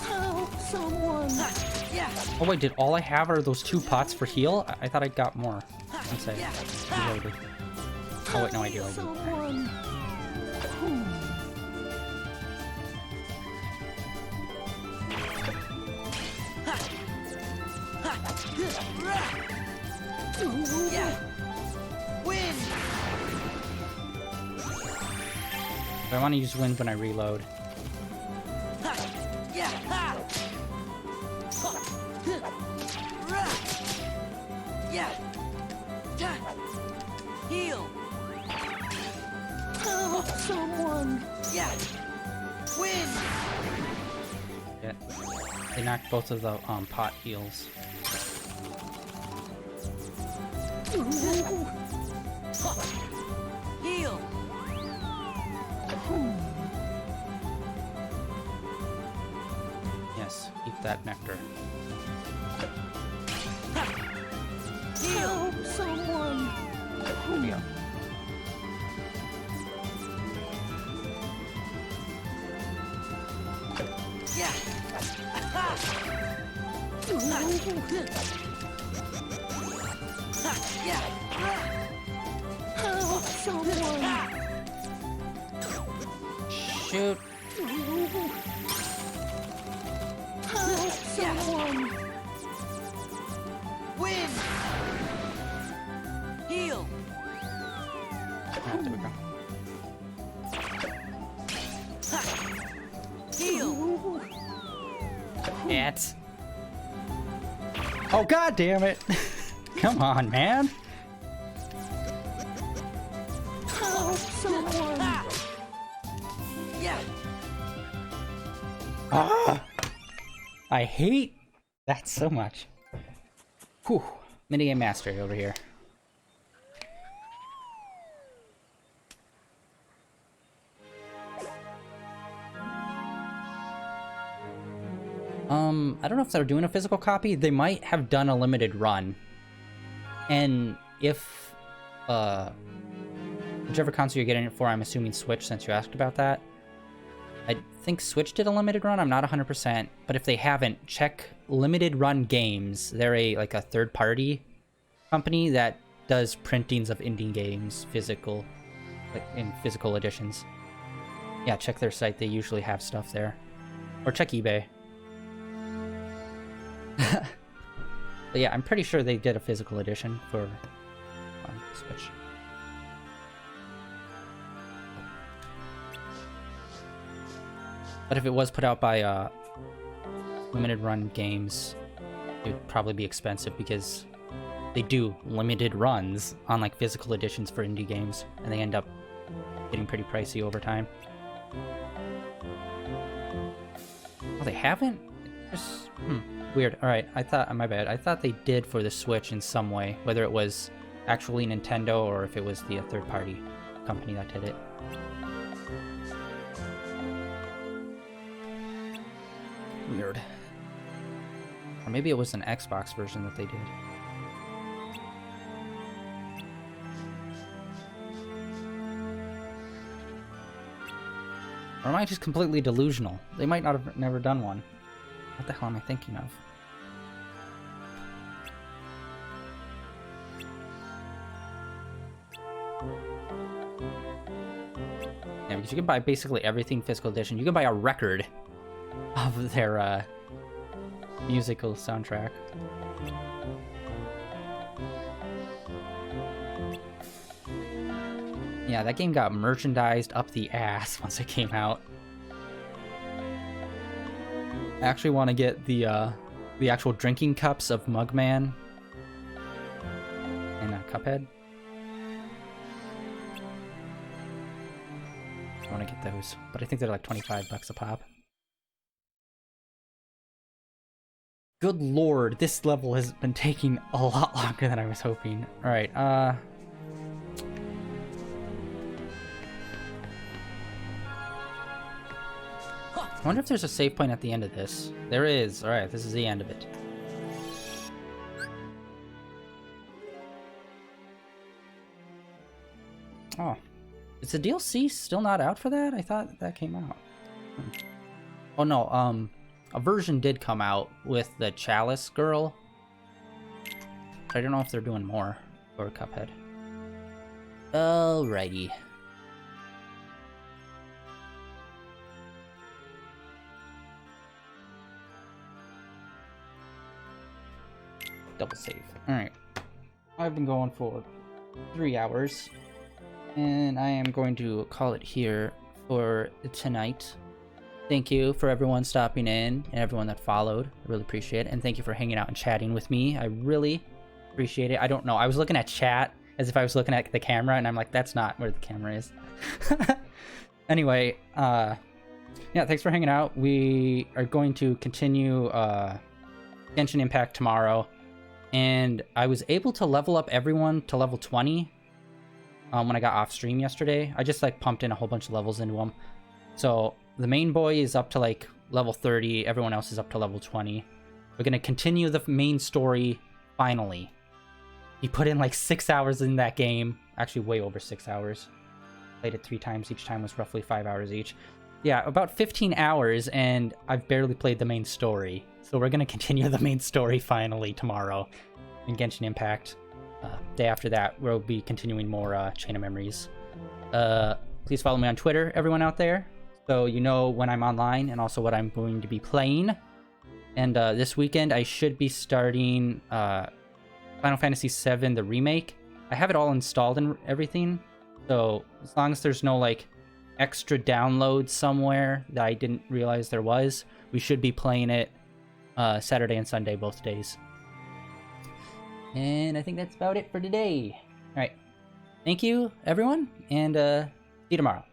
Help someone. Oh wait, did all I have are those 2 pots for heal? I thought I got more. Once I reloaded. Oh wait, no, I do. Alright. Someone. Win! I want to use wind when I reload. Heal! Help someone. Win! Yeah. They knocked both of the pot heals. Heal! Yes, eat that nectar. Help someone. There we go. Help someone. Shoot! Help someone. Win! Heal! Oh, there we go. Heal! It. Oh god damn it! Come on, man! Help someone. Ah! I hate that so much. Whew. Minigame mastery over here. I don't know if they're doing a physical copy. They might have done a limited run. And if, whichever console you're getting it for, I'm assuming Switch since you asked about that. I think Switch did a limited run, I'm not 100%, but if they haven't, check Limited Run Games. They're like a third-party company that does printings of indie games, physical, like in physical editions. Yeah, check their site, they usually have stuff there. Or check eBay. But yeah, I'm pretty sure they did a physical edition for Switch. But if it was put out by Limited Run Games, it would probably be expensive because they do limited runs on like physical editions for indie games, and they end up getting pretty pricey over time. Oh, they haven't? Just, weird. Alright, I thought, my bad. I thought they did for the Switch in some way, whether it was actually Nintendo or if it was the third-party company that did it. Weird. Or maybe it was an Xbox version that they did. Or am I just completely delusional? They might not have never done one. What the hell am I thinking of? Yeah, because you can buy basically everything physical edition. You can buy a record of their musical soundtrack. Yeah, that game got merchandised up the ass once it came out. I actually want to get the actual drinking cups of Mugman and Cuphead. I want to get those, but I think they're like 25 bucks a pop. Good lord, this level has been taking a lot longer than I was hoping. Alright, I wonder if there's a save point at the end of this. There is. Alright, this is the end of it. Oh. Is the DLC still not out for that? I thought that came out. Oh no, a version did come out with the Chalice girl. I don't know if they're doing more for Cuphead. Alrighty. Double save. Alright. I've been going for 3 hours. And I am going to call it here for tonight. Thank you for everyone stopping in and everyone that followed. I really appreciate it. And thank you for hanging out and chatting with me. I really appreciate it. I don't know. I was looking at chat as if I was looking at the camera, and I'm like, that's not where the camera is. Anyway, yeah, thanks for hanging out. We are going to continue Genshin Impact tomorrow. And I was able to level up everyone to level 20 when I got off stream yesterday. I just like pumped in a whole bunch of levels into them. So the main boy is up to like level 30. Everyone else is up to level 20. We're going to continue the main story finally. He put in like 6 hours in that game. Actually, way over 6 hours. Played it 3 times. Each time was roughly 5 hours each. Yeah, about 15 hours, and I've barely played the main story. So we're going to continue the main story finally tomorrow in Genshin Impact. Day after that, we'll be continuing more Chain of Memories. Please follow me on Twitter, everyone out there, so you know when I'm online and also what I'm going to be playing. And this weekend, I should be starting Final Fantasy VII, the remake. I have it all installed and everything, so as long as there's no like extra downloads somewhere that I didn't realize there was, we should be playing it Saturday and Sunday, both days. And I think that's about it for today. Alright. Thank you, everyone, and see you tomorrow.